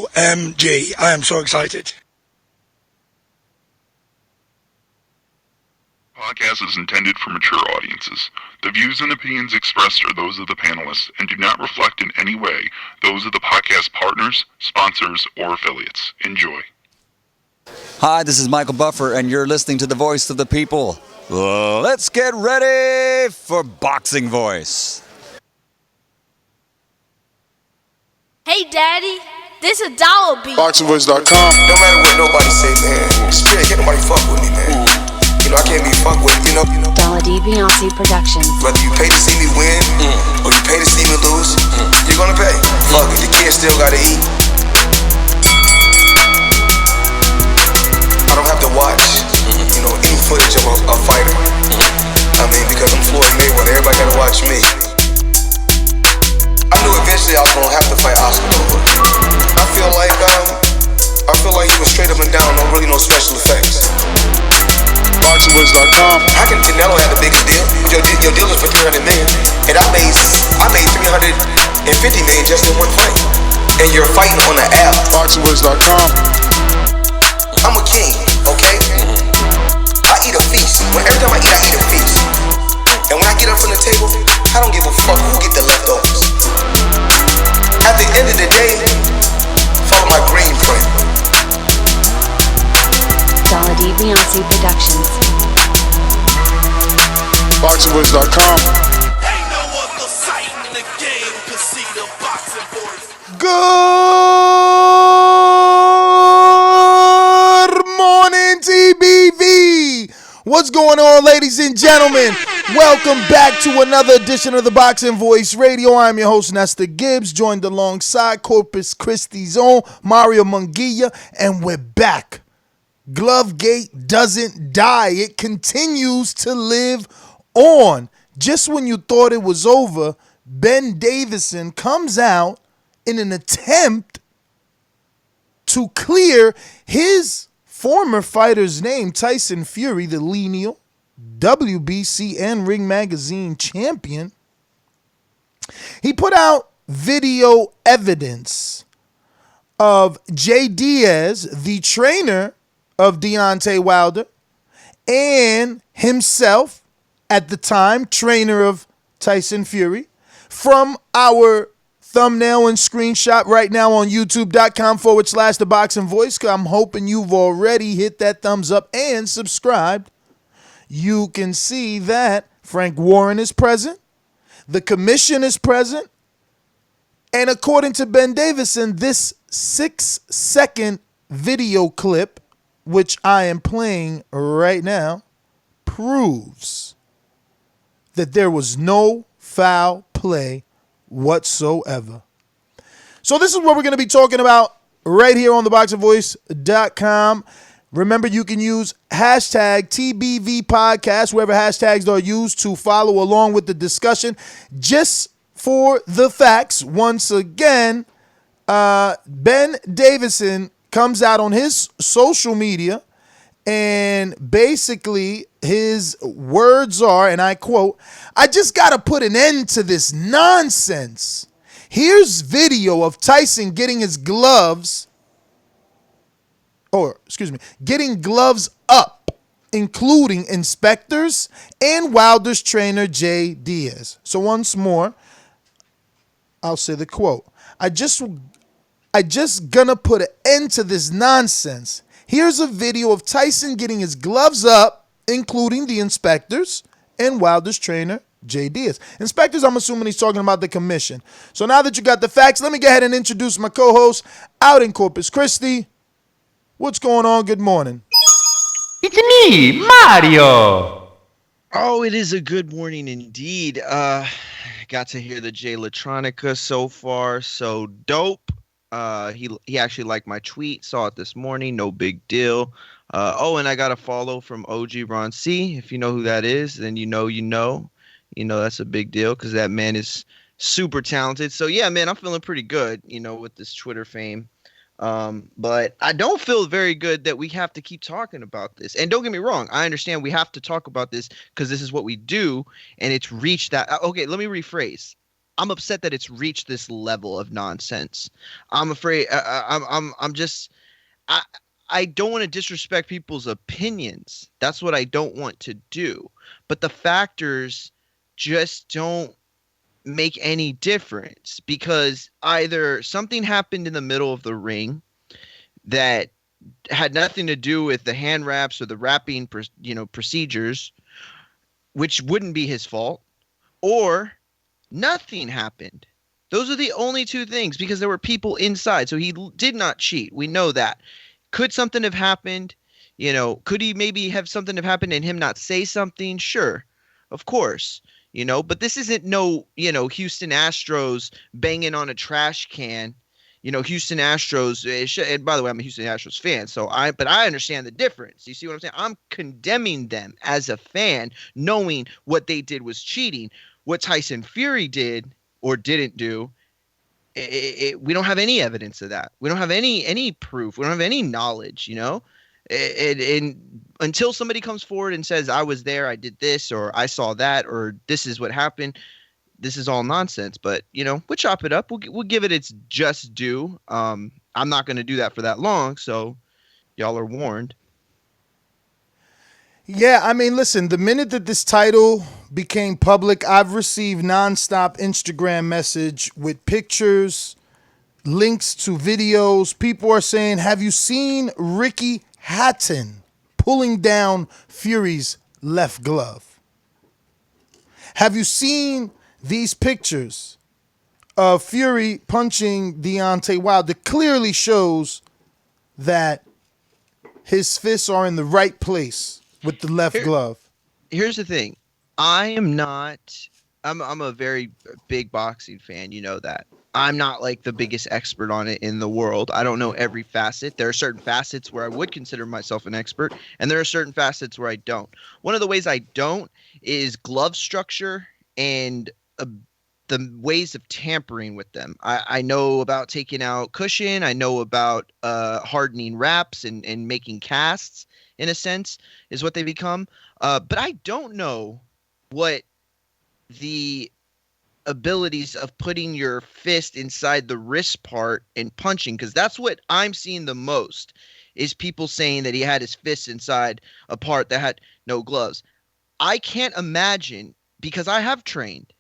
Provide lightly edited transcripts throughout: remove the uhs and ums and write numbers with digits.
OMG. I am so excited. Podcast is intended for mature audiences. The views and opinions expressed are those of the panelists and do not reflect in any way those of the podcast partners, sponsors, or affiliates. Enjoy. Hi, this is Michael Buffer, and you're listening to the Voice of the People. Let's get ready for Boxing Voice. Hey, Daddy, this a dollar beat. ThaBoxingvoice.com. No matter what nobody say, man. Spirit, can't nobody fuck with me, man. You know, I can't be fucked with, you know. Beyonce Productions. Whether you pay to see me win, or you pay to see me lose, you're gonna pay. Fuck it, the kids still gotta eat. I don't have to watch, you know, any footage of a fighter. I mean, because I'm Floyd Mayweather, everybody gotta watch me. I knew eventually I was gonna have to fight Oscar Nova. I feel like he was straight up and down, no special effects. ThaBoxingvoice.com. How can Canelo have the biggest deal? Your deal is for 300 million, and I made 350 million just in one fight. And you're fighting on the app. ThaBoxingvoice.com. I'm a king, okay? I eat a feast. Every time I eat a feast. And when I get up from the table, I don't give a fuck who get the leftovers. At the end of the day, follow my green print. Beyonce Productions. ThaBoxingvoice.com. Ain't no other sight in the game to see the boxing voice. Good morning, TBV. What's going on, ladies and gentlemen? Welcome back to another edition of the Boxing Voice Radio. I'm your host, Nestor Gibbs, joined alongside Corpus Christi's own Mario Munguia, and we're back. Glovegate doesn't die. It continues to live on. Just when you thought it was over, Ben Davidson comes out in an attempt to clear his former fighter's name, Tyson Fury, the lineal WBC and Ring Magazine champion. He put out video evidence of Jay Diaz, the trainer of Deontay Wilder, and himself, at the time, trainer of Tyson Fury, from our thumbnail and screenshot right now on youtube.com/ThaBoxingVoice. I'm hoping you've already hit that thumbs up and subscribed. You can see that Frank Warren is present, the commission is present, and according to Ben Davidson, this 6-second video clip, which I am playing right now, proves that there was no foul play whatsoever. So this is what we're going to be talking about right here on ThaBoxingVoice.com. Remember, you can use hashtag TBV Podcast, wherever hashtags are used, to follow along with the discussion. Just for the facts, once again, Ben Davidson comes out on his social media, and basically his words are, and I quote, "I just got to put an end to this nonsense. Here's video of Tyson getting gloves up, including inspectors and Wilder's trainer, Jay Diaz." So once more, I'll say the quote. I just gonna put an end to this nonsense. Here's a video of Tyson getting his gloves up, including the inspectors and Wilder's trainer, Jay Diaz. Inspectors, I'm assuming he's talking about the commission. So now that you got the facts, let me go ahead and introduce my co-host out in Corpus Christi. What's going on? Good morning. It's me, Mario. Oh, it is a good morning indeed. Got to hear the Jay Latronica so far, so dope. He actually liked my tweet, saw it this morning, no big deal. And I got a follow from OG Ron C. If you know who that is, then you know that's a big deal because that man is super talented. So yeah, man, I'm feeling pretty good, with this Twitter fame. But I don't feel very good that we have to keep talking about this. And don't get me wrong, I understand we have to talk about this because this is what we do, and it's reached that. Okay, let me rephrase. I'm upset that it's reached this level of nonsense. I'm afraid. I don't want to disrespect people's opinions. That's what I don't want to do. But the factors just don't make any difference, because either something happened in the middle of the ring that had nothing to do with the hand wraps or the wrapping, procedures, which wouldn't be his fault, or nothing happened. Those are the only two things, because there were people inside. So he did not cheat. We know that. Could something have happened? Could he maybe have something have happened and him not say something? Sure, of course. But this isn't Houston Astros banging on a trash can. Houston Astros. And by the way, I'm a Houston Astros fan, but I understand the difference. You see what I'm saying? I'm condemning them as a fan, knowing what they did was cheating. What Tyson Fury did or didn't do, we don't have any evidence of that. We don't have any proof. We don't have any knowledge. And until somebody comes forward and says, I was there, I did this, or I saw that, or this is what happened, this is all nonsense. But, we'll chop it up. We'll give it its just due. I'm not going to do that for that long, so y'all are warned. Yeah, I mean, listen, the minute that this title became public, I've received nonstop Instagram message with pictures, links to videos. People are saying, have you seen Ricky Hatton pulling down Fury's left glove? Have you seen these pictures of Fury punching Deontay Wilder? That clearly shows that his fists are in the right place with the left glove. Here's the thing. I'm a very big boxing fan. You know that. I'm not like the biggest expert on it in the world. I don't know every facet. There are certain facets where I would consider myself an expert, and there are certain facets where I don't. One of the ways I don't is glove structure and the ways of tampering with them. I know about taking out cushion. I know about hardening wraps and making casts, in a sense, is what they become. But I don't know what the abilities of putting your fist inside the wrist part and punching, because that's what I'm seeing the most, is people saying that he had his fists inside a part that had no gloves. I can't imagine, because I have trained,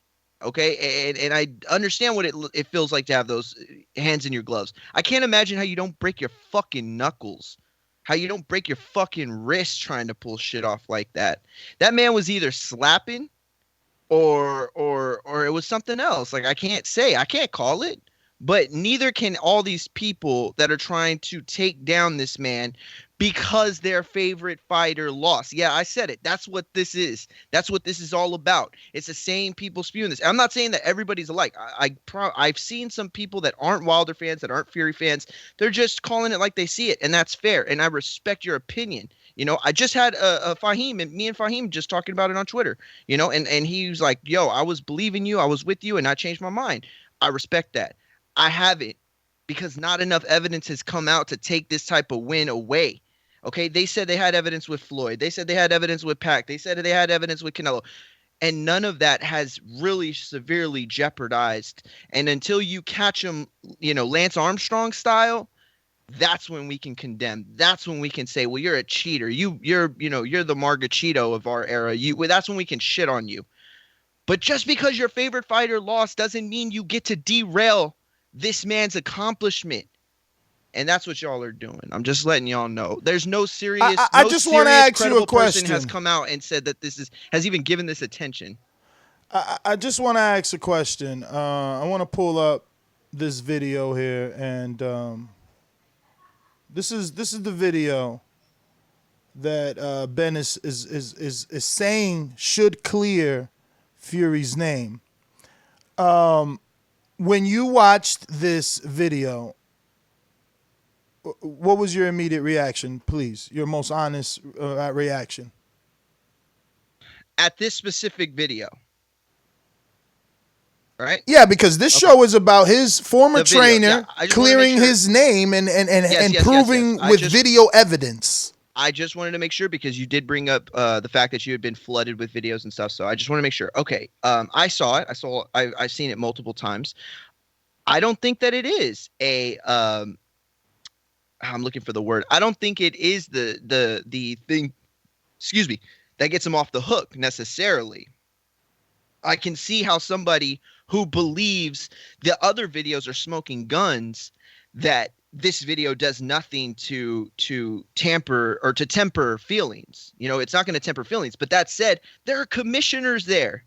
okay, and I understand what it feels like to have those hands in your gloves. I can't imagine how you don't break your fucking knuckles, how you don't break your fucking wrist trying to pull shit off like that. That man was either slapping or it was something else. Like, I can't call it, but neither can all these people that are trying to take down this man because their favorite fighter lost. Yeah, I said it. That's what this is. That's what this is all about. It's the same people spewing this. I'm not saying that everybody's alike. I've seen some people that aren't Wilder fans, that aren't Fury fans. They're just calling it like they see it, and that's fair. And I respect your opinion. I just had a Fahim, and me and Fahim just talking about it on Twitter, and he was like, yo, I was believing you. I was with you, and I changed my mind. I respect that. I haven't, because not enough evidence has come out to take this type of win away. Okay, they said they had evidence with Floyd. They said they had evidence with Pac. They said they had evidence with Canelo. And none of that has really severely jeopardized. And until you catch him, Lance Armstrong style, that's when we can condemn. That's when we can say, well, you're a cheater. You're the Margachito of our era. That's when we can shit on you. But just because your favorite fighter lost doesn't mean you get to derail this man's accomplishment. And that's what y'all are doing. I'm just letting y'all know. There's no serious. I just want to ask you a question. Person has come out and said that has even given this attention. I just want to ask a question. I want to pull up this video here, and this is the video that Ben is saying should clear Fury's name. When you watched this video, what was your immediate reaction, please? Your most honest reaction. At this specific video, right? Yeah, because this show is about his former trainer clearing his name and proving with video evidence. I just wanted to make sure because you did bring up the fact that you had been flooded with videos and stuff. So I just want to make sure. Okay, I saw it. I've seen it multiple times. I don't think that it is a. I'm looking for the word. I don't think it is the thing. Excuse me. That gets him off the hook necessarily. I can see how somebody who believes the other videos are smoking guns, that this video does nothing to tamper or to temper feelings. You know, it's not going to temper feelings. But that said, there are commissioners there.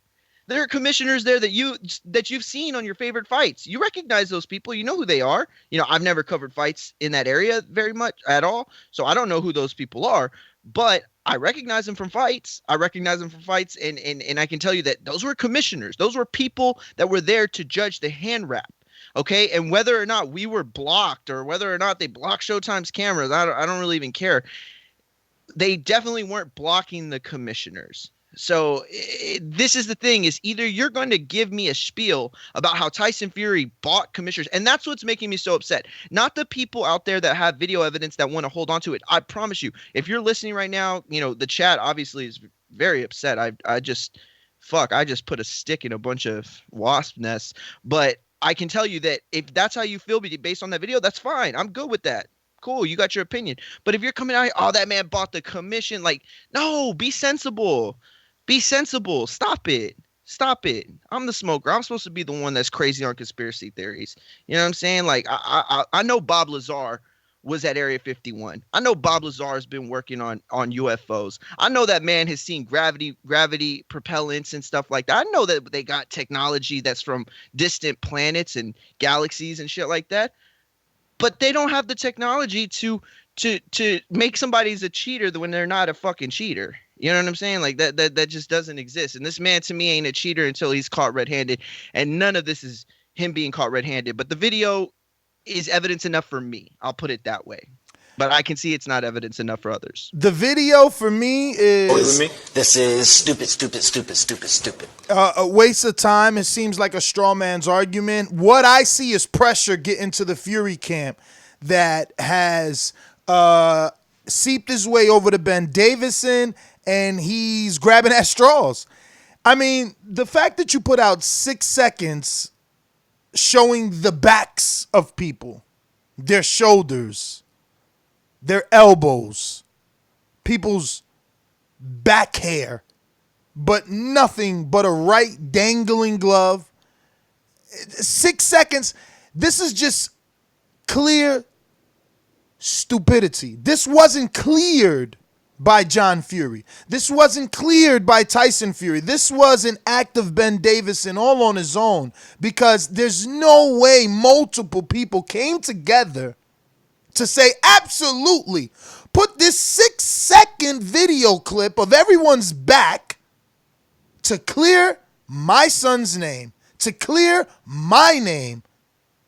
There are commissioners there that you've seen on your favorite fights. You recognize those people. You know who they are. You know, I've never covered fights in that area very much at all, so I don't know who those people are. But I recognize them from fights. And I can tell you that those were commissioners. Those were people that were there to judge the hand wrap. Okay, and whether or not we were blocked or whether or not they blocked Showtime's cameras, I don't really even care. They definitely weren't blocking the commissioners. So this is the thing, is either you're going to give me a spiel about how Tyson Fury bought commissioners, and that's what's making me so upset. Not the people out there that have video evidence that want to hold on to it. I promise you, if you're listening right now, you know, the chat obviously is very upset. I just put a stick in a bunch of wasp nests. But I can tell you that if that's how you feel based on that video, that's fine. I'm good with that. Cool, you got your opinion. But if you're coming out, oh, that man bought the commission, like, no, be sensible. Be sensible. Stop it. Stop it. I'm the smoker. I'm supposed to be the one that's crazy on conspiracy theories. You know what I'm saying? Like, I know Bob Lazar was at Area 51. I know Bob Lazar has been working on UFOs. I know that man has seen gravity propellants and stuff like that. I know that they got technology that's from distant planets and galaxies and shit like that. But they don't have the technology to make somebody's a cheater when they're not a fucking cheater. You know what I'm saying? Like that just doesn't exist. And this man to me ain't a cheater until he's caught red-handed. And none of this is him being caught red-handed. But the video is evidence enough for me. I'll put it that way. But I can see it's not evidence enough for others. The video for me is This is stupid. A waste of time. It seems like a straw man's argument. What I see is pressure getting to the Fury camp that has seeped his way over to Ben Davidson, and he's grabbing at straws. I mean, the fact that you put out 6 seconds showing the backs of people, their shoulders, their elbows, people's back hair, but nothing but a right dangling glove. 6 seconds. This is just clear stupidity. This wasn't cleared by John Fury. This wasn't cleared by Tyson Fury. This was an act of Ben Davidson all on his own, because there's no way multiple people came together to say, absolutely, put this 6-second video clip of everyone's back to clear my son's name, to clear my name,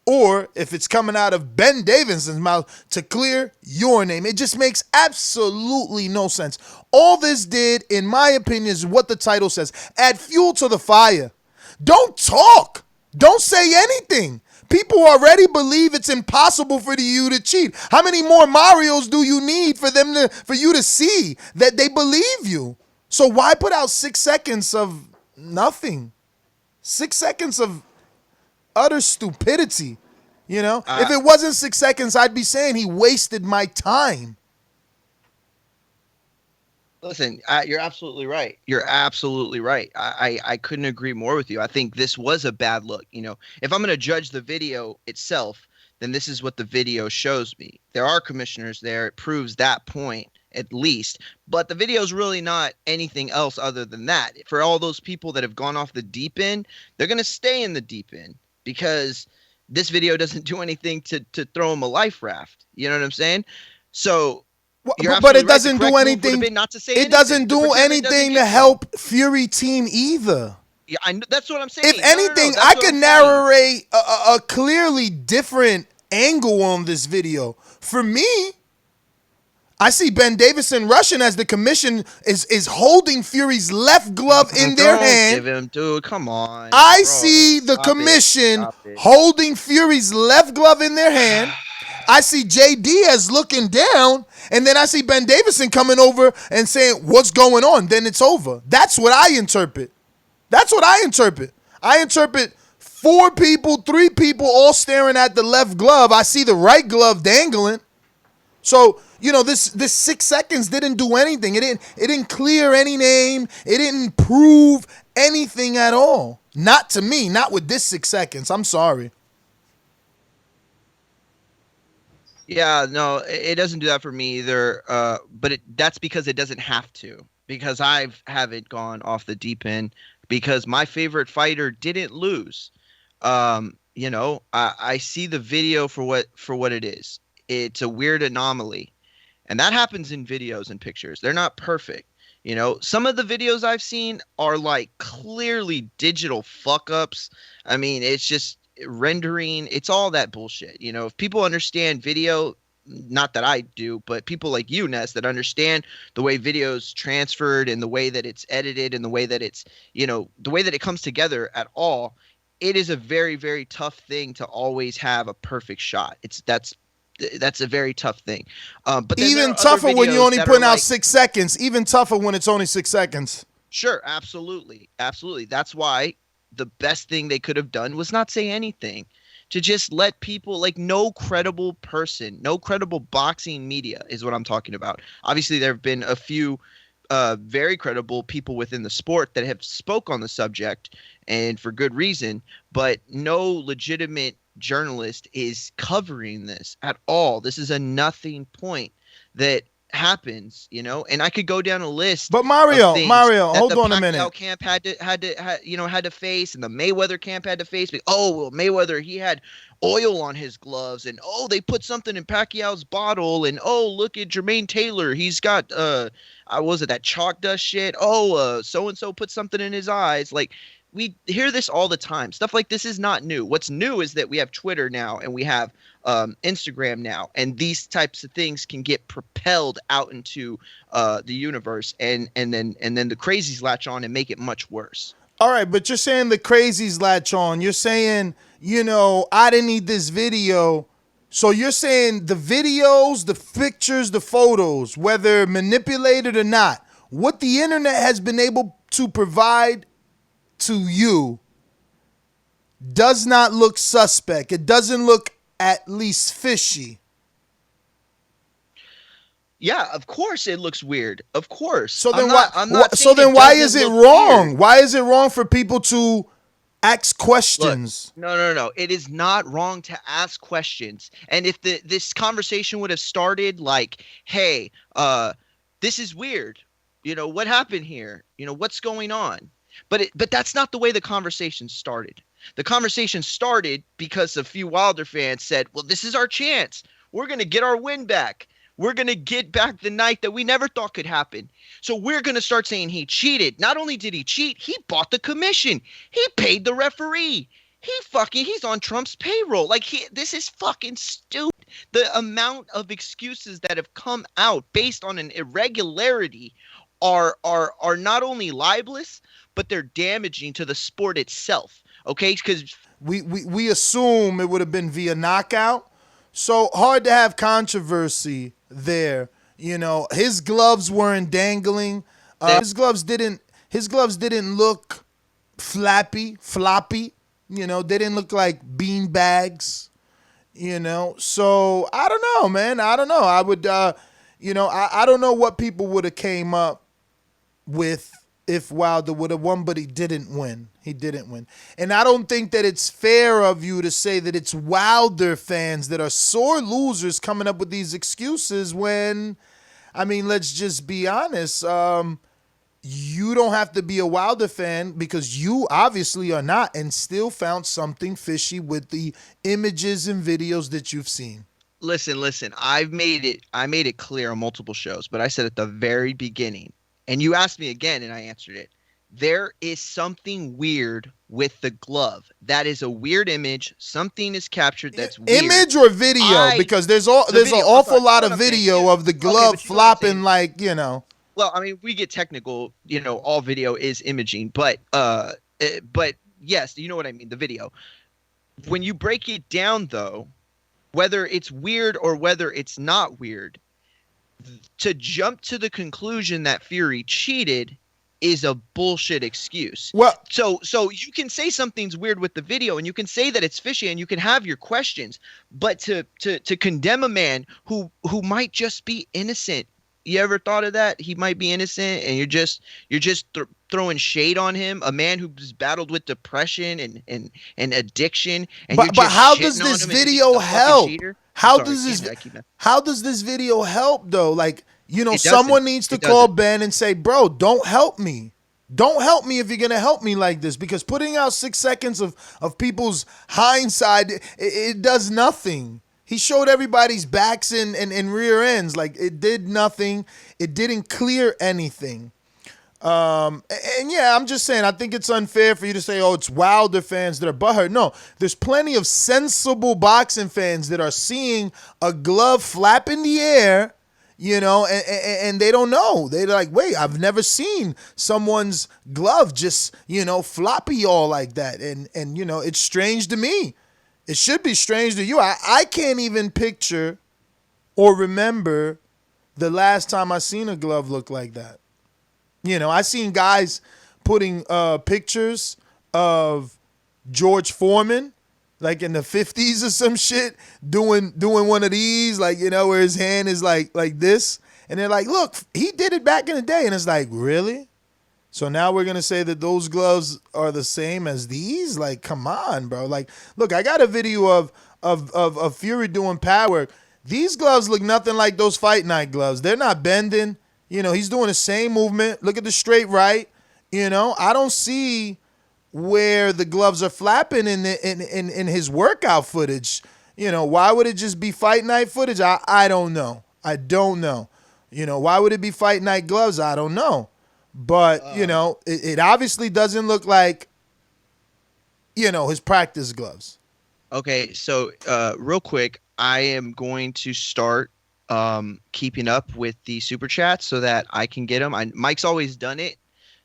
or if it's coming out of Ben Davidson's mouth, to clear your name. It just makes absolutely no sense. All this did, in my opinion, is what the title says: add fuel to the fire. Don't talk. Don't say anything. People already believe it's impossible for you to cheat. How many more Marios do you need for you to see that they believe you? So why put out 6 seconds of nothing? 6 seconds of utter stupidity. You know, if it wasn't 6 seconds, I'd be saying he wasted my time. Listen, you're absolutely right. You're absolutely right. I couldn't agree more with you. I think this was a bad look. You know, if I'm going to judge the video itself, then this is what the video shows me. There are commissioners there. It proves that point, at least. But the video is really not anything else other than that. For all those people that have gone off the deep end, they're going to stay in the deep end, because this video doesn't do anything to throw them a life raft. You know what I'm saying? So... But it doesn't do anything. It doesn't do anything to help Fury team either. Yeah, that's what I'm saying. If anything, I could narrate a clearly different angle on this video. For me, I see Ben Davidson rushing as the commission is holding Fury's left glove in their hand. Give him, dude. Come on. I see the commission holding Fury's left glove in their hand. I see J. Diaz looking down, and then I see Ben Davidson coming over and saying, what's going on? Then it's over. That's what I interpret. I interpret 4 people, 3 people all staring at the left glove. I see the right glove dangling. So, this 6 seconds didn't do anything. It didn't clear any name. It didn't prove anything at all. Not to me, not with this 6 seconds. I'm sorry. Yeah, no, it doesn't do that for me either. But that's because it doesn't have to. Because I haven't gone off the deep end. Because my favorite fighter didn't lose. I see the video for what it is. It's a weird anomaly, and that happens in videos and pictures. They're not perfect. Some of the videos I've seen are like clearly digital fuck ups. I mean, it's just rendering. It's all that bullshit. If people understand video, not that I do, but people like you, Ness, that understand the way video's transferred and the way that it's edited and the way that it's, the way that it comes together at all, it is a very, very tough thing to always have a perfect shot. That's a very tough thing. But even tougher when you only putting out 6 seconds. Even tougher when it's only 6 seconds. Sure, absolutely. That's why the best thing they could have done was not say anything. To just let people, like, no credible person, no credible boxing media is what I'm talking about. Obviously, there have been a few very credible people within the sport that have spoke on the subject, and for good reason, but no legitimate journalist is covering this at all. This is a nothing point that happens, and I could go down a list. But Mario, hold on a minute. The camp had to face, and the Mayweather camp had to face. Mayweather, he had oil on his gloves, and they put something in Pacquiao's bottle, and look at Jermaine Taylor, he's got that chalk dust shit. So and so put something in his eyes. Like, we hear this all the time. Stuff like this is not new. What's new is that we have Twitter now and we have Instagram now, and these types of things can get propelled out into the universe, and then the crazies latch on and make it much worse. All right, but you're saying the crazies latch on. You're saying, I didn't need this video. So you're saying the videos, the pictures, the photos, whether manipulated or not, what the internet has been able to provide to you does not look suspect. It doesn't look at least fishy. Yeah, of course it looks weird. Of course. So then why is it wrong? Weird. Why is it wrong for people to ask questions? Look, no. It is not wrong to ask questions. And if this conversation would have started like, hey, this is weird. What happened here? What's going on? But that's not the way the conversation started. The conversation started because a few Wilder fans said, well, this is our chance. We're going to get our win back. We're going to get back the night that we never thought could happen. So we're going to start saying he cheated. Not only did he cheat, he bought the commission. He paid the referee. He's on Trump's payroll. Like, this is fucking stupid. The amount of excuses that have come out based on an irregularity are not only libelous, but they're damaging to the sport itself. Okay, because we assume it would have been via knockout, so hard to have controversy there. His gloves weren't dangling. His gloves didn't look floppy. They didn't look like bean bags. So I don't know, man. I don't know. I would, I don't know what people would have came up with if Wilder would have won, but he didn't win. And I don't think that it's fair of you to say that it's Wilder fans that are sore losers coming up with these excuses when, let's just be honest. You don't have to be a Wilder fan because you obviously are not, and still found something fishy with the images and videos that you've seen. Listen. I made it clear on multiple shows, but I said at the very beginning, and you asked me again, and I answered it. There is something weird with the glove. That is a weird image. Something is captured that's weird. Image or video? Because there's an awful lot of video of the glove flopping like. Well, we get technical. All video is imaging, but yes, you know what I mean. The video. When you break it down, though, whether it's weird or whether it's not weird, to jump to the conclusion that Fury cheated is a bullshit excuse. Well, so you can say something's weird with the video and you can say that it's fishy and you can have your questions, but to condemn a man who might just be innocent. You ever thought of that? He might be innocent and you're just throwing shade on him, a man who's battled with depression and addiction, and but how does this video help? How does this video help though? Like, someone needs to call Ben and say, bro, don't help me. Don't help me if you're going to help me like this, because putting out 6 seconds of people's hindsight, it does nothing. He showed everybody's backs and rear ends. Like, it did nothing. It didn't clear anything. And yeah, I'm just saying, I think it's unfair for you to say, oh, it's Wilder fans that are butthurt. No, there's plenty of sensible boxing fans that are seeing a glove flap in the air, and they don't know. They're like, wait, I've never seen someone's glove just, floppy all like that. And it's strange to me. It should be strange to you. I can't even picture or remember the last time I seen a glove look like that. I seen guys putting pictures of George Foreman, like in the 50s or some shit, doing one of these, like, where his hand is like this. And they're like, look, he did it back in the day. And it's like, really? So now we're going to say that those gloves are the same as these? Like, come on, bro. Like, look, I got a video of Fury doing pad work. These gloves look nothing like those Fight Night gloves. They're not bending. He's doing the same movement. Look at the straight right. I don't see where the gloves are flapping in his workout footage. Why would it just be Fight Night footage? I don't know. I don't know. Why would it be Fight Night gloves? I don't know. But, it obviously doesn't look like, his practice gloves. Okay, so real quick, I am going to start keeping up with the super chats so that I can get them. Mike's always done it,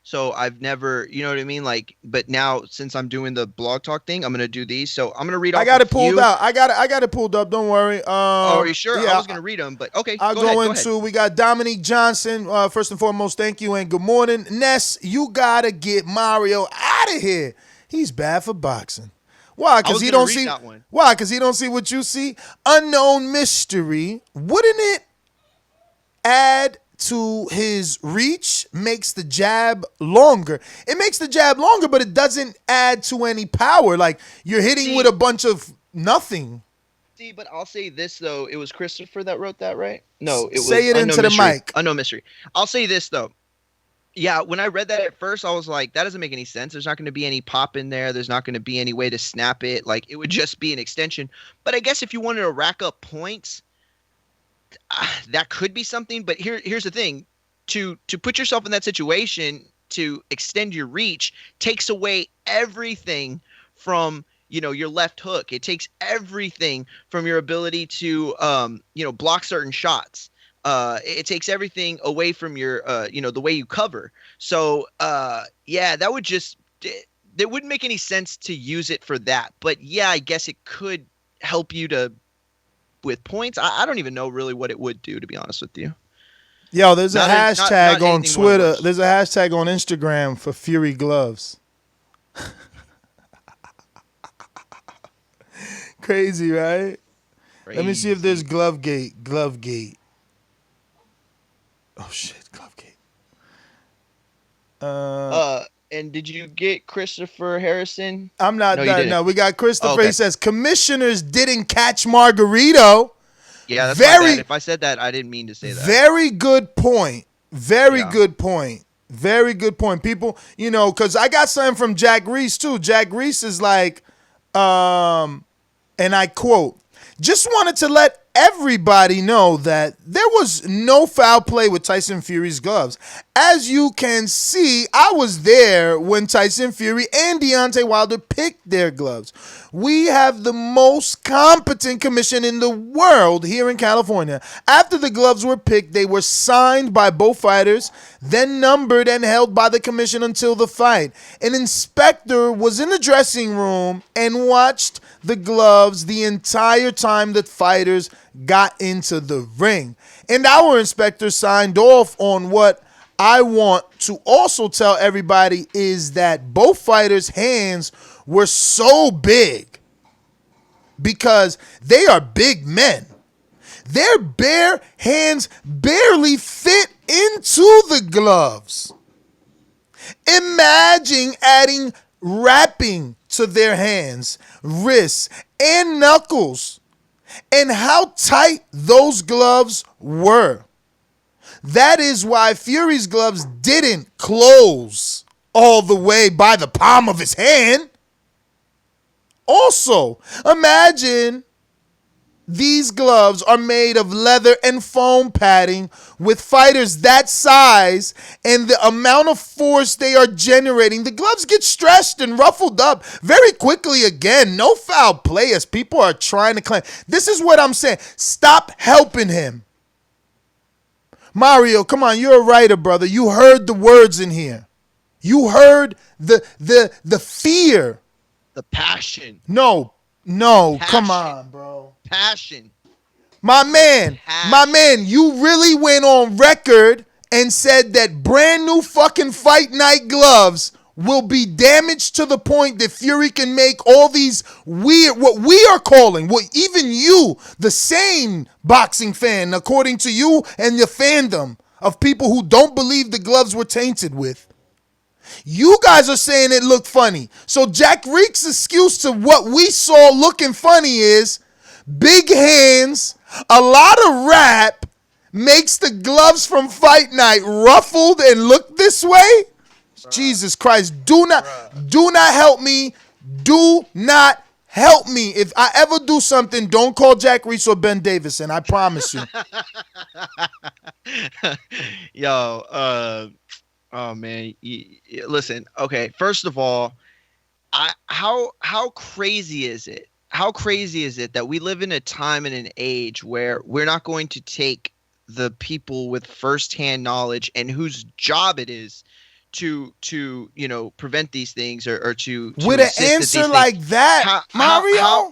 so I've never, you know what I mean? Like, but now since I'm doing the blog talk thing, I'm gonna do these. So I'm gonna read off. I got it pulled out. I got it pulled up. Don't worry. Are you sure? Yeah, I was gonna read them, but okay. I'll go into. We got Dominique Johnson. First and foremost, thank you and good morning, Ness. You gotta get Mario out of here. He's bad for boxing. Why? Because he don't see. Why? Because he don't see what you see. Unknown mystery. Wouldn't it add to his reach? Makes the jab longer. It makes the jab longer, but it doesn't add to any power. Like, you're hitting with a bunch of nothing. See, but I'll say this though. It was Christopher that wrote that, right? No, it was. Say it into the mic. Unknown mystery. I'll say this though. Yeah, when I read that at first, I was like, that doesn't make any sense. There's not going to be any pop in there. There's not going to be any way to snap it. Like, it would just be an extension. But I guess if you wanted to rack up points, that could be something. But here's the thing. To put yourself in that situation, to extend your reach, takes away everything from, your left hook. It takes everything from your ability to, block certain shots. It takes everything away from your, the way you cover. So, yeah, that would just, it wouldn't make any sense to use it for that. But yeah, I guess it could help you with points. I don't even know really what it would do, to be honest with you. Yo, there's a hashtag on Twitter. There's a hashtag on Instagram for Fury gloves. Crazy, right? Crazy. Let me see if there's Glovegate. Oh shit, Glovegate. And did you get Christopher Harrison? I'm not done. No, we got Christopher. Okay. He says commissioners didn't catch Margarito. Yeah, that's my bad. If I said that, I didn't mean to say that. Very good point. Very good point. Very good point. People, because I got something from Jack Reese too. Jack Reese is like, and I quote, just wanted to let everybody know that there was no foul play with Tyson Fury's gloves. As you can see, I was there when Tyson Fury and Deontay Wilder picked their gloves. We have the most competent commission in the world here in California. After the gloves were picked, they were signed by both fighters, then numbered and held by the commission until the fight. An inspector was in the dressing room and watched the gloves the entire time the fighters got into the ring. And our inspector signed off on what I want to also tell everybody is that both fighters' hands were so big because they are big men. Their bare hands barely fit into the gloves. Imagine adding wrapping to their hands, wrists, and knuckles, and how tight those gloves were. That is why Fury's gloves didn't close all the way by the palm of his hand. Also, imagine these gloves are made of leather and foam padding with fighters that size and the amount of force they are generating. The gloves get stretched and ruffled up very quickly again. No foul play as people are trying to claim. This is what I'm saying. Stop helping him. Mario, come on, you're a writer, brother. You heard the words in here. You heard the fear. The passion. No, passion. Come on, bro. Passion. My man, you really went on record and said that brand new fucking fight night gloves will be damaged to the point that Fury can make all these weird, what we are calling, what even you, the same boxing fan, according to you and your fandom of people who don't believe the gloves were tainted with. You guys are saying it looked funny. So Jack Reek's excuse to what we saw looking funny is big hands, a lot of rap makes the gloves from Fight Night ruffled and look this way. Jesus Christ, do not help me. Do not help me. If I ever do something, don't call Jack Reese or Ben Davidson. I promise you. Yo, oh man, listen. Okay, first of all, how crazy is it? How crazy is it that we live in a time and an age where we're not going to take the people with firsthand knowledge and whose job it is to prevent these things or to with an answer like that, Mario?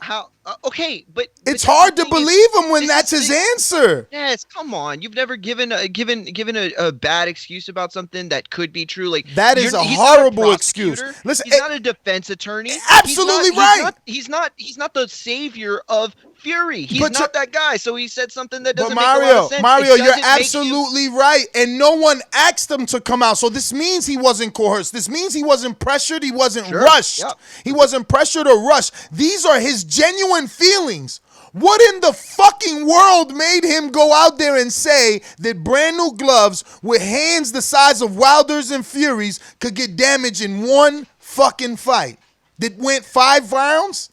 Okay, but it's hard to believe him when that's his answer. Yes, come on. You've never given a bad excuse about something that could be true. Like that is a horrible excuse. Listen, he's not a defense attorney. Absolutely right. He's not the savior of Fury. He's not that guy. So he said something that doesn't make a Mario, lot of sense. Mario, you're absolutely right. And no one asked him to come out. So this means he wasn't coerced. This means he wasn't pressured. He wasn't rushed. Yep. He wasn't pressured or rushed. These are his genuine feelings. What in the fucking world made him go out there and say that brand new gloves with hands the size of Wilder's and Fury's could get damaged in one fucking fight that went 5 rounds?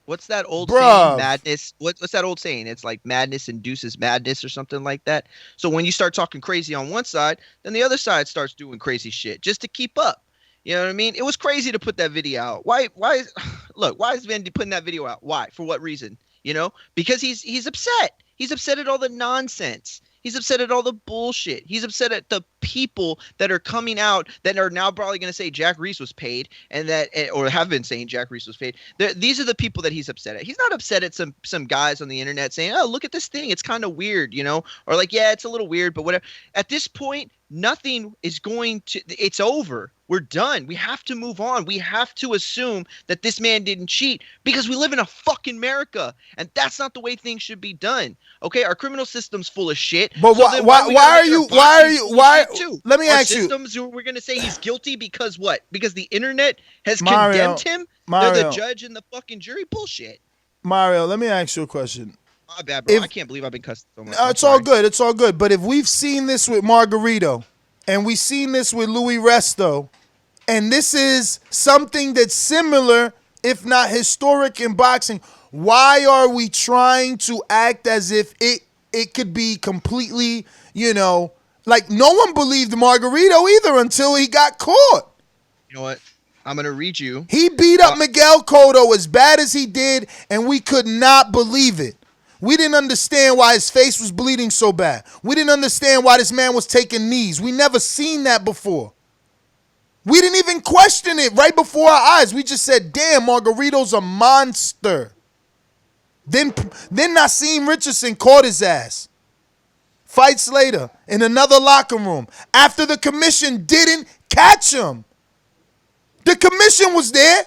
What's that old saying? Madness. What's that old saying? It's like madness induces madness or something like that. So when you start talking crazy on one side, then the other side starts doing crazy shit just to keep up. You know what I mean? It was crazy to put that video out. Why is Vandy putting that video out? Why? For what reason? You know? Because he's upset. He's upset at all the nonsense. He's upset at all the bullshit. He's upset at the people that are coming out that are now probably going to say Jack Reese was paid and that, or have been saying Jack Reese was paid. These are the people that he's upset at. He's not upset at some guys on the internet saying, "Oh, look at this thing. It's kind of weird," you know, or like, "Yeah, it's a little weird," but whatever. At this point, nothing is going to. It's over. We're done. We have to move on. We have to assume that this man didn't cheat because we live in a fucking America, and that's not the way things should be done. Okay, our criminal system's full of shit. But why are you? Let me ask you. We're gonna say he's guilty because what? Because the internet has condemned him. They're the judge and the fucking jury. Bullshit. Mario, let me ask you a question. My bad, bro. I can't believe I've been cussed so much. It's all good. It's all good. But if we've seen this with Margarito, and we've seen this with Louis Resto, and this is something that's similar, if not historic, in boxing, Why are we trying to act as if it could be completely, like no one believed Margarito either until he got caught. You know what? I'm going to read you. He beat up Miguel Cotto as bad as he did, and we could not believe it. We didn't understand why his face was bleeding so bad. We didn't understand why this man was taking knees. We never seen that before. We didn't even question it right before our eyes. We just said, damn, Margarito's a monster. Then Nassim Richardson caught his ass. Fights later in another locker room after the commission didn't catch him. The commission was there.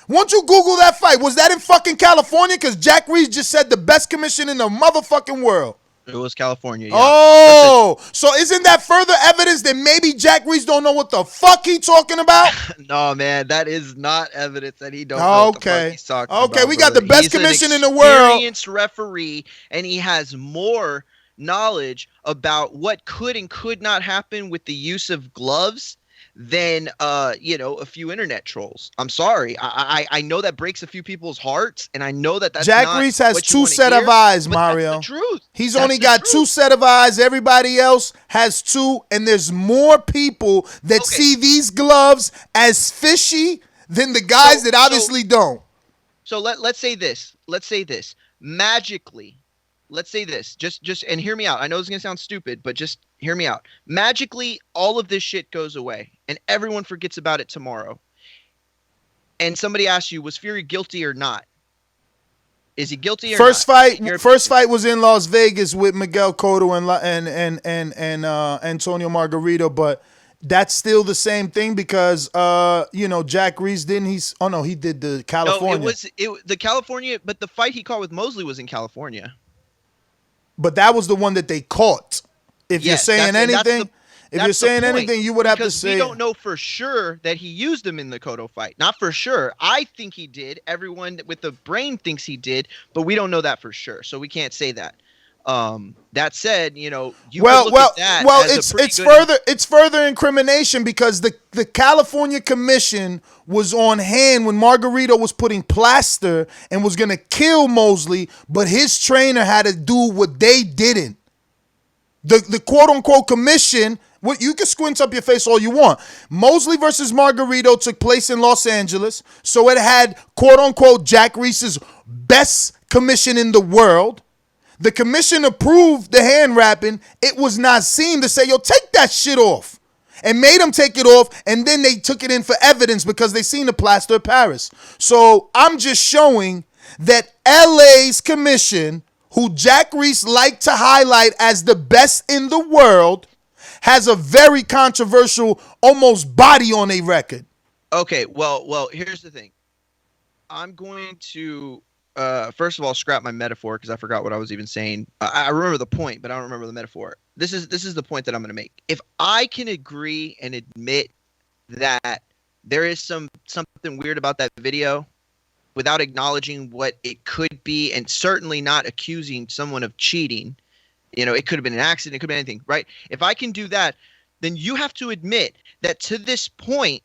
Won't you Google that fight? Was that in fucking California? Because Jack Reese just said the best commission in the motherfucking world. It was California, yeah. Oh, so isn't that further evidence that maybe Jack Reese don't know what the fuck he talking about? No, man, that is not evidence that he don't know what the fuck he's talking about. Okay, we got the best commission in the world. He's an experienced referee, and he has more knowledge about what could and could not happen with the use of gloves than a few internet trolls. I'm sorry. I know that breaks a few people's hearts, and I know that's Jack not Reese has what you two wanna set hear, of eyes, but Mario. that's the truth. He's That's only the got truth. two set of eyes. Everybody else has two, and there's more people that see these gloves as fishy than the guys that obviously don't. So let's say this. Let's say this. Magically, let's say this. Just and hear me out. I know it's gonna sound stupid, but just hear me out. Magically, all of this shit goes away, and everyone forgets about it tomorrow. And somebody asks you, was Fury guilty or not? Is he guilty or First not? fight was in Las Vegas with Miguel Cotto and Antonio Margarito, but that's still the same thing because Jack Reese didn't he did the California. No, it was the California, but the fight he caught with Mosley was in California. But that was the one that they caught. If you're saying anything, you would have to say. We don't know for sure that he used them in the Cotto fight. Not for sure. I think he did. Everyone with the brain thinks he did, but we don't know that for sure. So we can't say that. That said, it's further incrimination because the California Commission was on hand when Margarito was putting plaster and was gonna kill Mosley, but his trainer had to do what they didn't. The quote unquote commission, you can squint up your face all you want. Mosley versus Margarito took place in Los Angeles, so it had quote unquote Jack Reese's best commission in the world. The commission approved the hand wrapping. It was Nassim to say, yo, take that shit off. And made him take it off, and then they took it in for evidence because they seen the plaster of Paris. So I'm just showing that LA's commission, who Jack Reese liked to highlight as the best in the world, has a very controversial, almost body on a record. Okay, well, here's the thing. I'm going to first of all scrap my metaphor because I forgot what I was even saying. I remember the point, but I don't remember the metaphor. This is the point that I'm going to make. If I can agree and admit that there is something weird about that video without acknowledging what it could be, and certainly not accusing someone of cheating, it could have been an accident, it could have been anything, right? If I can do that, then you have to admit that to this point,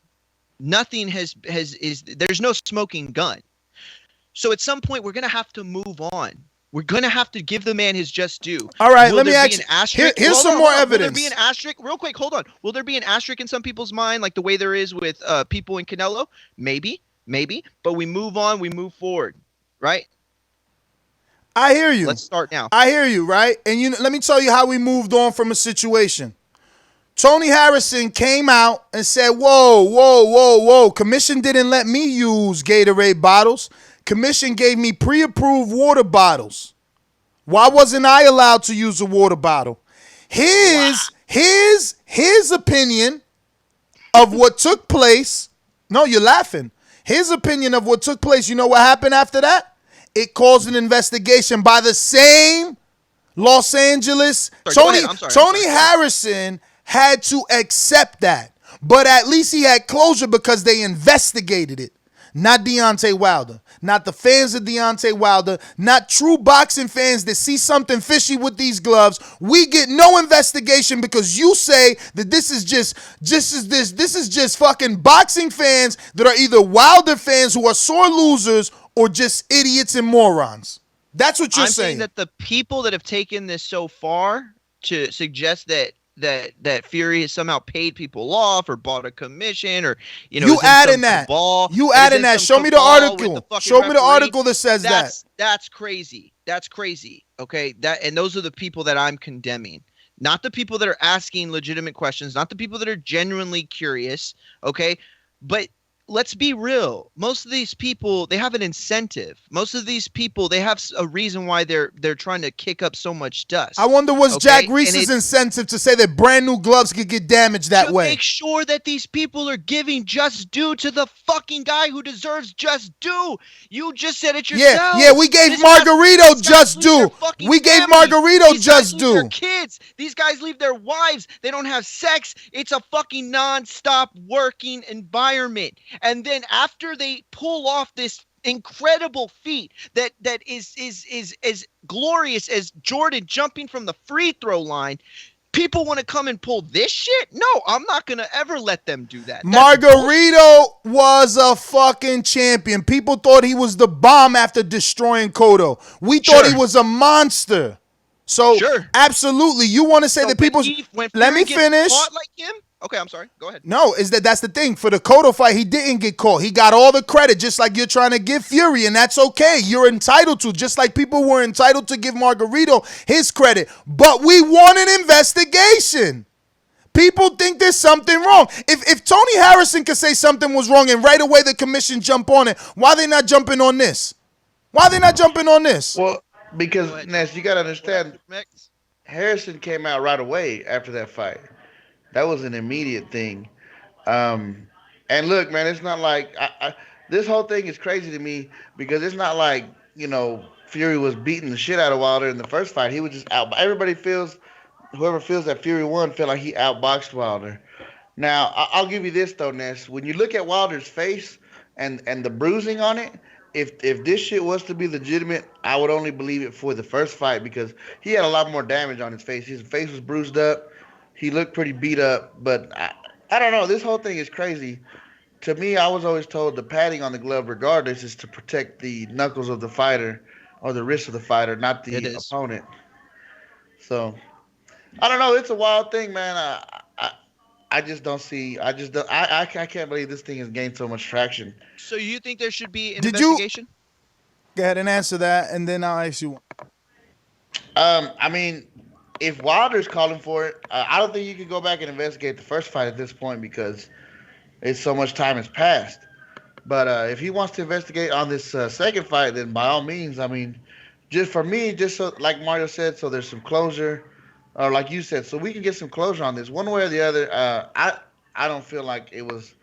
nothing there's no smoking gun. So at some point, we're going to have to move on. We're going to have to give the man his just due. All right, let me ask you. Here's some more evidence. Will there be an asterisk? Real quick, hold on. Will there be an asterisk in some people's mind, like the way there is with people in Canelo? Maybe. But we move on. We move forward, right? I hear you. Let's start now. I hear you, right? And let me tell you how we moved on from a situation. Tony Harrison came out and said, whoa. Commission didn't let me use Gatorade bottles. Commission gave me pre-approved water bottles. Why wasn't I allowed to use a water bottle? His opinion of what took place. No, you're laughing. His opinion of what took place. You know what happened after that? It caused an investigation by the same Los Angeles. Tony Harrison had to accept that. But at least he had closure because they investigated it. Not Deontay Wilder. Not the fans of Deontay Wilder. Not true boxing fans that see something fishy with these gloves. We get no investigation because you say that this is just fucking boxing fans that are either Wilder fans who are sore losers or just idiots and morons? That's what you're I'm saying that the people that have taken this so far to suggest that Fury has somehow paid people off or bought a commission or you adding that. You adding that. Show me the article. Show me the article that says that. That's crazy. That's crazy. Okay. And those are the people that I'm condemning. Not the people that are asking legitimate questions, not the people that are genuinely curious. Okay. But let's be real. Most of these people, they have an incentive. Most of these people, they have a reason why they're trying to kick up so much dust. I wonder what's Jack Reese's incentive to say that brand new gloves could get damaged that way. Make sure that these people are giving just due to the fucking guy who deserves just due. You just said it yourself. Yeah, we gave Margarito just due. We gave Margarito just due. Their kids. These guys leave their wives. They don't have sex. It's a fucking non-stop working environment. And then after they pull off this incredible feat that is as glorious as Jordan jumping from the free throw line, people want to come and pull this shit? No, I'm not going to ever let them do that. Margarito was a fucking champion. People thought he was the bomb after destroying Cotto. We thought he was a monster. So, absolutely, you want to say that people... Let me finish. Like him? Okay, I'm sorry. Go ahead. No, that's the thing. For the Cotto fight, he didn't get caught. He got all the credit, just like you're trying to give Fury, and that's okay. You're entitled to, just like people were entitled to give Margarito his credit. But we want an investigation. People think there's something wrong. If Tony Harrison could say something was wrong and right away the commission jump on it, why are they not jumping on this? Why are they not jumping on this? Well, because, Ness, you got to understand, Harrison came out right away after that fight. That was an immediate thing. And look, man, it's not like this whole thing is crazy to me because it's not like, Fury was beating the shit out of Wilder in the first fight. He was just out. Whoever feels that Fury won felt like he outboxed Wilder. Now, I'll give you this, though, Ness. When you look at Wilder's face and the bruising on it, if this shit was to be legitimate, I would only believe it for the first fight because he had a lot more damage on his face. His face was bruised up. He looked pretty beat up, but I don't know. This whole thing is crazy. To me, I was always told the padding on the glove, regardless, is to protect the knuckles of the fighter or the wrist of the fighter, not the opponent. So, I don't know. It's a wild thing, man. I just don't see. I can't believe this thing has gained so much traction. So you think there should be an investigation? Go ahead and answer that, and then I'll ask you one. I mean, if Wilder's calling for it, I don't think you can go back and investigate the first fight at this point because it's so much time has passed. But if he wants to investigate on this second fight, then by all means, I mean, just for me, just so, like Mario said, so there's some closure, or like you said, so we can get some closure on this one way or the other. I don't feel like it was,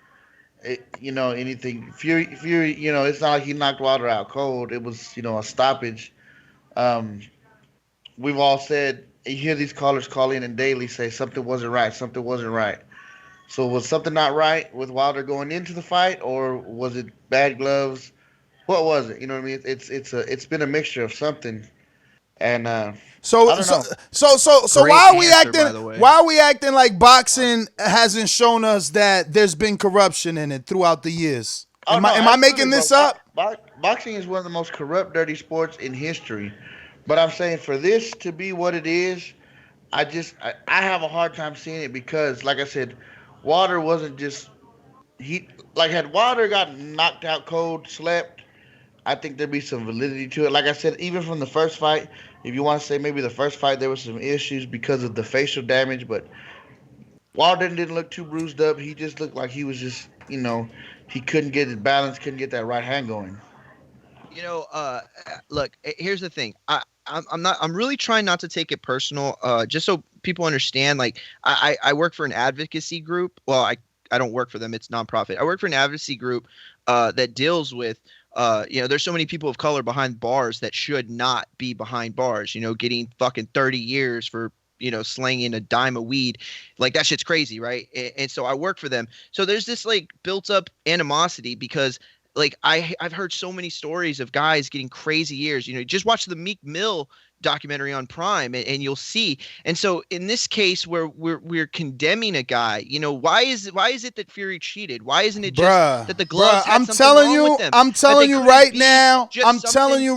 anything. Fury, it's not like he knocked Wilder out cold. It was, a stoppage. We've all said, you hear these callers call in and daily say something wasn't right, something wasn't right. So was something not right with Wilder going into the fight, or was it bad gloves? What was it? You know what I mean? It's been a mixture of something. And so why are we acting? Why are we acting like boxing hasn't shown us that there's been corruption in it throughout the years? Am I making this up? Boxing is one of the most corrupt, dirty sports in history. But I'm saying for this to be what it is, I have a hard time seeing it because, like I said, Wilder wasn't just had Wilder got knocked out cold, slept, I think there'd be some validity to it. Like I said, even from the first fight, if you want to say maybe the first fight there was some issues because of the facial damage, but Wilder didn't look too bruised up. He just looked like he was just, he couldn't get his balance, couldn't get that right hand going. Look, here's the thing. I'm really trying not to take it personal, just so people understand. Like, I work for an advocacy group. Well, I don't work for them. It's nonprofit. I work for an advocacy group that deals with, there's so many people of color behind bars that should not be behind bars, getting fucking 30 years for, slanging a dime of weed. Like, that shit's crazy, right? And so I work for them. So there's this, like, built up animosity because, like, I've heard so many stories of guys getting crazy years. Just watch the Meek Mill documentary on Prime, and you'll see. And so in this case where we're condemning a guy, why is it that Fury cheated? Why isn't it just that the gloves had something wrong with them? I'm telling you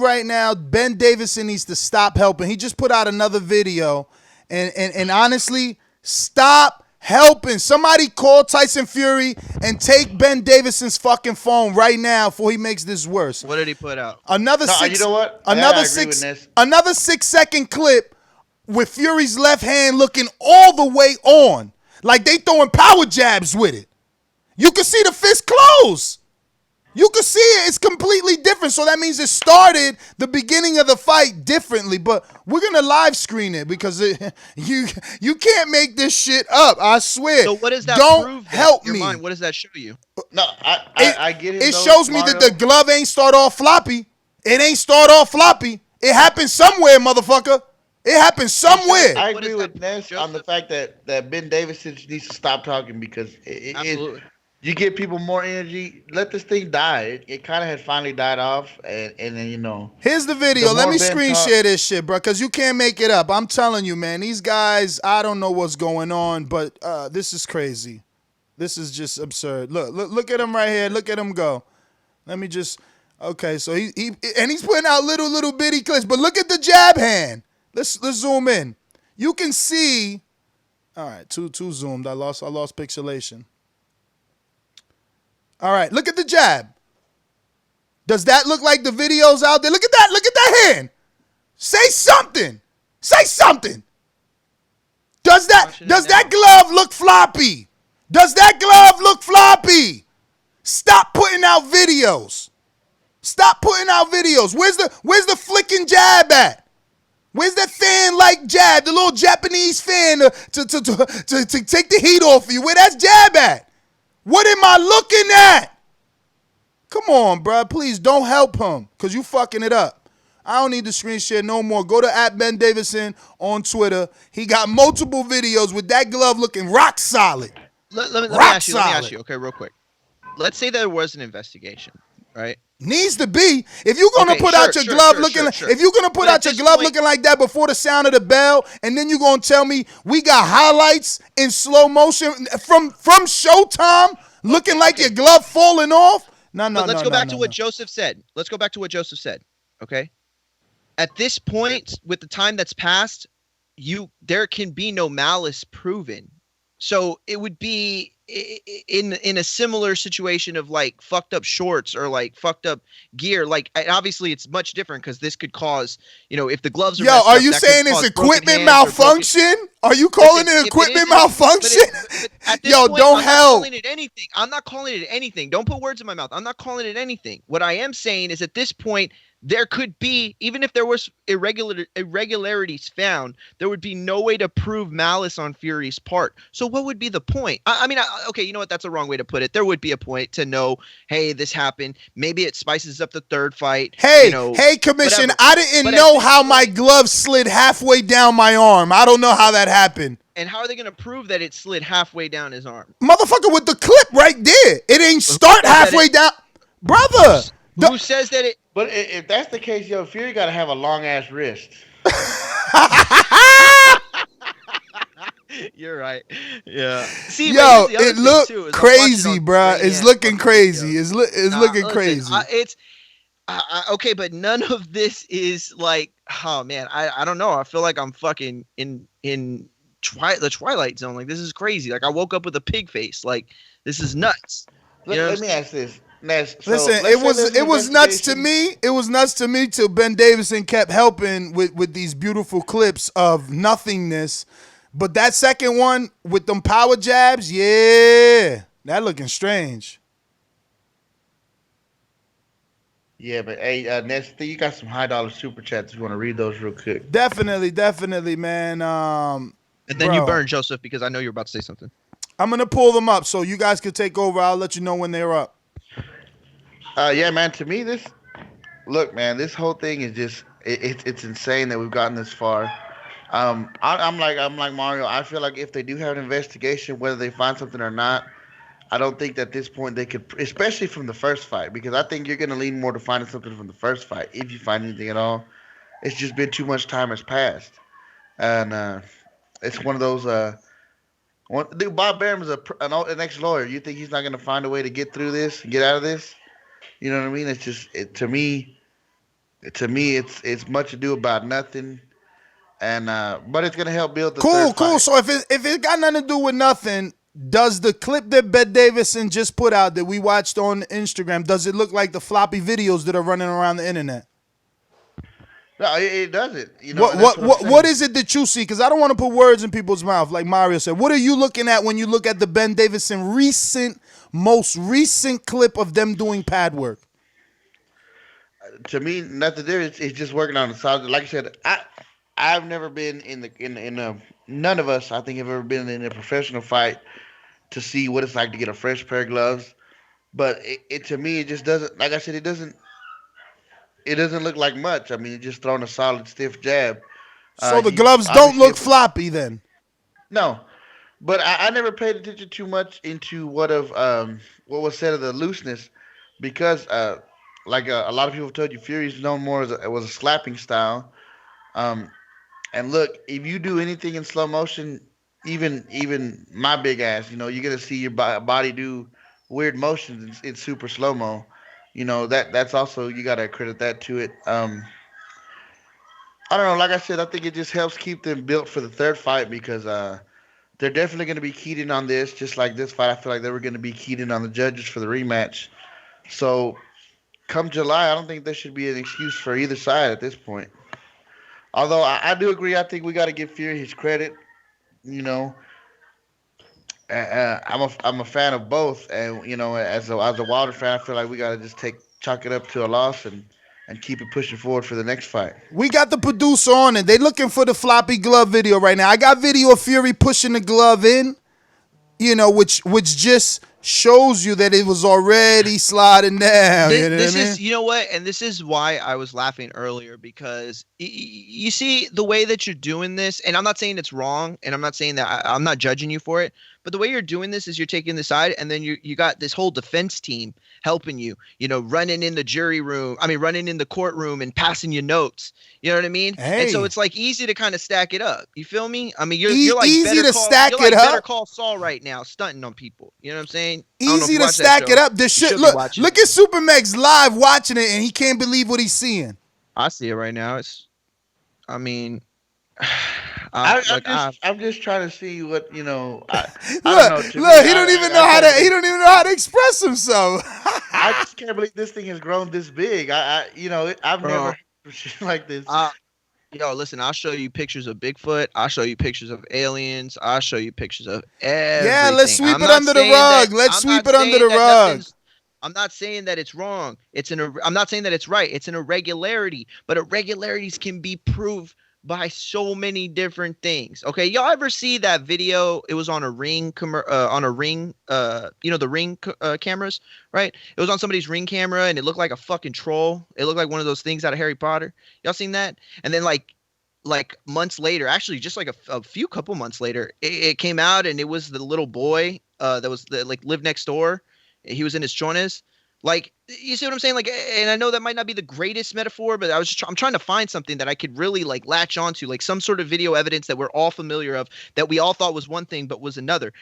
right now, Ben Davidson needs to stop helping. He just put out another video, and honestly, stop helping. Somebody call Tyson Fury and take Ben Davidson's fucking phone right now before he makes this worse. What did he put out? Another You know what? Another 6-second clip with Fury's left hand looking all the way on, like they throwing power jabs with it. You can see the fist close. You can see it. It's completely different. So that means it started the beginning of the fight differently. But we're going to live screen it because you can't make this shit up. I swear. So what does that Don't help me. Mind? What does that show you? No, I get it. It shows me that the glove ain't start off floppy. It ain't start off floppy. It happened somewhere, motherfucker. It happened somewhere. I agree with Ness on the fact that Ben Davidson needs to stop talking because you give people more energy. Let this thing die. It kind of had finally died off, and then Here's the video. Let me screen share this shit, bro, because you can't make it up. I'm telling you, man. These guys, I don't know what's going on, but this is crazy. This is just absurd. Look at him right here. Look at him go. Let me just. Okay, so he's putting out little bitty clips, but look at the jab hand. Let's zoom in. You can see. All right, too zoomed. I lost pixelation. All right, look at the jab. Does that look like the videos out there? Look at that hand. Say something. Does that glove look floppy? Stop putting out videos. Where's the flicking jab at? Where's that fan-like jab? The little Japanese fan to take the heat off of you. Where that's jab at? What am I looking at? Come on, bro. Please don't help him because you fucking it up. I don't need the screen share no more. Go to @Ben Davidson on Twitter. He got multiple videos with that glove looking rock solid. Let me ask you, okay, real quick. Let's say there was an investigation, right? Needs to be. If you're gonna put out your glove looking like that before the sound of the bell, and then you're gonna tell me we got highlights in slow motion from Showtime looking like your glove falling off. No. Let's go back to what Joseph said. Okay. At this point, with the time that's passed, there can be no malice proven. So it would be in a similar situation of like fucked up shorts or like fucked up gear. Like obviously it's much different because this could cause, if the gloves are are you saying it's equipment malfunction? Are you calling it equipment malfunction? Yo, don't help. I'm not calling it anything. Don't put words in my mouth. I'm not calling it anything. What I am saying is at this point, there could be, even if there was irregularities found, there would be no way to prove malice on Fury's part. So what would be the point? Okay, you know what? That's a wrong way to put it. There would be a point to know, hey, this happened. Maybe it spices up the third fight. Hey, Commission, whatever. I didn't know how my glove slid halfway down my arm. I don't know how that happened. And how are they going to prove that it slid halfway down his arm? Motherfucker, with the clip right there. It ain't start halfway down. Brother. Who says that it... But if that's the case, Fury got to have a long-ass wrist. You're right. Yeah. See, it looked crazy, bro. It's looking crazy. It's looking crazy. Okay, but none of this is like, oh, man, I don't know. I feel like I'm fucking in the Twilight Zone. Like, this is crazy. Like, I woke up with a pig face. Like, this is nuts. Let me ask this. Listen, it was nuts to me. It was nuts to me till Ben Davidson kept helping with these beautiful clips of nothingness. But that second one with them power jabs, that looking strange. Yeah, but hey, Ness, you got some $high super chats. You want to read those real quick? Definitely, man. And then you burn, Joseph, because I know you're about to say something. I'm gonna pull them up so you guys can take over. I'll let you know when they're up. Yeah, man. To me, this whole thing is just it's insane that we've gotten this far. I'm like Mario. I feel like if they do have an investigation, whether they find something or not, I don't think that at this point they could, especially from the first fight, because I think you're gonna lean more to finding something from the first fight if you find anything at all. It's just been too much time has passed, and it's one of those. Dude, Bob Barham's an ex-lawyer. You think he's not going to find a way to get through this, get out of this? You know what I mean? It's just to me, it's much ado about nothing, and but it's going to help build the Cool. third fight. So if it got nothing to do with nothing, does the clip that Bet Davidson just put out that we watched on Instagram, does it look like the floppy videos that are running around the internet? No, it doesn't. You know, What is it that you see? Because I don't want to put words in people's mouth, like Mario said. What are you looking at when you look at the Ben Davidson most recent clip of them doing pad work? To me, nothing there. It's just working on the side. Like I said, I've never been in a none of us I think have ever been in a professional fight to see what it's like to get a fresh pair of gloves. But it to me, it just doesn't. Like I said, it doesn't look like much. I mean, it's just throwing a solid, stiff jab. So the gloves don't look floppy then? No, but I never paid attention too much into what was said of the looseness, because like a lot of people told you, Fury's known more as it was a slapping style. And look, if you do anything in slow motion, even my big ass, you're gonna see your body do weird motions in super slow mo. That's also, you gotta credit that to it. I don't know. Like I said, I think it just helps keep them built for the third fight, because they're definitely going to be keyed in on this, just like this fight. I feel like they were going to be keyed in on the judges for the rematch. So come July, I don't think there should be an excuse for either side at this point. Although I do agree, I think we got to give Fury his credit. I'm a fan of both, and as a Wilder fan, I feel like we got to just chalk it up to a loss and keep it pushing forward for the next fight. We got the producer on it. They looking for the floppy glove video right now. I got video of Fury pushing the glove in, which just shows you that it was already sliding down. You know what? And this is why I was laughing earlier, because you see the way that you're doing this, and I'm not saying it's wrong, and I'm not saying that I'm not judging you for it, but the way you're doing this is you're taking the side, and then you got this whole defense team helping you, running in the courtroom and passing you notes. You know what I mean? Hey. And so it's like easy to kind of stack it up. You feel me? I mean, you're like easy to stack it up. Better Call Saul right now, stunting on people. You know what I'm saying? Easy to stack it up. This shit. Look at Supermax live watching it, and he can't believe what he's seeing. I see it right now. I'm just trying to see what I don't know. He don't even know how to express himself. I just can't believe this thing has grown this big. I've never heard shit like this. Listen, I'll show you pictures of Bigfoot. I'll show you pictures of aliens. I'll show you pictures of everything. Yeah, let's sweep it under the rug. Let's sweep it under the rug. I'm not saying that it's wrong. I'm not saying that it's right. It's an irregularity, but irregularities can be proved by so many different things. Okay, y'all ever see that video? It was on a Ring, the Ring cameras, right? It was on somebody's Ring camera, and it looked like a fucking troll. It looked like one of those things out of Harry Potter. Y'all seen that? And then like months later, actually just like a couple months later, it came out, and it was the little boy that was lived next door. He was in his chones. Like, you see what I'm saying? Like, and I know that might not be the greatest metaphor, but I'm trying to find something that I could really latch onto, like some sort of video evidence that we're all familiar of, that we all thought was one thing but was another.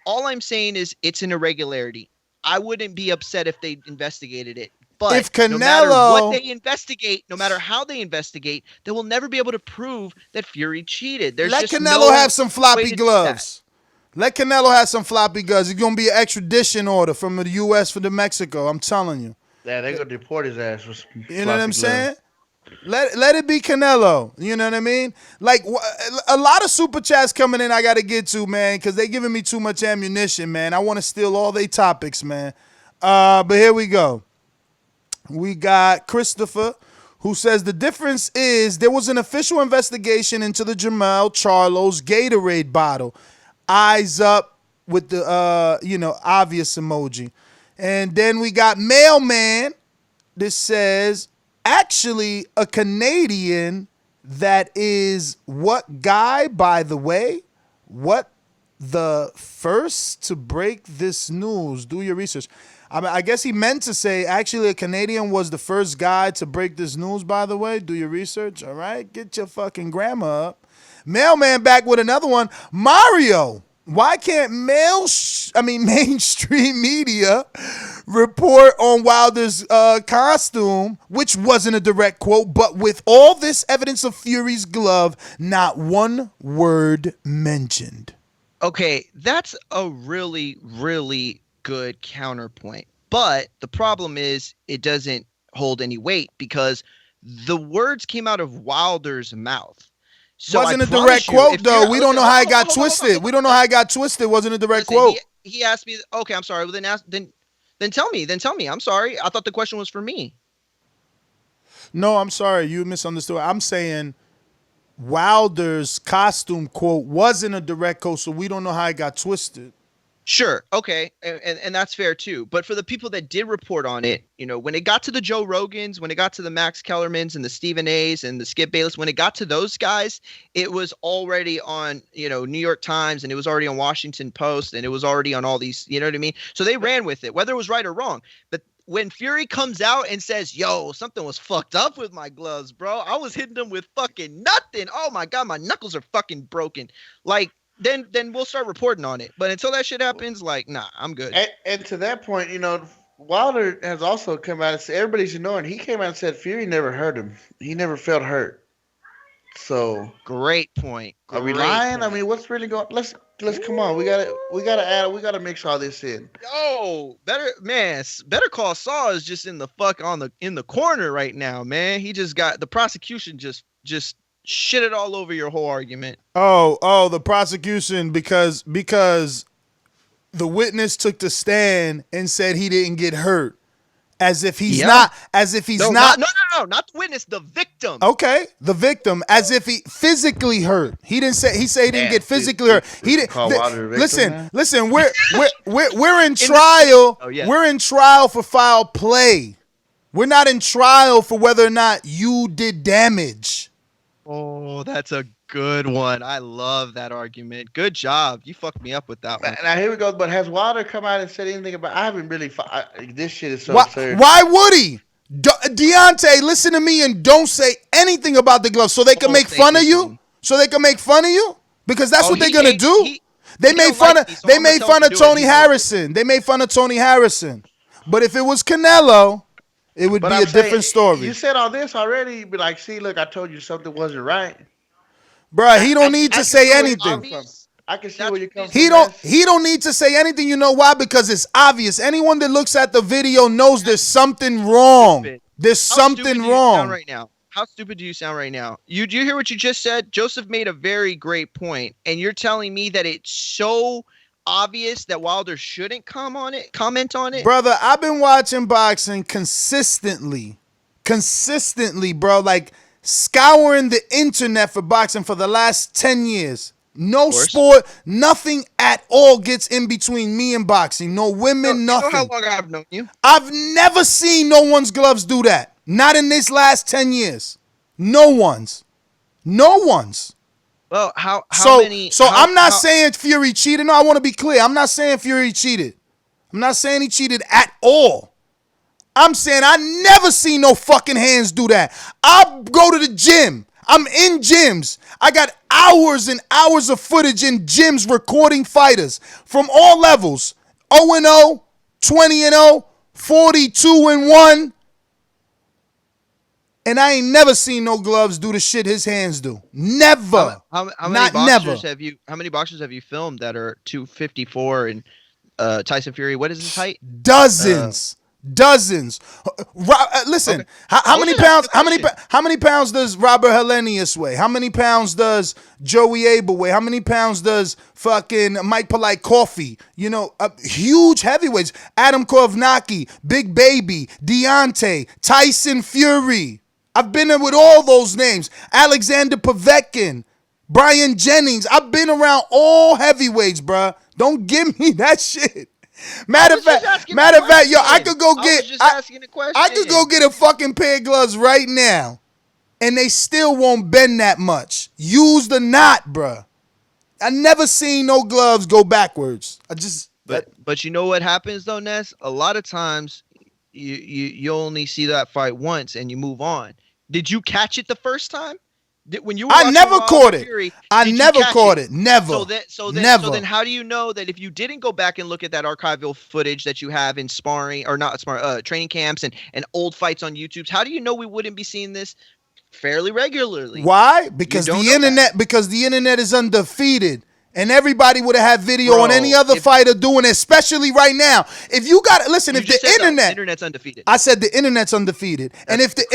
All I'm saying is it's an irregularity. I wouldn't be upset if they investigated it. But if Canelo, no matter what they investigate, no matter how they investigate, they will never be able to prove that Fury cheated. There's let Canelo have some floppy gloves. Let Canelo have some floppy gloves. It's going to be an extradition order from the U.S. for the Mexico. I'm telling you. Yeah, they're going to deport his ass. You know what I'm saying? Let it be Canelo. You know what I mean? Like, a lot of super chats coming in I got to get to, man, because they giving me too much ammunition, man. I want to steal all their topics, man. But here we go. We got Christopher, who says the difference is there was an official investigation into the Jermell Charlo's Gatorade bottle. Eyes up with the, obvious emoji. And then we got Mailman. This says, actually, a Canadian that is what guy, by the way? What the first to break this news? Do your research. I guess he meant to say, actually, a Canadian was the first guy to break this news, by the way. Do your research, all right? Get your fucking grammar up. Mailman back with another one. Mario, why can't mainstream media report on Wilder's costume, which wasn't a direct quote, but with all this evidence of Fury's glove, not one word mentioned? Okay, that's a really, really good counterpoint. But the problem is it doesn't hold any weight because the words came out of Wilder's mouth. So wasn't a direct quote, though. We don't know how it got twisted. We don't know how it got twisted. Wasn't a direct quote. He asked me. Okay, I'm sorry. Well, then tell me. Then tell me. I'm sorry. I thought the question was for me. No, I'm sorry. You misunderstood. I'm saying Wilder's costume quote wasn't a direct quote, so we don't know how it got twisted. Sure. Okay. And that's fair too. But for the people that did report on it, when it got to the Joe Rogans, when it got to the Max Kellermans and the Stephen A's and the Skip Bayless, when it got to those guys, it was already on, New York Times, and it was already on Washington Post, and it was already on all these, you know what I mean? So they ran with it, whether it was right or wrong. But when Fury comes out and says, yo, something was fucked up with my gloves, bro. I was hitting them with fucking nothing. Oh my God, my knuckles are fucking broken. Like, then we'll start reporting on it. But until that shit happens, like, nah, I'm good. And to that point, Wilder has also come out and said, everybody's ignoring. He came out and said Fury never hurt him. He never felt hurt. So great point. Are we lying? I mean, what's really going? Let's come on. We gotta mix all this in. Yo, Better Call Saul is just in the corner right now, man. He just got the prosecution just shit it all over your whole argument. Oh, the prosecution because the witness took the stand and said he didn't get hurt. As if he's not. Not the witness, the victim. Okay, the victim, as if he physically hurt. He said he didn't get physically hurt. He didn't. Listen. We're in trial. We're in trial for foul play. We're not in trial for whether or not you did damage. Oh, that's a good one. I love that argument. Good job. You fucked me up with that one. Now here we go. But has Wilder come out and said anything about? I haven't really. This shit is so absurd. Why would he? Deontay, listen to me and don't say anything about the gloves, so they can make fun of you. So they can make fun of you because that's what they're gonna do. They made fun of Tony Harrison. They made fun of Tony Harrison. But if it was Canelo, it would be a different story. You said all this already. Be like, see, look, I told you something wasn't right. Bruh, he don't need to say anything. I can see where you come from. He don't need to say anything. You know why? Because it's obvious. Anyone that looks at the video knows there's something wrong. There's something wrong right now. How stupid do you sound right now? Do you hear what you just said? Joseph made a very great point, and you're telling me that it's so obvious that Wilder shouldn't comment on it? Brother, I've been watching boxing consistently, bro. Like scouring the internet for boxing for the last 10 years. No sport, nothing at all gets in between me and boxing. No women, nothing. You know how long I've known you? I've never seen no one's gloves do that. Not in this last 10 years. No one's. Well, how many? So I'm not saying Fury cheated. No, I want to be clear. I'm not saying Fury cheated. I'm not saying he cheated at all. I'm saying I never seen no fucking hands do that. I go to the gym. I'm in gyms. I got hours and hours of footage in gyms recording fighters from all levels. 0-0, 20-0, 42-1. And I ain't never seen no gloves do the shit his hands do. Never. How many boxers have you filmed that are 254 and Tyson Fury? What is his height? Dozens. Listen, okay. How many pounds? How many pounds does Robert Helenius weigh? How many pounds does Joey Abel weigh? How many pounds does fucking Mike Polite Coffee? Huge heavyweights. Adam Kovnacki, Big Baby, Deontay, Tyson Fury. I've been in with all those names. Alexander Povetkin, Brian Jennings. I've been around all heavyweights, bruh. Don't give me that shit. Matter of fact, yo, I could go get a fucking pair of gloves right now, and they still won't bend that much. Use the knot, bruh. I never seen no gloves go backwards. But you know what happens though, Ness? A lot of times you only see that fight once and you move on. Did you catch it the first time? When you were I never caught it. Fury, I never caught it. Never. So Never. then how do you know that if you didn't go back and look at that archival footage that you have in sparring or not sparring training camps and old fights on YouTube, how do you know we wouldn't be seeing this fairly regularly? Why? Because the internet is undefeated. And everybody would have had video on any other fighter doing it, especially right now. If you got listen, if the internet's undefeated. I said the internet's undefeated. And if the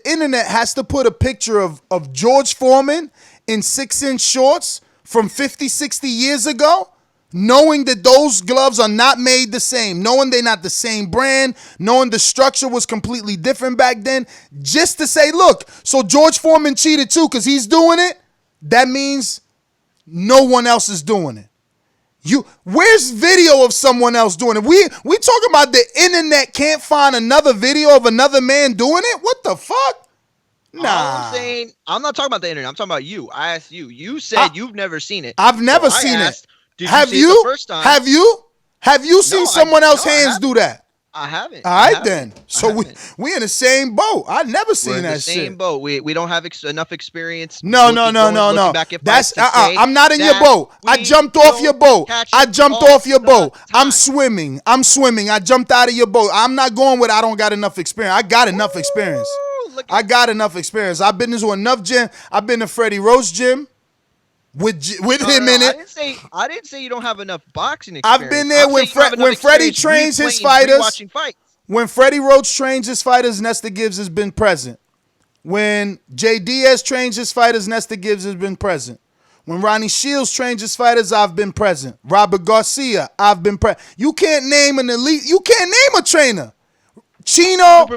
internet has to put a picture of George Foreman in 6-inch shorts from 50, 60 years ago, knowing that those gloves are not made the same, knowing they're not the same brand, knowing the structure was completely different back then, just to say, look, so George Foreman cheated too because he's doing it, that means no one else is doing it. Where's video of someone else doing it? We talking about the internet can't find another video of another man doing it? What the fuck? Nah. I'm not talking about the internet. I'm talking about you. I asked you. You said you've never seen it. I've never seen it. Have you? The first time? Have you? Have you seen someone else's hands do that? I haven't. All right, then. So we in the same boat. I never seen that shit. Same boat. We don't have enough experience. No. That's I'm not in your boat. I jumped off your boat. I'm swimming. I jumped out of your boat. I'm not going with I don't got enough experience. I got enough experience. I've been to enough gym. I've been to Freddie Roach gym. With him in it. I didn't say you don't have enough boxing experience. I've been there when Freddie trains his fighters. When Freddie Roach trains his fighters, Nesta Gibbs has been present. When Jay Diaz trains his fighters, Nesta Gibbs has been present. When Ronnie Shields trains his fighters, I've been present. Robert Garcia, I've been present. You can't name an elite. You can't name a trainer. Chino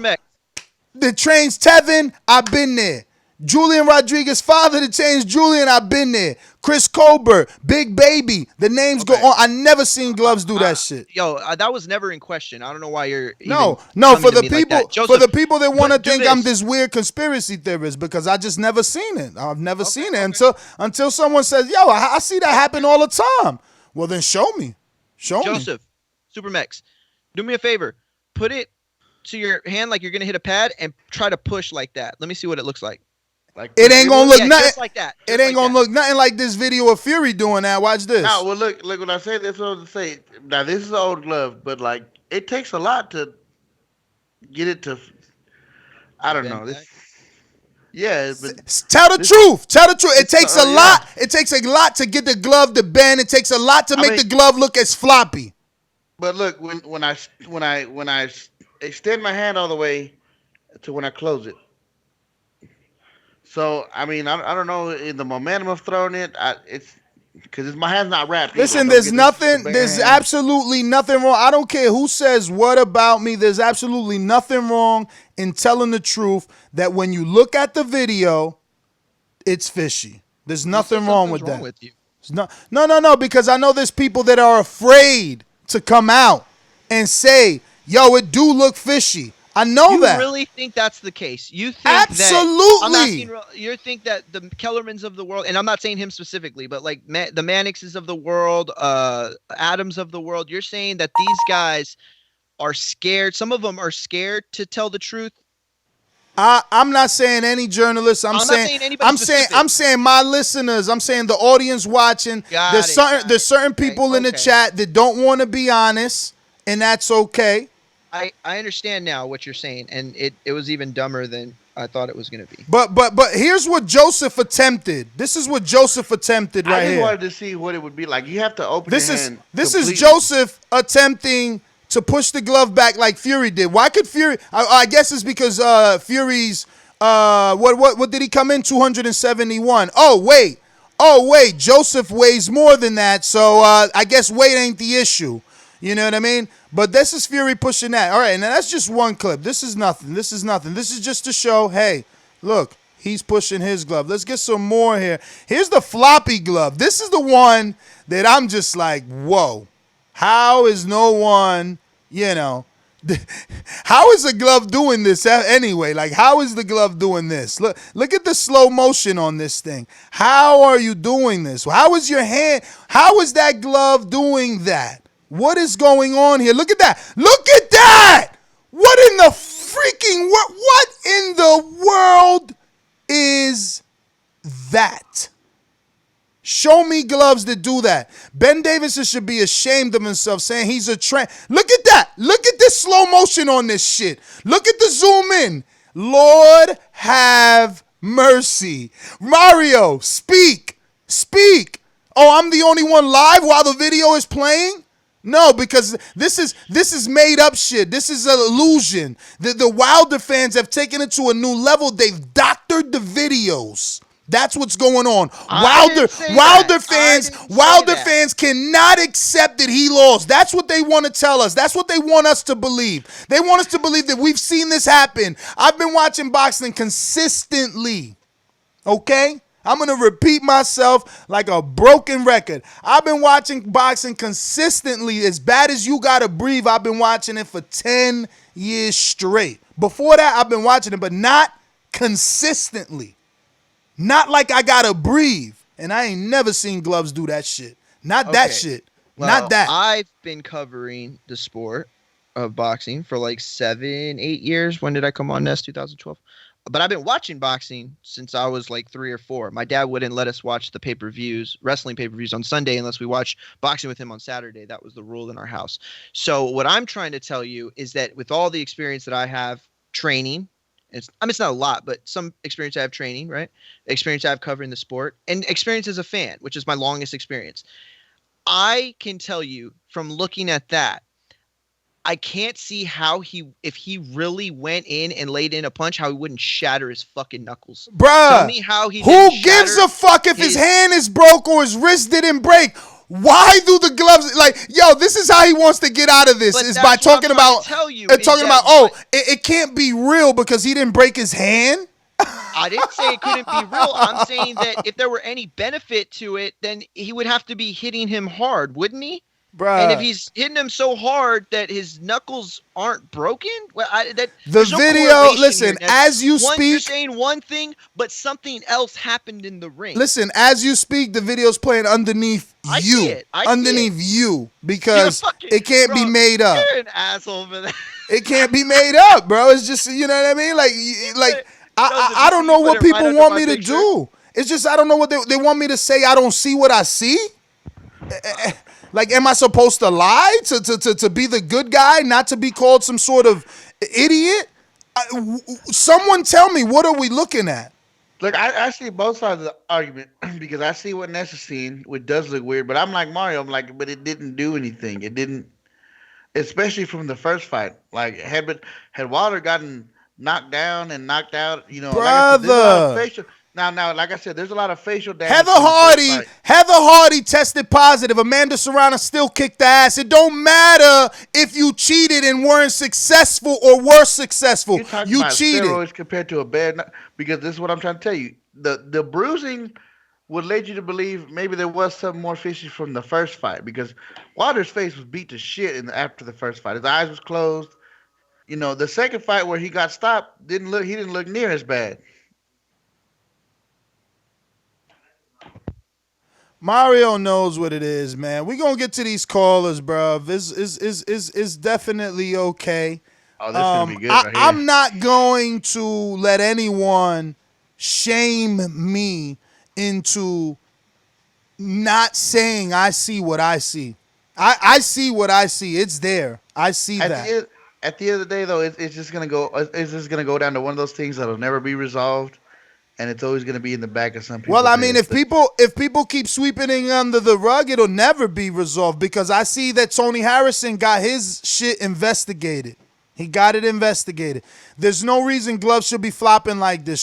that trains Tevin, I've been there. Julian Rodriguez's father that changed Julian, I've been there. Chris Colbert, Big Baby, the names go on. I never seen gloves do that shit. Yo, that was never in question. I don't know why you're no. For the people that want to think I'm this weird conspiracy theorist because I just never seen it. I've never seen it until someone says, "Yo, I see that happen all the time." Well, then show me. Joseph, Supermax, do me a favor. Put it to your hand like you're gonna hit a pad and try to push like that. Let me see what it looks like. It ain't gonna look nothing like that. It ain't gonna look nothing like this video of Fury doing that. Watch this. No, well, look. When I say this, I was to say now this is an old glove, but like it takes a lot to get it to. I don't know. Tell the truth. It takes a lot. It takes a lot to get the glove to bend. It takes a lot to make the glove look as floppy. But look, when I extend my hand all the way to when I close it. So I mean, I don't know in the momentum of throwing it. It's because my hand's not wrapped. Listen, there's absolutely nothing wrong. I don't care who says what about me. There's absolutely nothing wrong in telling the truth that when you look at the video, it's fishy. There's nothing wrong with that. With you. No, because I know there's people that are afraid to come out and say, "Yo, it do look fishy." I know that. You really think that's the case? You think absolutely? You think that the Kellermans of the world, and I'm not saying him specifically, but like the Mannixes of the world, Adams of the world. You're saying that these guys are scared. Some of them are scared to tell the truth. I'm not saying any journalist. I'm saying my listeners. I'm saying the audience watching. There's certain people in the chat that don't want to be honest, and that's okay. I understand now what you're saying, and it was even dumber than I thought it was going to be. But here's what Joseph attempted. This is what Joseph attempted right here. I just wanted to see what it would be like. You have to open your hand. This is Joseph attempting to push the glove back like Fury did. Why could Fury? I guess it's because Fury's what did he come in 271? Oh wait, Joseph weighs more than that, so I guess weight ain't the issue. You know what I mean? But this is Fury pushing that. All right, and that's just one clip. This is nothing. This is just to show, hey, look, he's pushing his glove. Let's get some more here. Here's the floppy glove. This is the one that I'm just like, whoa. How is no one, How is the glove doing this anyway? Like, how is the glove doing this? Look at the slow motion on this thing. How are you doing this? How is your hand? How is that glove doing that? What is going on here? Look at that. Look at that. What in the freaking world? What in the world is that? Show me gloves that do that. Ben Davidson should be ashamed of himself saying he's a train. Look at that. Look at this slow motion on this shit. Look at the zoom in. Lord have mercy. Mario, speak. Speak. Oh, I'm the only one live while the video is playing? No, because this is made up shit. This is an illusion. The Wilder fans have taken it to a new level. They've doctored the videos. That's what's going on. Wilder fans cannot accept that he lost. That's what they want to tell us. That's what they want us to believe. They want us to believe that we've seen this happen. I've been watching boxing consistently. Okay? I'm going to repeat myself like a broken record. I've been watching boxing consistently. As bad as you got to breathe, I've been watching it for 10 years straight. Before that, I've been watching it, but not consistently. Not like I gotta breathe. And I ain't never seen gloves do that shit. Not that shit. Well, not that. I've been covering the sport of boxing for like 7-8 years. When did I come on Nest? 2012. But I've been watching boxing since I was like 3 or 4. My dad wouldn't let us watch the pay-per-views, wrestling pay-per-views on Sunday unless we watch boxing with him on Saturday. That was the rule in our house. So what I'm trying to tell you is that with all the experience that I have training, it's not a lot, but some experience I have training, right? Experience I have covering the sport, and experience as a fan, which is my longest experience. I can tell you from looking at that, I can't see how if he really went in and laid in a punch, how he wouldn't shatter his fucking knuckles. Bruh, tell me how he who gives a fuck if his hand is broke or his wrist didn't break? Why do the gloves this is how he wants to get out of this, is by talking about it can't be real because he didn't break his hand? I didn't say it couldn't be real. I'm saying that if there were any benefit to it, then he would have to be hitting him hard, wouldn't he? Bruh. And if he's hitting him so hard that his knuckles aren't broken, listen, as you speak, you're saying one thing, but something else happened in the ring. Listen, as you speak, the video's playing underneath you, because it can't be made up. You're an asshole for that. It can't be made up, bro. It's just, you know what I mean? I don't know what people want me to do. It's just I don't know what they want me to say. I don't see what I see. Like, am I supposed to lie to be the good guy, not to be called some sort of idiot? Someone tell me, what are we looking at? Look, I see both sides of the argument because I see what Ness is seeing, which does look weird. But I'm like Mario. I'm like, but it didn't do anything. It didn't, especially from the first fight. Like, had Wilder gotten knocked down and knocked out, brother. Now, like I said, there's a lot of facial damage. Heather Hardy tested positive. Amanda Serrano still kicked the ass. It don't matter if you cheated and weren't successful or were successful. You cheated. Steroids compared to a bad, because this is what I'm trying to tell you. The bruising would lead you to believe maybe there was something more fishy from the first fight, because Wilder's face was beat to shit after the first fight. His eyes was closed. The second fight where he got stopped he didn't look near as bad. Mario knows what it is, man. We're going to get to these callers, bro. It's definitely okay. Oh, this is going to be good right here. I'm not going to let anyone shame me into not saying I see what I see. I see what I see. It's there. I see that. At the end of the day, though, it's just going to go. It's just going to go down to one of those things that'll never be resolved. And it's always going to be in the back of some people. Well, I mean, if people keep sweeping it under the rug, it'll never be resolved, because I see that Tony Harrison got his shit investigated. He got it investigated. There's no reason gloves should be flopping like this.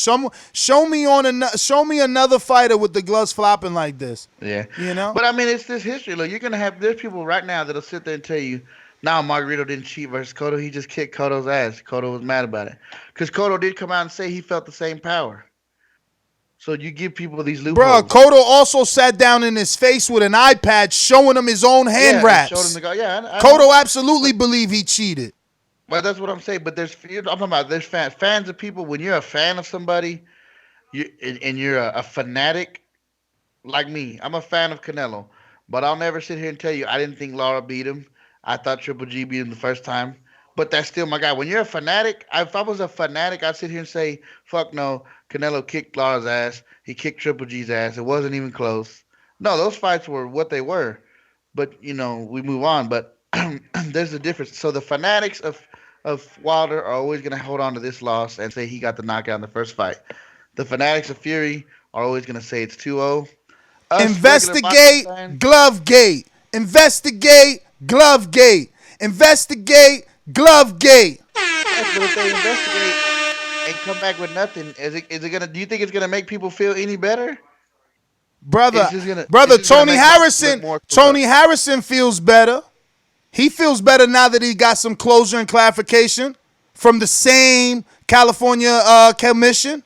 Show me another fighter with the gloves flopping like this. Yeah, But I mean, it's this history. Look, there's people right now that'll sit there and tell you, "Now Margarito didn't cheat versus Cotto. He just kicked Cotto's ass. Cotto was mad about it because Cotto did come out and say he felt the same power." So you give people these loopholes. Bro, Cotto also sat down in his face with an iPad showing him his own hand wraps. Showed him Cotto absolutely believed he cheated. Well, that's what I'm saying. But I'm talking about there's fans of people. When you're a fan of somebody, and you're a fanatic like me. I'm a fan of Canelo, but I'll never sit here and tell you I didn't think Lara beat him. I thought Triple G beat him the first time. But that's still my guy. When you're a fanatic, if I was a fanatic, I'd sit here and say, fuck no, Canelo kicked Lara's ass. He kicked Triple G's ass. It wasn't even close. No, those fights were what they were. But, we move on. But there's a difference. So the fanatics of Wilder are always going to hold on to this loss and say he got the knockout in the first fight. The fanatics of Fury are always going to say it's 2-0. Investigate Glovegate. Investigate Glovegate. Investigate Glovegate. Yes, but if they investigate and come back with nothing, is it gonna? Do you think it's gonna make people feel any better? Brother, it's Tony Harrison. Tony Harrison feels better. He feels better now that he got some closure and clarification from the same California commission.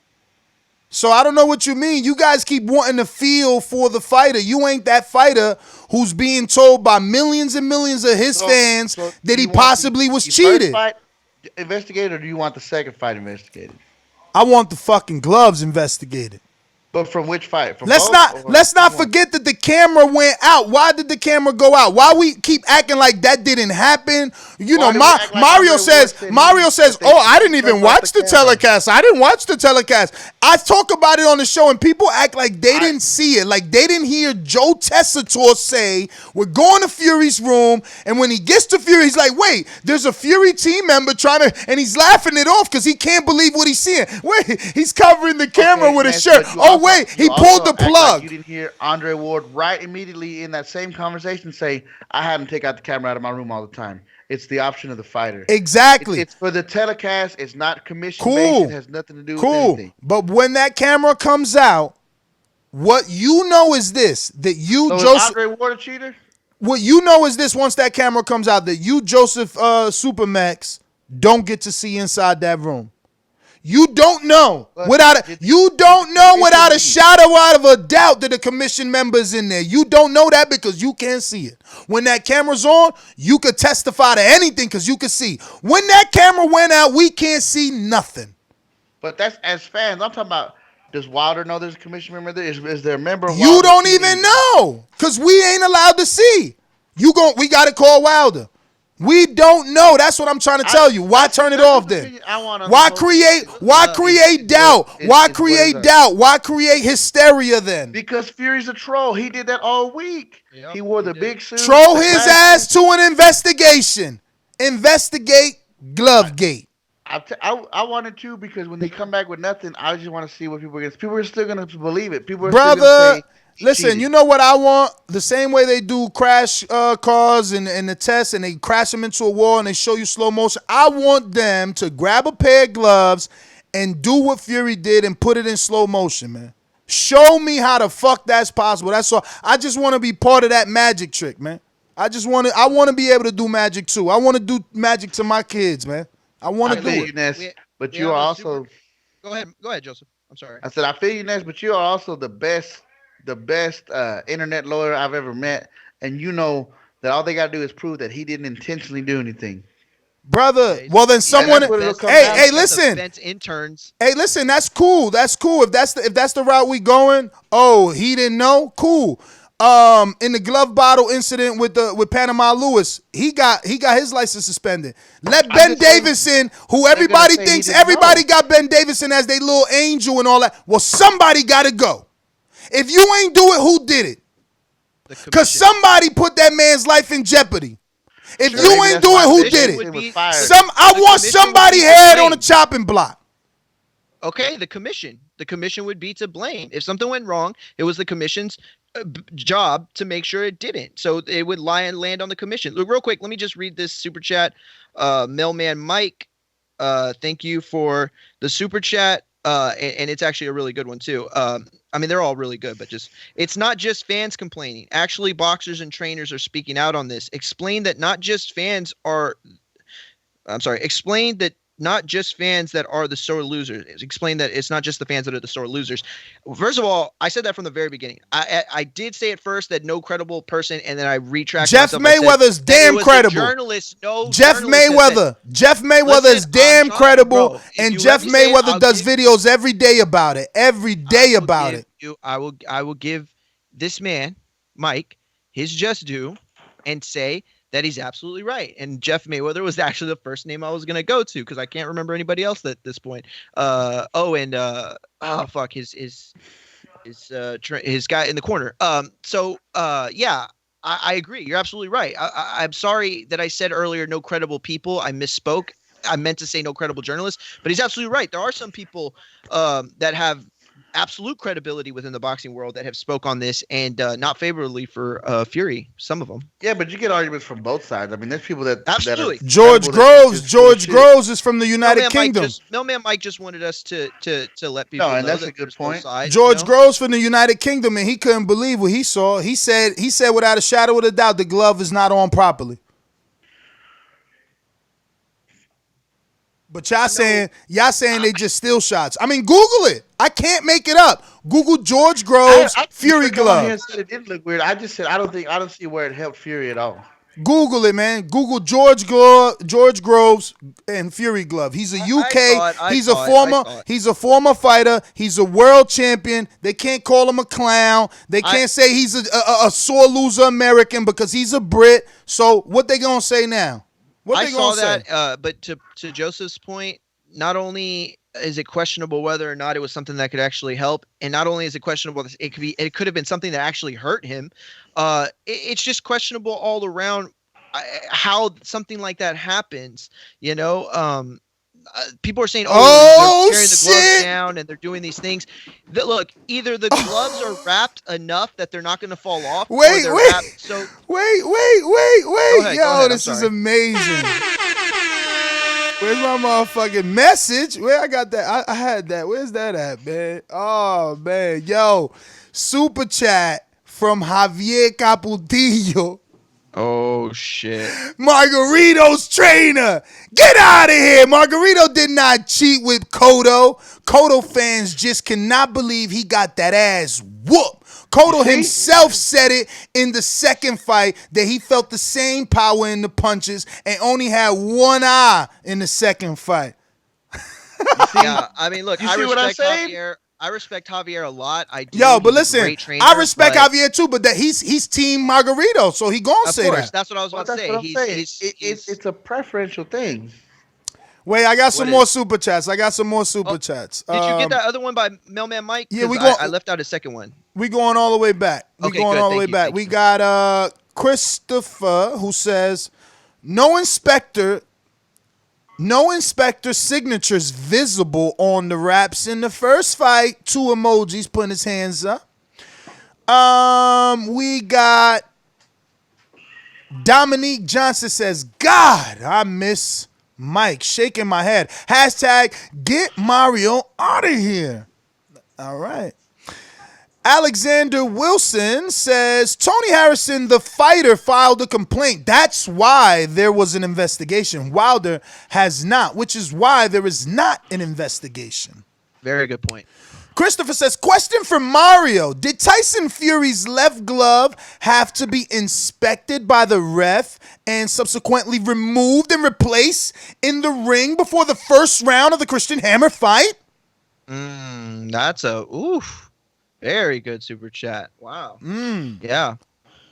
So I don't know what you mean. You guys keep wanting to feel for the fighter. You ain't that fighter who's being told by millions and millions of his fans that he possibly was cheated. First fight investigated, or do you want the second fight investigated? I want the fucking gloves investigated. But from which fight? From let's not forget that the camera went out. Why did the camera go out? Why we keep acting like that didn't happen? Mario says, "Oh, I didn't even watch the telecast. I didn't watch the telecast." I talk about it on the show, and people act like they didn't see it, like they didn't hear Joe Tessitore say, "We're going to Fury's room," and when he gets to Fury, he's like, "Wait, there's a Fury team member trying to," and he's laughing it off because he can't believe what he's seeing. Wait, he's covering the camera with a shirt. Oh wait, he pulled the plug. Like you didn't hear Andre Ward right immediately in that same conversation say, "I had him take out the camera out of my room all the time." It's the option of the fighter. Exactly. It's for the telecast. It's not commission-based. It has nothing to do with anything. But when that camera comes out, what you know is this: that you, so Joseph, is Andre Ward a cheater? What you know is this: once that camera comes out, that you, Joseph Supermax, don't get to see inside that room. You don't know without a shadow out of a doubt that the commission member's in there. You don't know that because you can't see it. When that camera's on, you could testify to anything because you could see. When that camera went out, we can't see nothing. But that's as fans. I'm talking about. Does Wilder know there's a commission member there? Is there a member? Of You don't even know because we ain't allowed to see. We got to call Wilder. We don't know. That's what I'm trying to tell you. Why turn it off then? Why create doubt? Why create doubt? Why create hysteria then? Because Fury's a troll. He did that all week. Yep, he wore the big suit. Troll his ass to an investigation. Investigate Glovegate. I wanted to because when they come back with nothing, I just want to see what people are going to. People are still going to believe it. People are still going to say, listen, you know what I want? The same way they do crash cars and the tests and they crash them into a wall and they show you slow motion. I want them to grab a pair of gloves and do what Fury did and put it in slow motion, man. Show me how the fuck that's possible. That's all. I just want to be part of that magic trick, man. I want to be able to do magic too. I want to do magic to my kids, man. I want to do it. Ness, but you are also. Go ahead, Joseph. I'm sorry. I said I feel you, Ness, but you are also the best internet lawyer I've ever met, and you know that all they got to do is prove that he didn't intentionally do anything. Brother, well then someone. Hey, listen. Interns. Hey, listen. That's cool. That's cool. If that's the route we going. Oh, he didn't know. Cool. In the glove bottle incident with Panama Lewis, he got his license suspended. Let Ben Davidson, who everybody thinks everybody got Ben Davidson as their little angel and all that. Well, somebody got to go. If you ain't do it, who did it? Because somebody put that man's life in jeopardy. If you ain't do it, who did it? I want somebody head on a chopping block. Okay, the commission. The commission would be to blame. If something went wrong, it was the commission's job to make sure it didn't. So it would land on the commission. Look, real quick, let me just read this super chat. Mailman Mike, thank you for the super chat. And it's actually a really good one too. I mean, they're all really good, but it's not just fans complaining. Actually, boxers and trainers are speaking out on this. Explain that not just fans that are the sore losers. Explain that it's not just the fans that are the sore losers. First of all, I said that from the very beginning. I did say at first that no credible person, and then I retracted. Jeff Mayweather's damn credible. Journalist, Jeff Mayweather is damn credible, and Jeff Mayweather does videos every day about it. Every day about it. I will give this man, Mike, his just due, and say that he's absolutely right. And Jeff Mayweather was actually the first name I was going to go to because I can't remember anybody else at this point. His guy in the corner. I agree. You're absolutely right. I'm sorry that I said earlier no credible people. I misspoke. I meant to say no credible journalists, but he's absolutely right. There are some people that have absolute credibility within the boxing world that have spoke on this and not favorably for Fury. Some of them. Yeah, but you get arguments from both sides. I mean, there's people that absolutely. George Groves is from the United Kingdom. Mailman Mike just wanted us to let people know. And that's a good point. George Groves from the United Kingdom, and he couldn't believe what he saw. He said without a shadow of a doubt the glove is not on properly. But y'all saying they just steal shots. I mean, Google it. I can't make it up. Google George Groves Fury glove. Said it did look weird. I just said I don't see where it helped Fury at all. Google it, man. Google George Groves and Fury glove. He's a UK. He's a former fighter. He's a world champion. They can't call him a clown. They can't say he's a sore loser American because he's a Brit. So what they gonna say now? I saw that, but to Joseph's point, not only is it questionable whether or not it was something that could actually help, and not only is it questionable, it could have been something that actually hurt him. It's just questionable all around how something like that happens. You know, people are saying, they're carrying the gloves down and they're doing these things. Look, either the gloves are wrapped enough that they're not going to fall off. Wait. Go ahead, Yo, this is amazing. Where's my motherfucking message? Where I got that? I had that. Where's that at, man? Oh, man. Yo, super chat from Javier Caputillo. Oh, shit. Margarito's trainer. Get out of here. Margarito did not cheat with Cotto. Cotto fans just cannot believe he got that ass whooped. Cotto himself said it in the second fight that he felt the same power in the punches and only had one eye in the second fight. Yeah, I mean, look, I respect Javier. I respect Javier a lot. I do. Yo, but listen, I respect Javier too, but that he's team Margarito, so he gonna say that. That's what I was about to say. It's a preferential thing. Wait, I got some more super chats. Did you get that other one by Mailman Mike? Yeah, I left out a second one. We going all the way back. We got Christopher who says no inspector signatures visible on the wraps in the first fight. 2 emojis putting his hands up. We got Dominique Johnson says, God, I miss Mike. Shaking my head. Hashtag get Mario out of here. All right. Alexander Wilson says, Tony Harrison, the fighter, filed a complaint. That's why there was an investigation. Wilder has not, which is why there is not an investigation. Very good point. Christopher says, question for Mario. Did Tyson Fury's left glove have to be inspected by the ref and subsequently removed and replaced in the ring before the first round of the Christian Hammer fight? That's very good super chat. Wow. Yeah.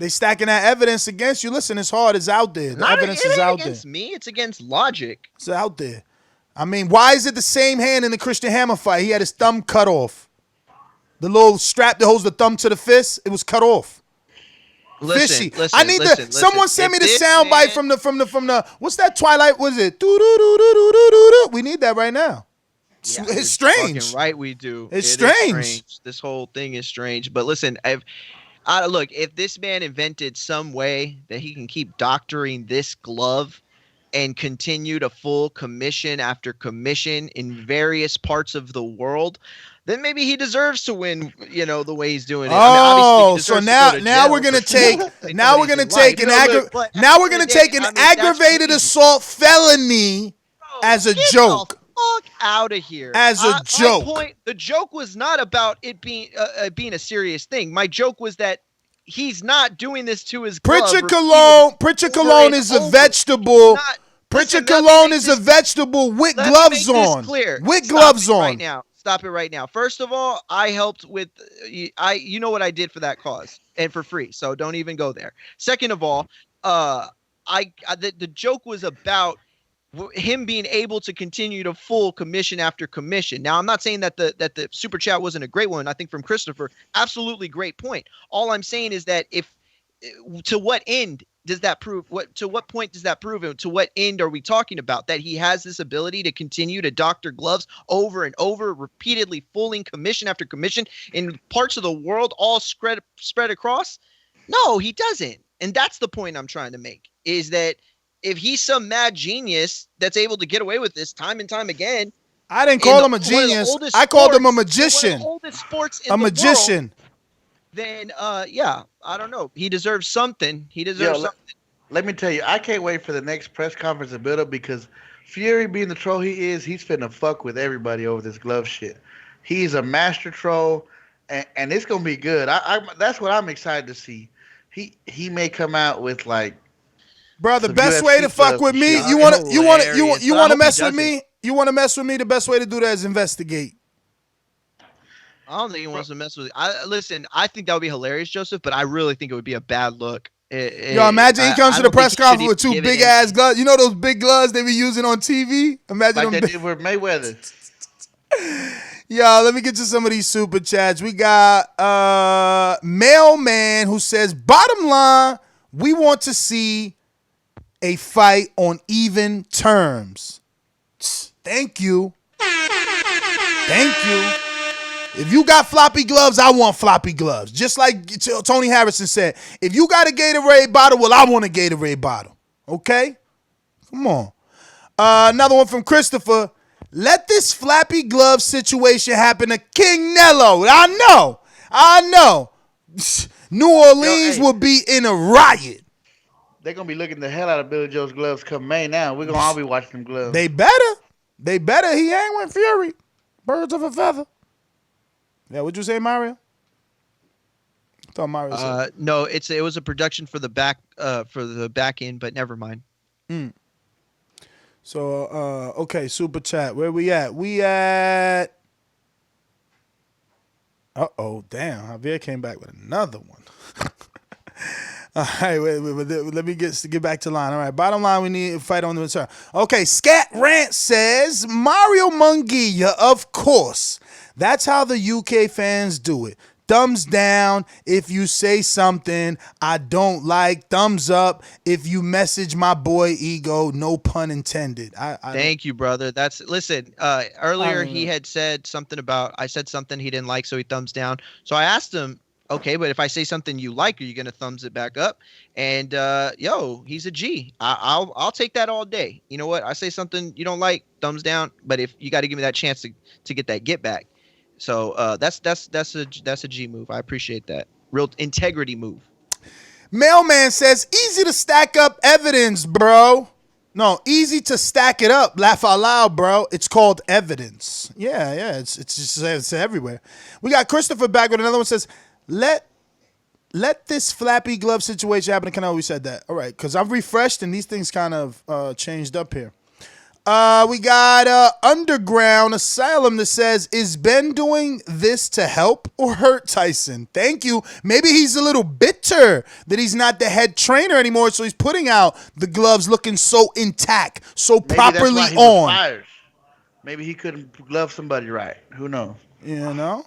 They stacking that evidence against you. Listen, it's hard. It's out there. The evidence is out there. Against me. It's against logic. It's out there. I mean, why is it the same hand in the Christian Hammer fight? He had his thumb cut off. The little strap that holds the thumb to the fist, it was cut off. Fishy. I need someone send me the sound bite from the what's that Twilight? What is it? We need that right now. Yeah, it's strange. Right, we do. It's strange. This whole thing is strange. But listen, look, if this man invented some way that he can keep doctoring this glove and continue to full commission after commission in various parts of the world, then maybe he deserves to win, the way he's doing it. So now we're gonna take an aggravated assault felony as a Get joke. the fuck out of here. As a joke. My point, the joke was not about it being a serious thing. My joke was that he's not doing this to his glove. Pritchard cologne is a vegetable. Pritchard cologne is a vegetable with gloves on. With gloves on. Right now. Stop it right now. First of all, I helped with you know what I did for that cause and for free. So don't even go there. Second of all, the joke was about him being able to continue to full commission after commission. Now, I'm not saying that the super chat wasn't a great one. I think from Christopher, absolutely great point. All I'm saying is that to what end does that prove? To what point does that prove? And to what end are we talking about? That he has this ability to continue to doctor gloves over and over, repeatedly fulling commission after commission in parts of the world, all spread across? No, he doesn't. And that's the point I'm trying to make, is that if he's some mad genius that's able to get away with this time and time again. I didn't call him a genius. I called him a magician. Oldest sports in a magician. Then, yeah, I don't know. He deserves something. He deserves something. Let me tell you, I can't wait for the next press conference and build up, because Fury, being the troll he is, he's finna fuck with everybody over this glove shit. He's a master troll, and it's gonna be good. That's what I'm excited to see. He may come out with like. Bro, the best way to fuck with me, you want to mess with me? You want to mess with me? The best way to do that is investigate. I don't think he wants to mess with you. Listen, I think that would be hilarious, Joseph, but I really think it would be a bad look. Yo, imagine he comes to the press conference with two big ass gloves. You know those big gloves they be using on TV? Imagine like them they did with Mayweather. Yo, let me get to some of these super chats. We got Mailman who says, bottom line, we want to see a fight on even terms. Thank you. Thank you. If you got floppy gloves, I want floppy gloves. Just like Tony Harrison said, if you got a Gatorade bottle, well, I want a Gatorade bottle. Okay? Come on. Another one from Christopher. Let this flappy glove situation happen to King Nello. I know. New Orleans will be in a riot. They're going to be looking the hell out of Billy Joe's gloves come May now. We're going to all be watching them gloves. They better. He ain't with Fury. Birds of a feather. Yeah, what'd you say, Mario? I thought Mario said. No, it was a production for the back end, but never mind. So, okay, super chat. Where we at? We at. Damn. Javier came back with another one. All right, wait, let me get back to line. All right, bottom line, we need a fight on the return. Okay, Scat Rant says, Mario Munguia, of course. That's how the UK fans do it. Thumbs down if you say something I don't like. Thumbs up if you message my boy Ego. No pun intended. Thank you, brother. Listen. Earlier he had said something about I said something he didn't like, so he thumbs down. So I asked him, okay, but if I say something you like, are you gonna thumbs it back up? And he's a G. I'll take that all day. You know what? I say something you don't like, thumbs down. But if you got to give me that chance to get that get back. So that's a G move. I appreciate that. Real integrity move. Mailman says, easy to stack up evidence, bro. No, easy to stack it up. Laugh out loud, bro. It's called evidence. Yeah. It's everywhere. We got Christopher back with another one. Says, let this flappy glove situation happen to Canelo. We said that. All right, because I've refreshed and these things kind of changed up here. We got Underground Asylum that says, is Ben doing this to help or hurt Tyson? Thank you. Maybe he's a little bitter that he's not the head trainer anymore, so he's putting out the gloves looking so intact, so properly that's why he on. Was fired. Maybe he couldn't glove somebody right. Who knows? You know?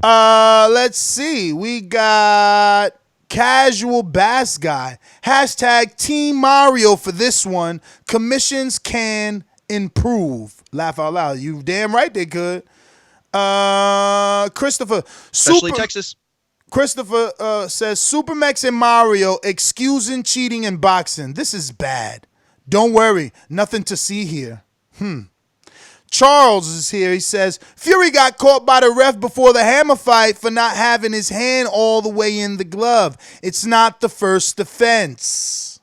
Let's see. We got Casual Bass Guy. Hashtag Team Mario for this one. Commissions can improve. Laugh out loud. You damn right they could. Christopher. Especially Texas. Christopher says, Supermex and Mario excusing cheating in boxing. This is bad. Don't worry. Nothing to see here. Charles is here. He says, Fury got caught by the ref before the hammer fight for not having his hand all the way in the glove. It's not the first offense.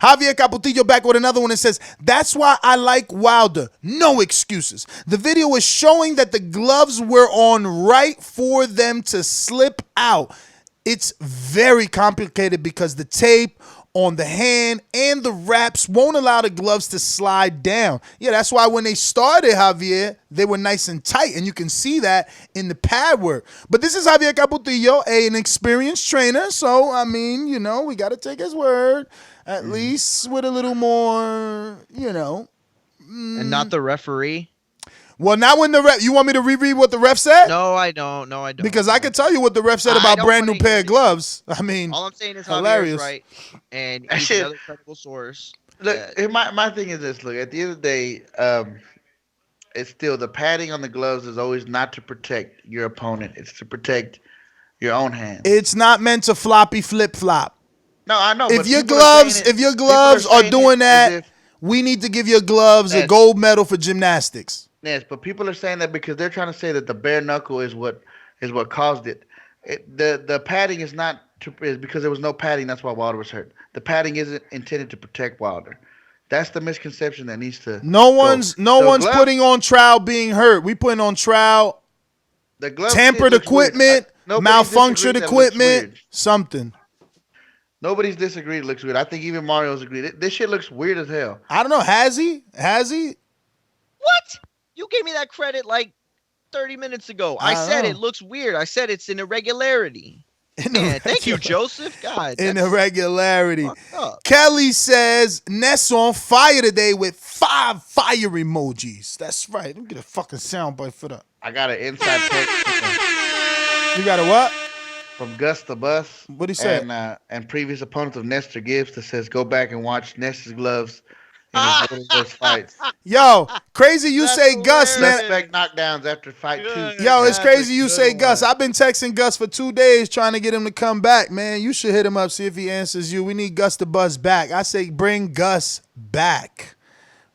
Javier Caputillo back with another one that says, that's why I like Wilder. No excuses. The video is showing that the gloves were on right for them to slip out. It's very complicated because the tape on the hand and the wraps won't allow the gloves to slide down. Yeah, that's why when they started, Javier, they were nice and tight, and you can see that in the pad work. But this is Javier Caputillo, an experienced trainer, so, I mean, you know, we got to take his word, at least with a little more, you know. And not the referee? Well, now when the ref, you want me to reread what the ref said? No, I don't. No, I don't. Because I can tell you what the ref said about brand new pair of gloves. I mean, all I'm saying is hilarious. Javier's right, and he's another credible source. Look, my thing is this. Look, at the end of the day, it's still the padding on the gloves is always not to protect your opponent. It's to protect your own hand. It's not meant to floppy flip flop. No, I know. If your gloves are doing that, we need to give your gloves a gold medal for gymnastics. Yes, but people are saying that because they're trying to say that the bare knuckle is what caused it. The padding is not is because there was no padding. That's why Wilder was hurt. The padding isn't intended to protect Wilder. That's the misconception that needs to. No one's putting on trial being hurt. We putting on trial. The glove tampered equipment, malfunctioned equipment, something. Nobody's disagreed. It looks weird. I think even Mario's agreed. This shit looks weird as hell. I don't know. Has he? What? You gave me that credit like 30 minutes ago. I said it looks weird. I said it's an irregularity. Man, thank you, Joseph. God. An irregularity. Kelly says Ness on fire today with 5 fire emojis. That's right. Let me get a fucking soundbite for that. I got an inside text. You got a what? From Gus the Bus. What'd he say? And previous opponent of Nestor Gibbs that says go back and watch Nestor's gloves. Those fights. Yo, crazy you say Gus, man. Suspect knockdowns after fight 2. Yo, it's crazy you say Gus. I've been texting Gus for 2 days trying to get him to come back, man. You should hit him up, see if he answers you. We need Gus the Buzz back. I say bring Gus back.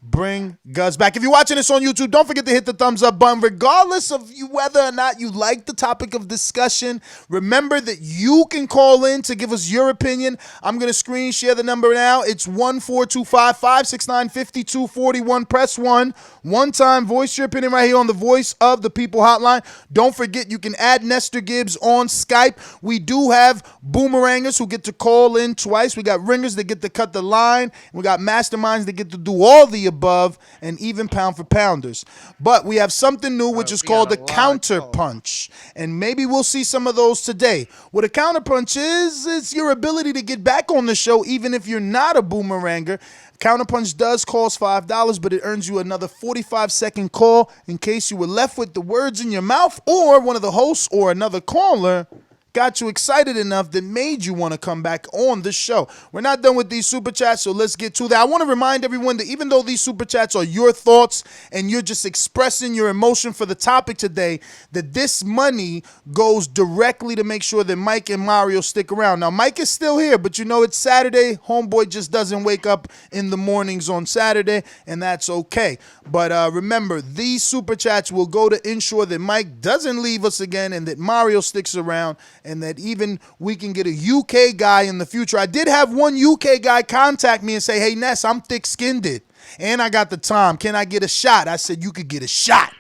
Bring Gus back. If you're watching this on YouTube, don't forget to hit the thumbs up button. Regardless of whether or not you like the topic of discussion, remember that you can call in to give us your opinion. I'm going to screen share the number now. It's 1-425-569-5241. Press 1. One time, voice your opinion right here on the Voice of the People hotline. Don't forget, you can add Nestor Gibbs on Skype. We do have boomerangers who get to call in twice. We got ringers that get to cut the line. We got masterminds that get to do all the above, and even pound for pounders. But we have something new, which is called the counter punch, and maybe we'll see some of those today. What a counter punch is, it's your ability to get back on the show even if you're not a boomeranger. Counter punch does cost $5, but it earns you another 45-second call in case you were left with the words in your mouth, or one of the hosts or another caller got you excited enough that made you want to come back on the show. We're not done with these super chats, so let's get to that. I want to remind everyone that even though these super chats are your thoughts and you're just expressing your emotion for the topic today, that this money goes directly to make sure that Mike and Mario stick around. Now, Mike is still here, but you know it's Saturday. Homeboy just doesn't wake up in the mornings on Saturday, and that's okay. But remember, these super chats will go to ensure that Mike doesn't leave us again and that Mario sticks around, and that even we can get a UK guy in the future. I did have one UK guy contact me and say, hey, Ness, I'm thick-skinned, and I got the time. Can I get a shot? I said, you could get a shot.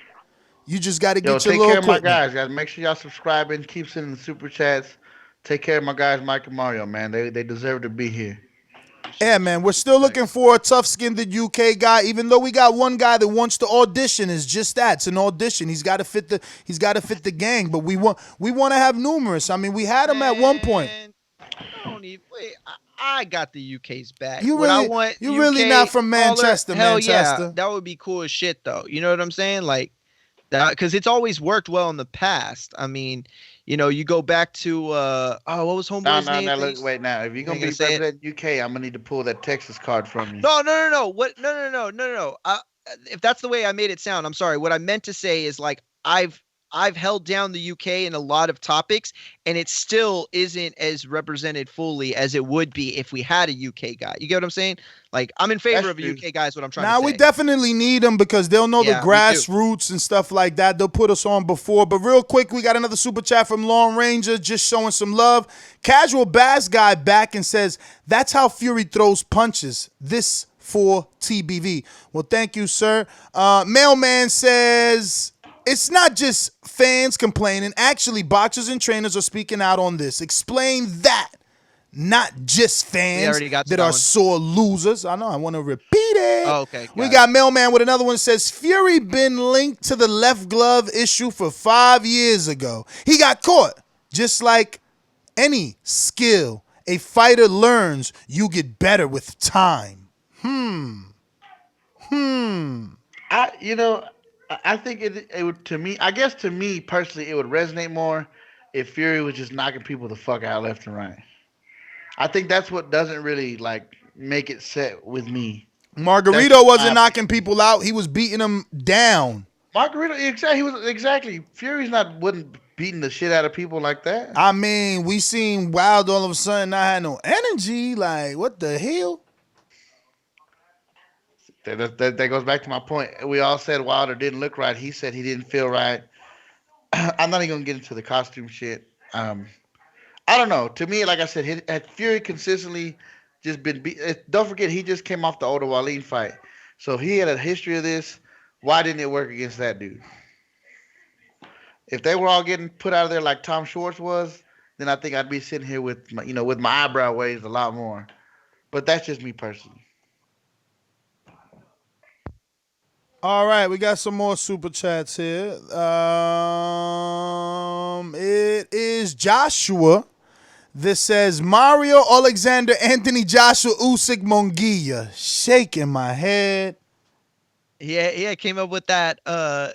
You just got to get your little take care of my guys. Make sure y'all subscribe and keep sending the super chats. Take care of my guys, Mike and Mario, man. They deserve to be here. Yeah, man, we're still looking for a tough-skinned UK guy. Even though we got one guy that wants to audition, is just that. It's an audition. He's got to fit the gang. But we want to have numerous. I mean, we had him at one point. I got the UK's back. You really not from Manchester, hell Manchester. Yeah, that would be cool as shit, though. You know what I'm saying? Like that, because it's always worked well in the past. I mean, you know, you go back to what was homeboy's name? No, look, wait now. If you're gonna be representing UK, I'm gonna need to pull that Texas card from you. No. What? No. If that's the way I made it sound, I'm sorry. What I meant to say is like I I've held down the UK in a lot of topics, and it still isn't as represented fully as it would be if we had a UK guy. You get what I'm saying? Like, I'm in favor of a UK guy is what I'm trying to say. Now, we definitely need them because they'll know the grassroots and stuff like that. They'll put us on before. But real quick, we got another super chat from Long Ranger just showing some love. Casual Bass Guy back and says, that's how Fury throws punches. This for TBV. Well, thank you, sir. Mailman says, it's not just fans complaining. Actually, boxers and trainers are speaking out on this. Explain that. Not just fans that are sore losers. I know, I want to repeat it. Oh, okay. We got Mailman with another one. Says, Fury been linked to the left glove issue for 5 years ago. He got caught. Just like any skill a fighter learns, you get better with time. I think it would, to me, I guess to me personally, it would resonate more if Fury was just knocking people the fuck out left and right. I think that's what doesn't really like make it set with me. Margarito wasn't knocking people out; he was beating them down. Margarito, exactly. Fury's wasn't beating the shit out of people like that. I mean, we seen Wild all of a sudden not had no energy. Like, what the hell? That goes back to my point. We all said Wilder didn't look right. He said he didn't feel right. I'm not even gonna get into the costume shit. I don't know. To me, like I said, had Fury consistently just been beat. Don't forget, he just came off the Oda Wallin fight. So if he had a history of this, why didn't it work against that dude? If they were all getting put out of there like Tom Schwartz was, then I think I'd be sitting here with my eyebrow raised a lot more. But that's just me personally. All right, we got some more super chats here. It is Joshua. This says Mario Alexander Anthony Joshua Usyk Munguia. Shaking my head. Yeah, came up with that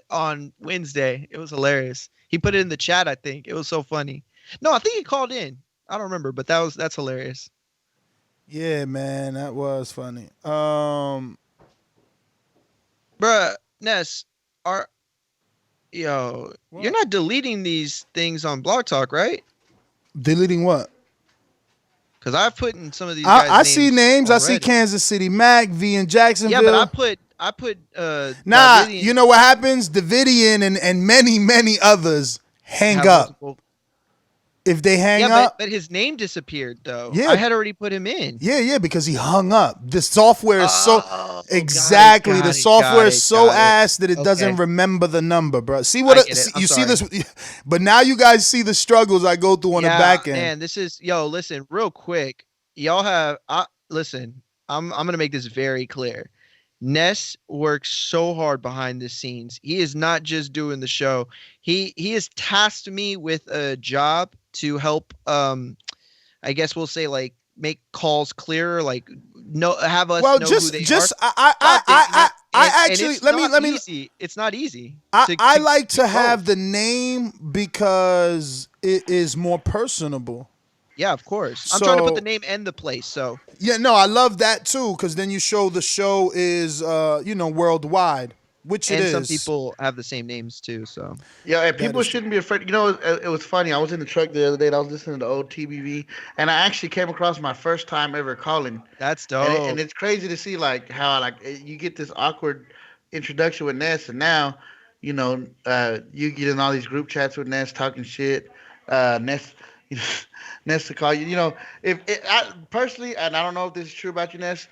on Wednesday. It was hilarious. He put it in the chat, I think. It was so funny. No, I think he called in. I don't remember, but that's hilarious. Yeah, man, that was funny. Bruh, Ness, you're not deleting these things on Blog Talk, right? Deleting what? Because I've put in some of these guys' I see names. already. I see Kansas City Mac, V in Jacksonville. Yeah, but I put nah, Davidian. You know what happens? Davidian and many others hang up. Multiple. If they hang up. But his name disappeared, though. Yeah. I had already put him in. Yeah, because he hung up. The software is the software is so ass that it doesn't remember the number, bro. See what you see this, but now you guys see the struggles I go through on the back end. Man, this is listen, real quick. Y'all have listen, I'm gonna make this very clear. Ness works so hard behind the scenes. He is not just doing the show. He has tasked me with a job to help I guess we'll say like make calls clearer, like have us know who they are. I actually let me easy. It's not easy. I like to have the name because it is more personable. Yeah, of course. I'm trying to put the name and the place. So yeah, no, I love that too because then you show the show is worldwide, which it is. And some people have the same names too. So yeah, and people shouldn't be afraid. It was funny. I was in the truck the other day and I was listening to old TBV, and I actually came across my first time ever calling. That's dope. And it's crazy to see like how you get this awkward introduction with Ness, and now you get in all these group chats with Ness talking shit. Ness to call you. I personally, and I don't know if this is true about you, Ness.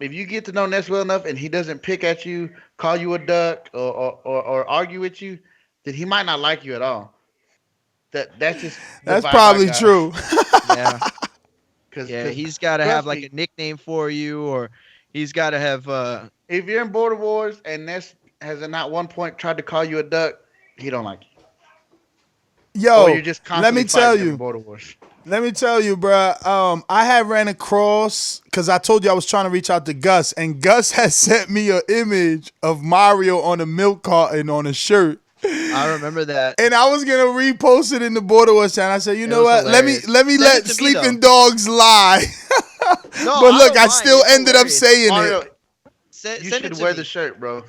If you get to know Ness well enough and he doesn't pick at you, call you a duck, or argue with you, then he might not like you at all. That's probably true. Yeah, he's got to have like a nickname for you, or he's got to have. If you're in Border Wars and Ness has at not one point tried to call you a duck, he don't like you. Yo, you're just let me tell you. Border Wars. Let me tell you, bruh. I had ran across because I told you I was trying to reach out to Gus, and Gus has sent me an image of Mario on a milk carton on a shirt. I remember that, and I was gonna repost it in the Border Wars channel. I said, you know what? Hilarious. Let me let sleeping dogs lie. No, but look, I still ended up saying Mario, it. You should wear the shirt, bro.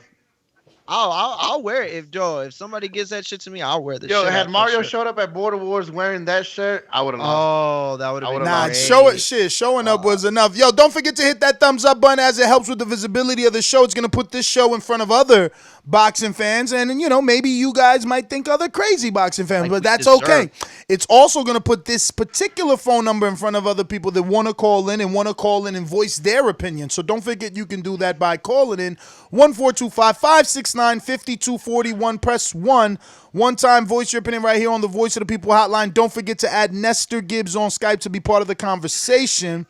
I'll wear it if somebody gives that shit to me, I'll wear the Yo, shit. had out Mario that shirt. showed up at Border Wars wearing that shirt, I would have lost. Oh, that would have been Nah, great. showing up was enough. Yo, don't forget to hit that thumbs up button as it helps with the visibility of the show. It's going to put this show in front of other boxing fans. And, maybe you guys might think other crazy boxing fans, but that's okay. It's also going to put this particular phone number in front of other people that want to call in and voice their opinion. So don't forget you can do that by calling in 1-425-569-5241. Press 1. One time, voice your opinion right here on the Voice of the People hotline. Don't forget to add Nestor Gibbs on Skype to be part of the conversation.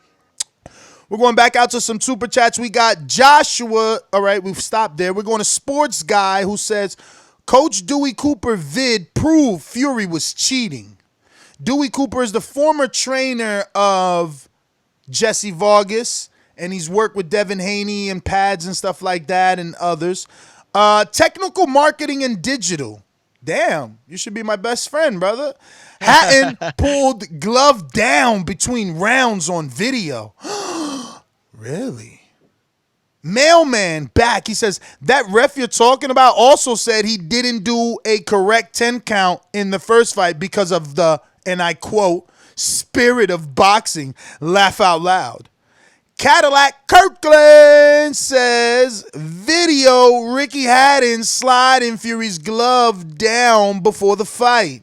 We're going back out to some super chats. We got Joshua. All right, we've stopped there. We're going to Sports Guy who says, Coach Dewey Cooper vid proved Fury was cheating. Dewey Cooper is the former trainer of Jesse Vargas, and he's worked with Devin Haney and pads and stuff like that and others. Technical marketing and digital. Damn, you should be my best friend, brother. Hatton pulled glove down between rounds on video. Really? Mailman back. He says, that ref you're talking about also said he didn't do a correct 10 count in the first fight because of the, and I quote, spirit of boxing. Laugh out loud. Cadillac Kirkland says, video Ricky Hatton sliding Fury's glove down before the fight.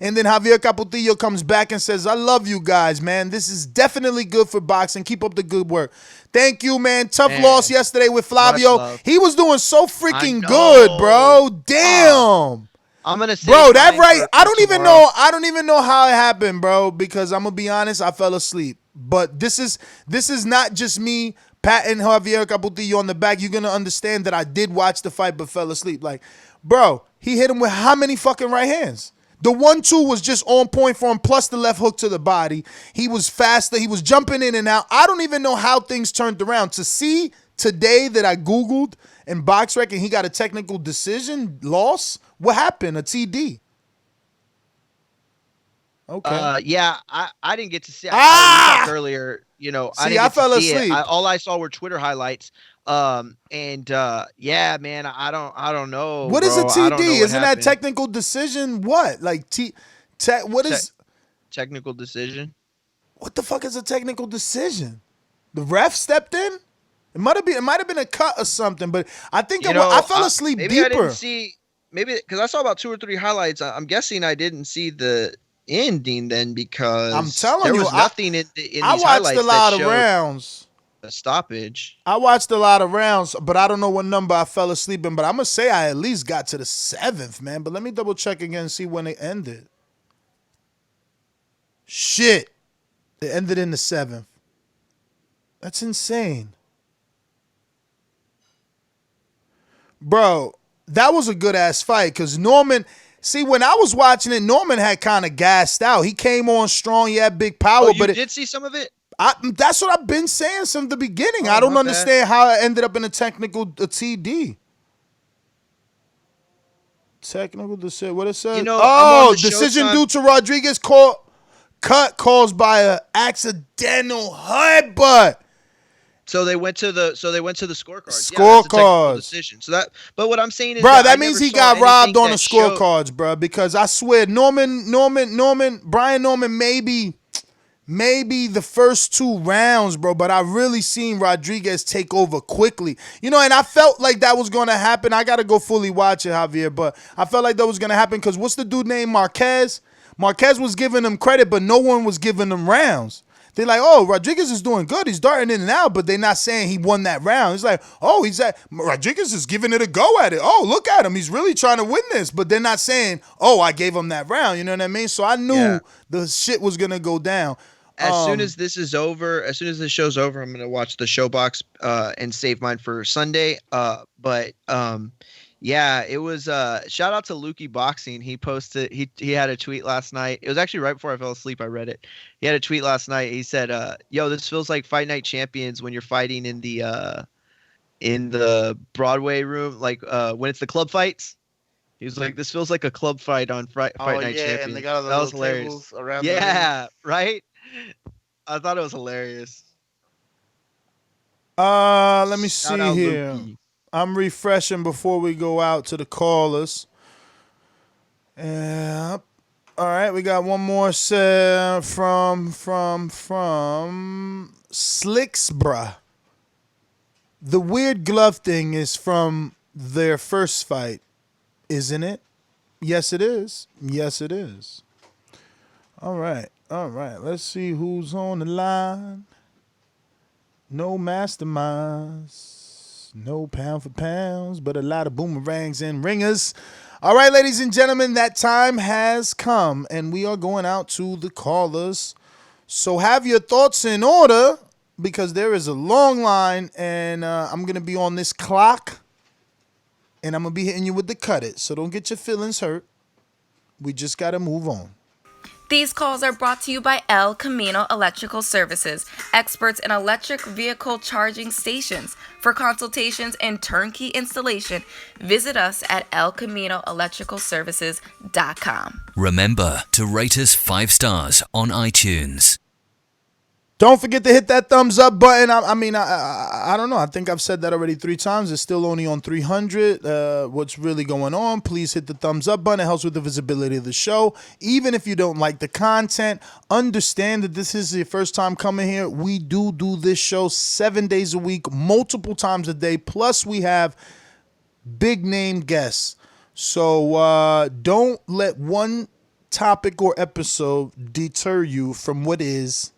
And then Javier Caputillo comes back and says, I love you guys, man. This is definitely good for boxing. Keep up the good work. Thank you, man. Tough loss yesterday with Flavio. He was doing so freaking good, bro. Damn. I'm gonna say, bro, that right. I don't even know how it happened, bro, because I'm gonna be honest, I fell asleep. But this is not just me patting Javier Caputillo on the back. You're gonna understand that I did watch the fight but fell asleep. Like, bro, he hit him with how many fucking right hands? The 1-2 was just on point for him, plus the left hook to the body. He was faster. He was jumping in and out. I don't even know how things turned around. To see today that I Googled and BoxRec and he got a technical decision loss, what happened? A TD. Okay. Yeah, I didn't get to see it. I talked earlier, I fell asleep. All I saw were Twitter highlights. Yeah, man, I don't know. What is a TD? Isn't that technical decision? What? Like what is technical decision? What the fuck is a technical decision? The ref stepped in? It might have been a cut or something, but I think I fell asleep maybe deeper. I didn't see because I saw about 2 or 3 highlights. I'm guessing I didn't see the ending then because I'm telling there you, was nothing in these I watched highlights a lot that of rounds. A stoppage. I watched a lot of rounds, but I don't know what number I fell asleep in. But I'm gonna say I at least got to the 7th, man. But let me double check again and see when it ended. Shit, it ended in the 7th. That's insane, bro. That was a good ass fight because Norman. See, when I was watching it, Norman had kind of gassed out. He came on strong. He had big power. You did see some of it? That's what I've been saying since the beginning. I don't understand how it ended up in a TD. Technical decision. What it says? Decision due to Rodriguez cut caused by an accidental headbutt. So they went to the scorecards. Scorecards. Decision. But what I'm saying is, bro, that means he got robbed on the scorecards, bro. Because I swear, Brian Norman, maybe the first 2 rounds, bro. But I really seen Rodriguez take over quickly, and I felt like that was going to happen. I got to go fully watch it, Javier, but I felt like that was going to happen because what's the dude named Marquez? Marquez was giving him credit, but no one was giving him rounds. They're like, oh, Rodriguez is doing good. He's darting in and out, but they're not saying he won that round. It's like, oh, Rodriguez is giving it a go at it. Oh, look at him. He's really trying to win this. But they're not saying, oh, I gave him that round. You know what I mean? So I knew the shit was going to go down. As soon as this is over, as soon as the show's over, I'm going to watch the Showbox and save mine for Sunday. Yeah, it was shout out to Lukey Boxing. He posted he had a tweet last night. It was actually right before I fell asleep. I read it. He had a tweet last night. He said, yo, this feels like Fight Night Champions when you're fighting in the Broadway room, like when it's the club fights. He was like, this feels like a club fight on Fight Night Champions. And they got all that was those hilarious. tables around yeah, right? I thought it was hilarious. Let me see here. I'm refreshing before we go out to the callers. All right, we got one more from Slicksbra. The weird glove thing is from their first fight, isn't it? Yes, it is. Yes, it is. All right. Let's see who's on the line. No masterminds, no pound for pounds, but a lot of boomerangs and ringers. All right, ladies and gentlemen, that time has come, and we are going out to the callers. So have your thoughts in order, because there is a long line, and I'm going to be on this clock, and I'm going to be hitting you with the cut it. So don't get your feelings hurt. We just got to move on. These calls are brought to you by El Camino Electrical Services, experts in electric vehicle charging stations. For consultations and turnkey installation, visit us at elcaminoelectricalservices.com. Remember to rate us 5 stars on iTunes. Don't forget to hit that thumbs up button. I don't know. I think I've said that already 3 times. It's still only on 300. What's really going on? Please hit the thumbs up button. It helps with the visibility of the show. Even if you don't like the content, understand that this is your first time coming here. We do this show 7 days a week, multiple times a day. Plus, we have big name guests. So don't let one topic or episode deter you from what is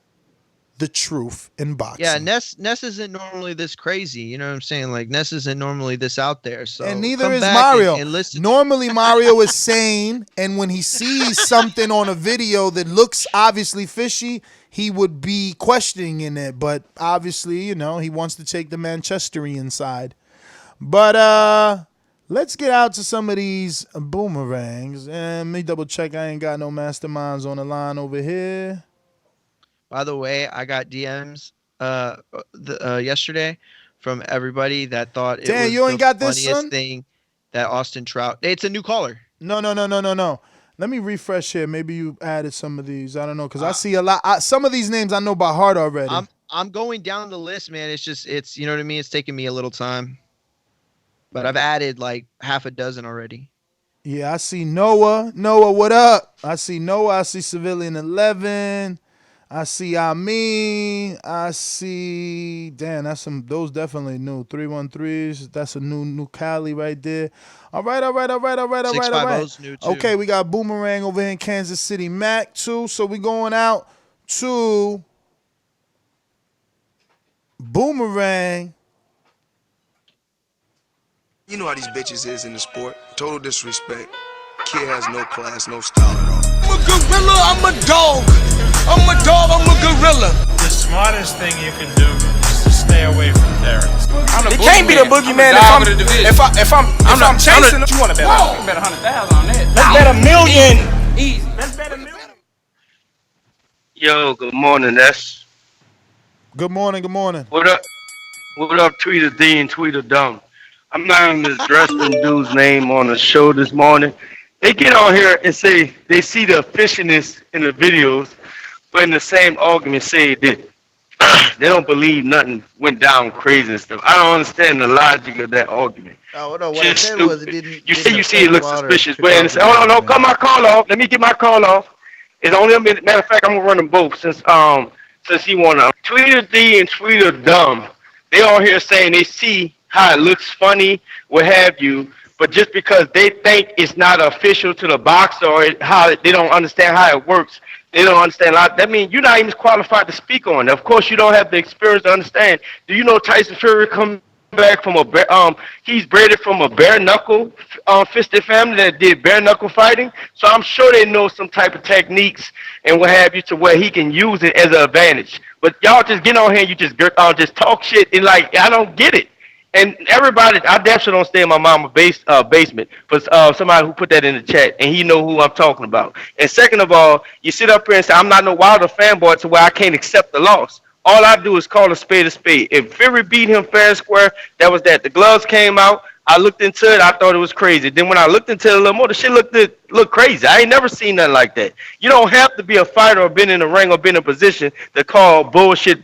the truth in boxing. Yeah, Ness isn't normally this crazy. You know what I'm saying? Like, Ness isn't normally this out there. So and neither is Mario. Normally, Mario is sane, and when he sees something on a video that looks obviously fishy, he would be questioning in it. But obviously, he wants to take the Manchesterian side. But let's get out to some of these boomerangs. And let me double check. I ain't got no masterminds on the line over here. By the way, I got DMs yesterday from everybody that thought it was you ain't the got this, funniest son? thing that Austin Trout. It's a new caller. No. Let me refresh here. Maybe you added some of these. I don't know, because I see a lot. Some of these names I know by heart already. I'm going down the list, man. It's you know what I mean? It's taking me a little time. But I've added like half a dozen already. Yeah, I see Noah. Noah, what up? I see Noah. I see Civilian 11. I see Amin. I see, damn, those definitely new 313s. That's a new Cali right there. All right. 650's new too. Okay, we got Boomerang over here in Kansas City, Mac too. So we going out to Boomerang. You know how these bitches is in the sport. Total disrespect. Kid has no class, no style at all. I'm a gorilla, I'm a dog. I'm a dog, I'm a gorilla. The smartest thing you can do is to stay away from Terrence. It can't be the boogeyman if I'm chasing him. You want to bet? You bet 100,000 on that. Let's bet $1 million. Easy. Let's bet $1 million. Yo, good morning, Ness. Good morning. What up, Tweeter D and Tweeter Dumb? I'm not even addressing dude's name on the show this morning. They get on here and say they see the fishiness in the videos, but in the same argument say that they don't believe nothing went down crazy and stuff. I don't understand the logic of that argument. Oh, no, what I said was it didn't. You see it looks suspicious. But and say, hold on, cut my call off. Let me get my call off. It's only a minute. Matter of fact, I'm gonna run them both since he wanna. Tweeter D and Tweeter Dumb, they all here saying they see how it looks funny, what have you, but just because they think it's not official to the box or how they don't understand how it works, they don't understand a lot. That means you're not even qualified to speak on it. Of course, you don't have the experience to understand. Do you know Tyson Fury come back from he's bred from a bare knuckle fisted family that did bare knuckle fighting? So I'm sure they know some type of techniques and what have you to where he can use it as an advantage. But y'all just get on here and you just talk shit and like I don't get it. And everybody, I definitely don't stay in my mama's basement for somebody who put that in the chat, and he know who I'm talking about. And second of all, you sit up here and say, I'm not no Wilder fanboy to where I can't accept the loss. All I do is call a spade a spade. If Fury beat him fair and square, that was that. The gloves came out. I looked into it. I thought it was crazy. Then when I looked into it a little more, the shit looked crazy. I ain't never seen nothing like that. You don't have to be a fighter or been in the ring or been in a position to call bullshit.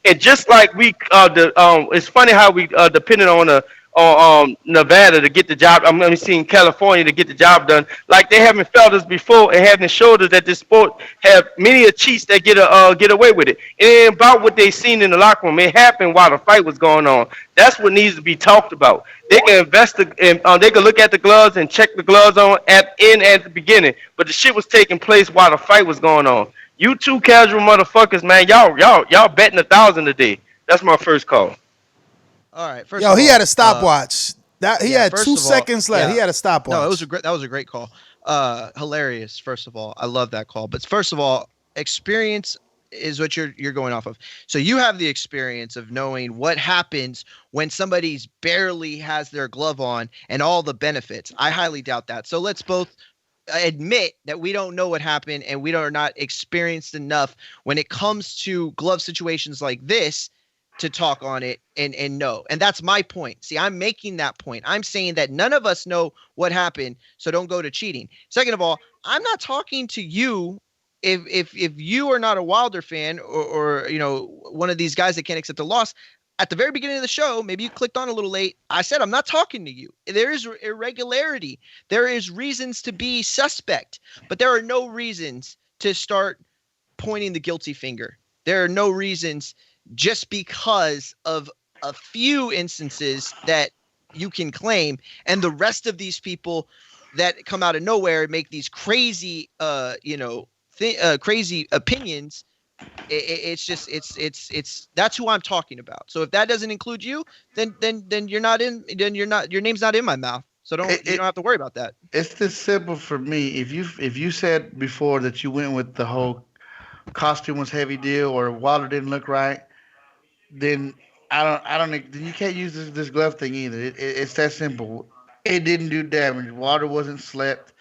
And just like it's funny how we depending on Nevada to get the job. I'm seeing California to get the job done. Like they haven't felt us before and haven't showed us that this sport have many a cheats that get away with it. It ain't about what they seen in the locker room. It happened while the fight was going on. That's what needs to be talked about. They can investigate. They can look at the gloves and check the gloves on at the beginning. But the shit was taking place while the fight was going on. You two casual motherfuckers, man. Y'all betting 1,000 a day. That's my first call. All right. First Yo, of all, he had a stopwatch. He had first 2 of all, seconds left. yeah. He had a stopwatch. No, that was a great call. Hilarious. First of all, I love that call. But first of all, experience is what you're going off of. So you have the experience of knowing what happens when somebody's barely has their glove on and all the benefits. I highly doubt that. So let's both admit that we don't know what happened and we are not experienced enough when it comes to glove situations like this to talk on it and know. And that's my point. See, I'm making that point. I'm saying that none of us know what happened, so don't go to cheating. Second of all, I'm not talking to you if you are not a Wilder fan or one of these guys that can't accept a loss. At the very beginning of the show, maybe you clicked on a little late, I said I'm not talking to you. There is irregularity. There is reasons to be suspect, but there are no reasons to start pointing the guilty finger. There are no reasons just because of a few instances that you can claim, and the rest of these people that come out of nowhere and make these crazy, crazy opinions. It's that's who I'm talking about. So if that doesn't include you, then you're not your name's not in my mouth. So you don't have to worry about that. It's this simple for me. If you said before that you went with the whole costume was heavy deal or Wilder didn't look right, then I don't then you can't use this glove thing either. It's that simple. It didn't do damage. Wilder wasn't slept.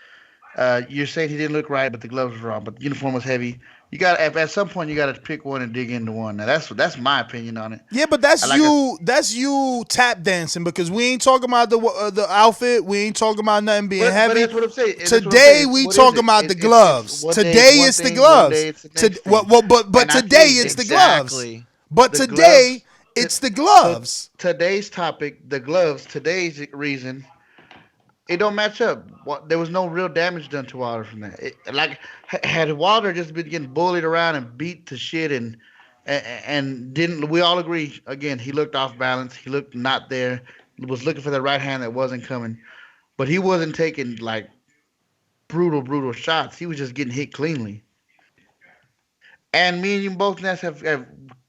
You're saying he didn't look right, but the gloves were wrong. But the uniform was heavy. You got at some point you got to pick one and dig into one. Now that's my opinion on it. Yeah, but that's you tap dancing because we ain't talking about the outfit. We ain't talking about nothing being heavy. But that's what I'm saying. Today we talking about the gloves. Today it's the gloves. But today it's the gloves. But today it's the gloves. Today's topic, the gloves. Today's reason. It don't match up. There was no real damage done to Wilder from that. Had Wilder just been getting bullied around and beat to shit and didn't, we all agree, again, he looked off balance. He looked not there. He was looking for the right hand that wasn't coming. But he wasn't taking, like, brutal shots. He was just getting hit cleanly. And me and you both, Ness, have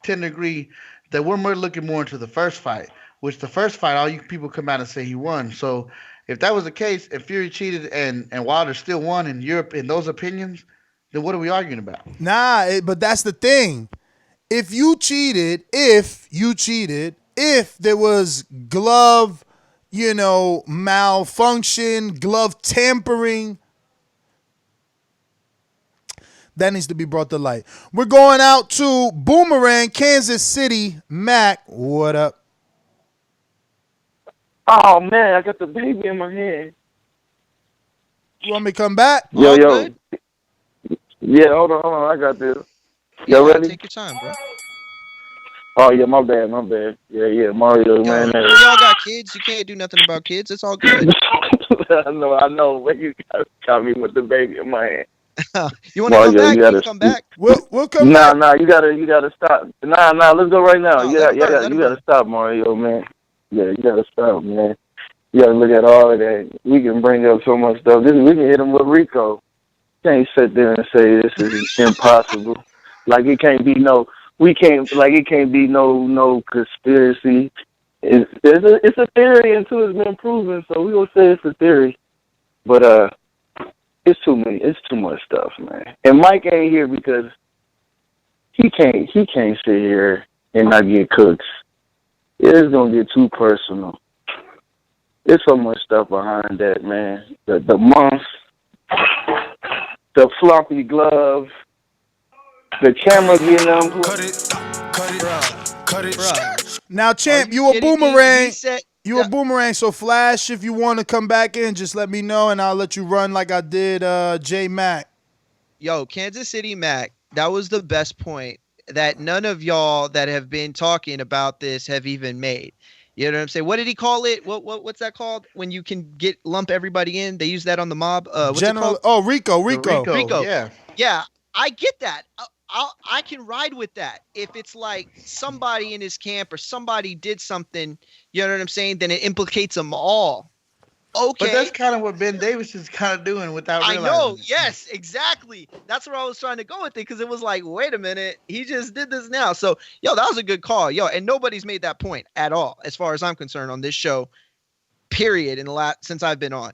tend to agree that we're looking more into the first fight, which the first fight, all you people come out and say he won. So if that was the case, if Fury cheated and Wilder still won in Europe in those opinions, then what are we arguing about? Nah, but that's the thing. If you cheated, if there was glove, malfunction, glove tampering, that needs to be brought to light. We're going out to Boomerang, Kansas City. Mac, what up? Oh, man, I got the baby in my hand. You want me to come back? Yo. Yeah, hold on. I got this. You ready? Take your time, bro. Oh, yeah, my bad. Yeah, Mario, man. Y'all got kids. You can't do nothing about kids. It's all good. I know, but you got me with the baby in my hand. You want to come back? You come back. We'll come back. Nah, you gotta stop. Nah, let's go right now. You gotta stop, Mario, man. Yeah, you gotta stop, man. You gotta look at all of that. We can bring up so much stuff. We can hit him with Rico. Can't sit there and say this is impossible. Like it can't be no conspiracy. It's a theory until it's been proven. So we gonna say it's a theory, but it's too much stuff, man. And Mike ain't here because he can't sit here and not get cooked. It's gonna get too personal. There's so much stuff behind that, man. The month, the floppy glove, the camera getting on. Cut it. Now, champ, you a boomerang. You a boomerang. So, Flash, if you want to come back in, just let me know, and I'll let you run like I did J Mac. Yo, Kansas City Mac, that was the best point that none of y'all that have been talking about this have even made. You know what I'm saying? What did he call it? What's that called? When you can lump everybody in? They use that on the mob. What's it called? Oh, Rico. Rico. Yeah. Yeah, I get that. I can ride with that. If it's like somebody in his camp or somebody did something, you know what I'm saying? Then it implicates them all. Okay. But that's kind of what Ben Davis is kind of doing without realizing. I know. Yes, exactly. That's where I was trying to go with it because it was like, wait a minute, he just did this now. So, that was a good call, and nobody's made that point at all, as far as I'm concerned, on this show. Period. Since I've been on.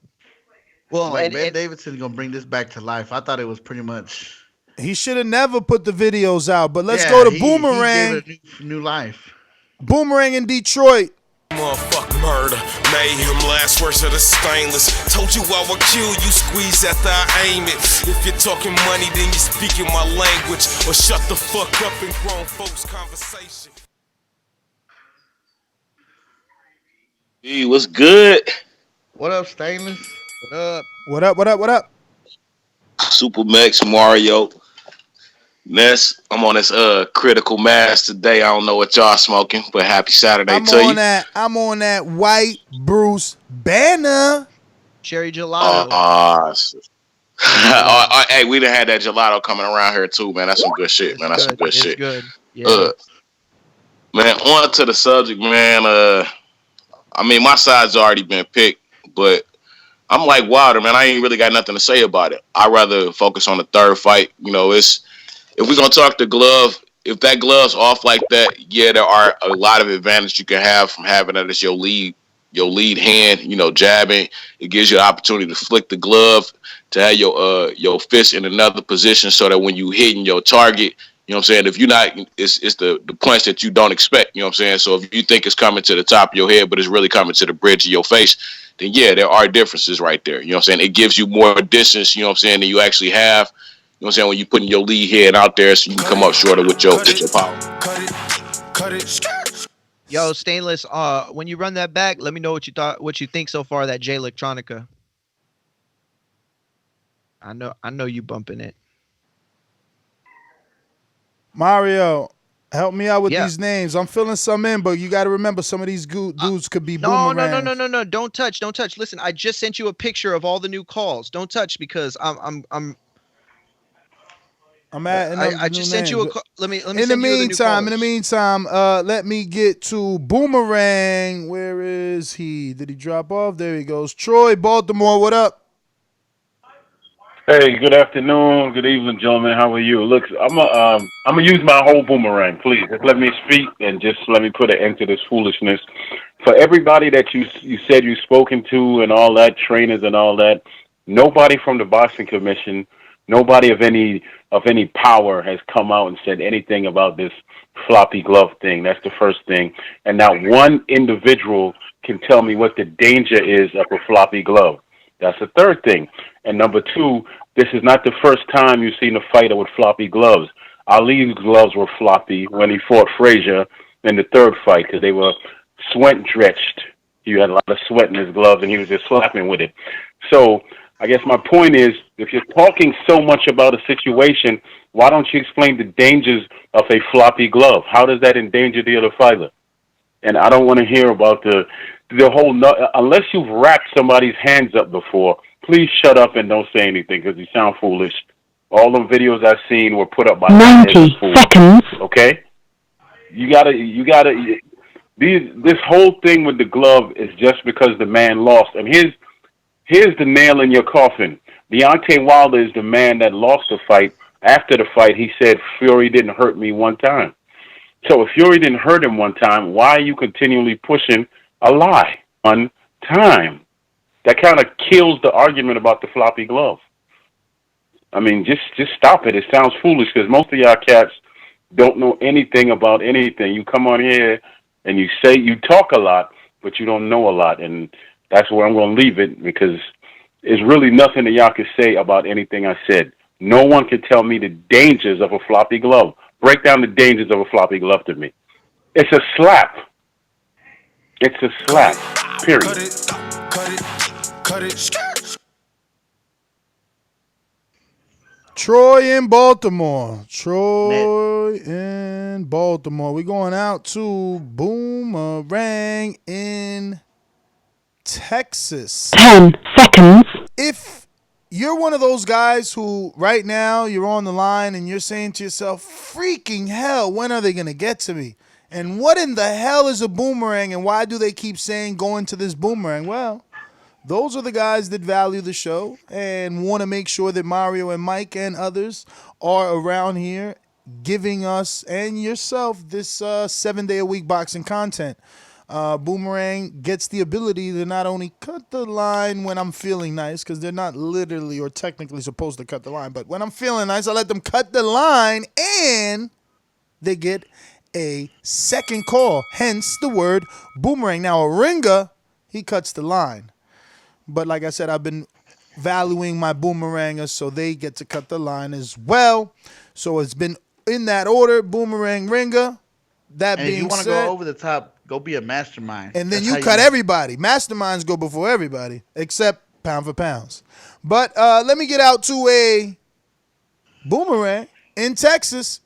Well, Ben Davidson's gonna bring this back to life. I thought it was pretty much. He should have never put the videos out. But let's go to Boomerang. He gave it a new life. Boomerang in Detroit. Motherfuck murder, mayhem, last words of the stainless. Told you I would kill you, squeeze after I aim it. If you're talking money, then you're speaking my language. Or shut the fuck up in grown folks' conversation. Hey, what's good? What up, Stainless? What up? What up, what up, what up? Super Max Mario. Ness, I'm on this critical mass today. I don't know what y'all smoking, but happy Saturday to you. I'm on that white Bruce Banner. Cherry gelato. Hey, we done had that gelato coming around here too, man. That's some good shit, man. That's some good shit. Good. Yeah. Man, on to the subject, man. I mean, my side's already been picked, but I'm like Wilder, man. I ain't really got nothing to say about it. I'd rather focus on the third fight. If we're going to talk the glove, if that glove's off like that, yeah, there are a lot of advantage you can have from having that as your lead hand, jabbing. It gives you an opportunity to flick the glove, to have your fist in another position so that when you hitting your target, you know what I'm saying, if you're not, it's the punch that you don't expect, you know what I'm saying? So if you think it's coming to the top of your head, but it's really coming to the bridge of your face, then yeah, there are differences right there. You know what I'm saying? It gives you more distance, you know what I'm saying, than you actually have. You know what I'm saying? When you're putting your lead head out there so you can come up shorter with your power. Cut it. Yo, Stainless, when you run that back, let me know what you think so far of that J Electronica. I know you bumping it. Mario, help me out with these names. I'm filling some in, but you got to remember some of these dudes could be boomerangs. No. Don't touch. Listen, I just sent you a picture of all the new calls. Don't touch because I just sent you a call. Let me. In the meantime, let me get to Boomerang. Where is he? Did he drop off? There he goes. Troy, Baltimore. What up? Hey, good afternoon, good evening, gentlemen. How are you? Look, I'm gonna use my whole boomerang, please. Just let me speak and just let me put an end to this foolishness. For everybody that you said you've spoken to and all that, trainers and all that, nobody from the Boxing Commission, nobody of any power has come out and said anything about this floppy glove thing. That's the first thing. And not one individual can tell me what the danger is of a floppy glove. That's the third thing. And number two, this is not the first time you've seen a fighter with floppy gloves. Ali's gloves were floppy when he fought Frazier in the third fight because they were sweat-drenched. He had a lot of sweat in his gloves, and he was just slapping with it. So I guess my point is, if you're talking so much about a situation, why don't you explain the dangers of a floppy glove? How does that endanger the other fighter? And I don't want to hear about the whole, unless you've wrapped somebody's hands up before, please shut up and don't say anything because you sound foolish. All the videos I've seen were put up by 90 seconds. Okay? You gotta, this whole thing with the glove is just because the man lost. And here's the nail in your coffin. Deontay Wilder is the man that lost the fight. After the fight, he said, Fury didn't hurt me one time. So if Fury didn't hurt him one time, why are you continually pushing a lie? One time. That kind of kills the argument about the floppy glove. I mean, just stop it. It sounds foolish because most of y'all cats don't know anything about anything. You come on here and you talk a lot, but you don't know a lot. And that's where I'm going to leave it because there's really nothing that y'all can say about anything I said. No one can tell me the dangers of a floppy glove. Break down the dangers of a floppy glove to me. It's a slap. It's a slap. Period. Cut it. Troy in Baltimore. Troy in Baltimore. We're going out to Boomerang in Texas. 10 seconds. If you're one of those guys who right now you're on the line and you're saying to yourself, freaking hell, when are they going to get to me? And what in the hell is a boomerang and why do they keep saying go into this boomerang? Well, those are the guys that value the show and want to make sure that Mario and Mike and others are around here giving us and yourself this 7-day-a-week boxing content. Boomerang gets the ability to not only cut the line when I'm feeling nice, because they're not literally or technically supposed to cut the line, but when I'm feeling nice, I let them cut the line and they get a second call, hence the word boomerang. Now, a ringer, he cuts the line. But like I said, I've been valuing my boomerangers, so they get to cut the line as well. So it's been in that order, boomerang, ringer. That And being if you want to said, go over the top, go be a mastermind. and then That's you how cut everybody. Masterminds go before everybody, except pound for pounds. But let me get out to a boomerang in Texas.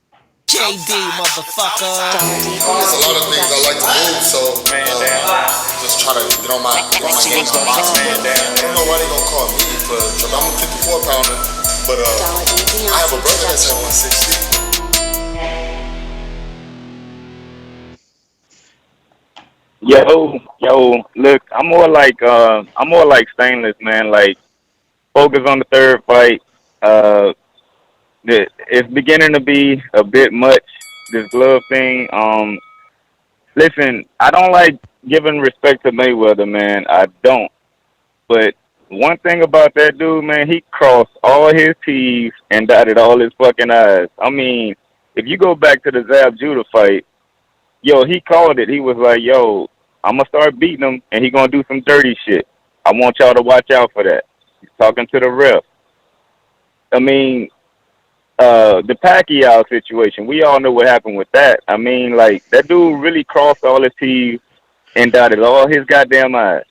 JD, motherfucker. There's a lot of things I like to move, so just try to get on my game to box. I don't know why they gonna call me for a trip. I'm a 54 pounder, but I have a brother that's at 160. Yo, look, I'm more like Stainless, man. Like, focus on the third fight. It's beginning to be a bit much, this glove thing. Listen, I don't like giving respect to Mayweather, man. I don't. But one thing about that dude, man, he crossed all his T's and dotted all his fucking I's. I mean, if you go back to the Zab Judah fight, yo, he called it. He was like, yo, I'm going to start beating him, and he going to do some dirty shit. I want y'all to watch out for that. He's talking to the ref. I mean, the Pacquiao situation, we all know what happened with that. I mean, like, that dude really crossed all his T's and dotted all his goddamn I's.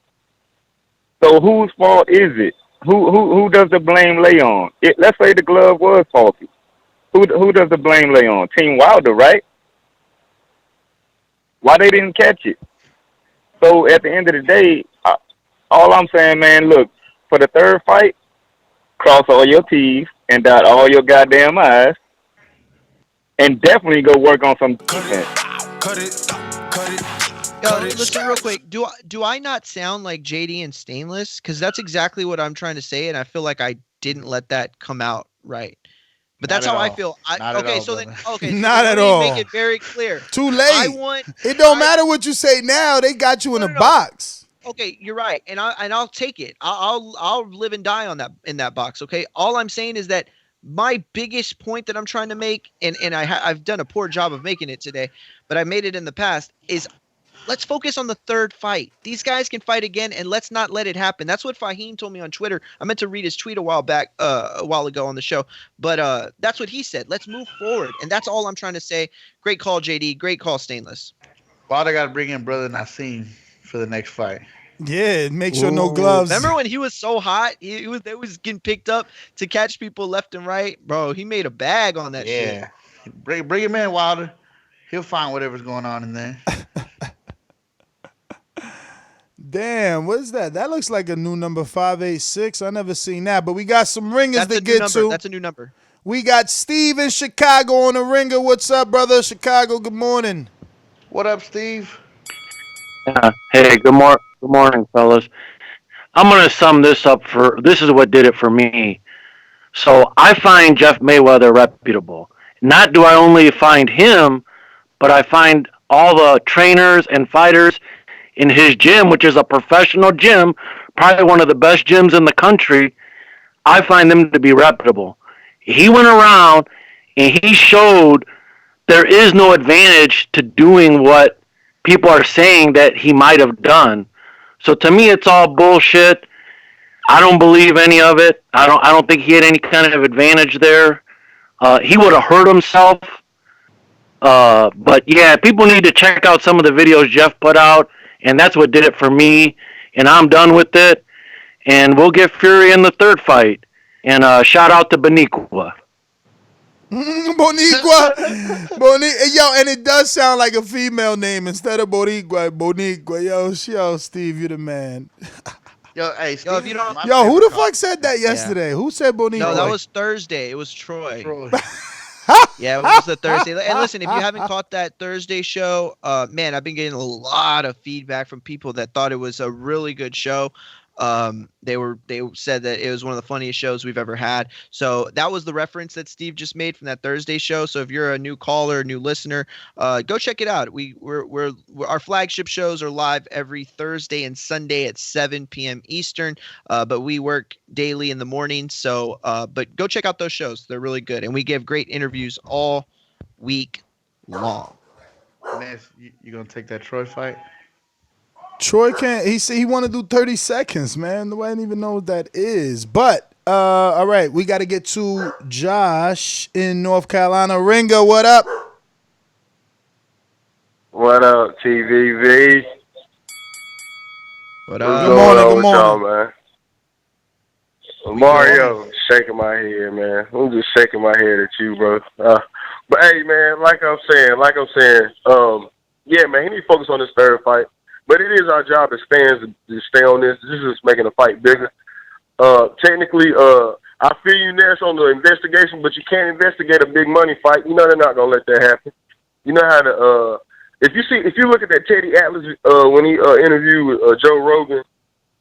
So whose fault is it? Who does the blame lay on? Let's say the glove was faulty. Who does the blame lay on? Team Wilder, right? Why they didn't catch it? So at the end of the day, all I'm saying, man, look, for the third fight, cross all your T's and dot all your goddamn I's, and definitely go work on some defense. Yo, listen real quick. Do I not sound like JD and Stainless? Because that's exactly what I'm trying to say, and I feel like I didn't let that come out right. But that's how I feel. Not at all. Make it very clear. Too late. It don't matter what you say now. They got you in a box. Okay, you're right, and I'll take it. I'll live and die on that in that box. Okay, all I'm saying is that my biggest point that I'm trying to make, and I've done a poor job of making it today, but I made it in the past, is let's focus on the third fight. These guys can fight again, and let's not let it happen. That's what Fahim told me on Twitter. I meant to read his tweet a while ago on the show, but that's what he said. Let's move forward, and that's all I'm trying to say. Great call, JD. Great call, Stainless. Wilder got to bring in brother Nassim for the next fight. Yeah, make sure no gloves. Remember when he was so hot? They was getting picked up to catch people left and right, bro. He made a bag on that shit. Yeah, bring him in, Wilder. He'll find whatever's going on in there. Damn, what is that? That looks like a new number 586. I never seen that, but we got some ringers to get to. That's a new number. We got Steve in Chicago on the ringer. What's up, brother? Chicago, good morning. What up, Steve? Hey, good morning, fellas. I'm going to sum this up this is what did it for me. So I find Jeff Mayweather reputable. Not do I only find him, but I find all the trainers and fighters in his gym, which is a professional gym, probably one of the best gyms in the country. I find them to be reputable. He went around and he showed there is no advantage to doing what people are saying that he might have done. So to me, it's all bullshit. I don't believe any of it. I don't think he had any kind of advantage there. He would have hurt himself. But yeah, people need to check out some of the videos Jeff put out, and that's what did it for me. And I'm done with it. And we'll get Fury in the third fight. And shout out to Beniqua. Boniqua. Yo, and it does sound like a female name instead of Boricua. Boniqua. Yo, Steve, you the man. Yo, hey, Steve, if you don't, Yo, who the fuck said that yesterday? Who said Boniqua? No, that was Thursday. It was Troy. Yeah, it was the Thursday. And listen, if you haven't caught that Thursday show, man, I've been getting a lot of feedback from people that thought it was a really good show. They said that it was one of the funniest shows we've ever had. So that was the reference that Steve just made from that Thursday show. So if you're a new caller, new listener, go check it out. We're our flagship shows are live every Thursday and Sunday at 7 p.m. Eastern. But we work daily in the morning. So but go check out those shows. They're really good, and we give great interviews all week long. Ness, you gonna take that Troy fight? Troy can't. He said he want to do 30 seconds, man. Nobody even knows what that is. But all right, we got to get to Josh in North Carolina. Ringo, what up? What up, TVV? What up? Good morning, good y'all, man? Mario, shaking my head, man. I'm just shaking my head at you, bro. But hey, man, like I'm saying, yeah, man, he need to focus on this third fight. But it is our job as fans to stay on this. This is making the fight bigger. Technically, I feel you, Ness, on the investigation, but you can't investigate a big money fight. You know they're not gonna let that happen. You know how to if you look at that Teddy Atlas when he interviewed with Joe Rogan,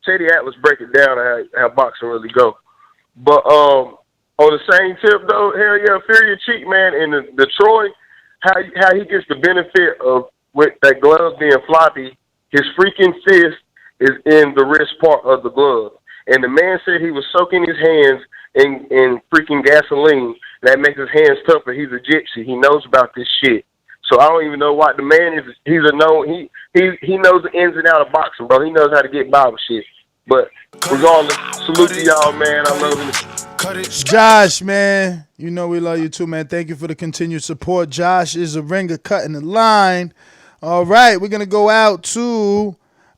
Teddy Atlas break it down how boxing really go. But on the same tip though, hell yeah, fear your cheek, man. And the Troy, how he gets the benefit of with that glove being floppy. His freaking fist is in the wrist part of the glove. And the man said he was soaking his hands in freaking gasoline. That makes his hands tougher. He's a gypsy. He knows about this shit. So I don't even know what the man is. He's a known. He knows the ins and outs of boxing, bro. He knows how to get by with shit. But regardless, salute to y'all, man. I love you. Josh, man. You know we love you too, man. Thank you for the continued support. Josh is a ringer cutting the line. All right, we're going to go out to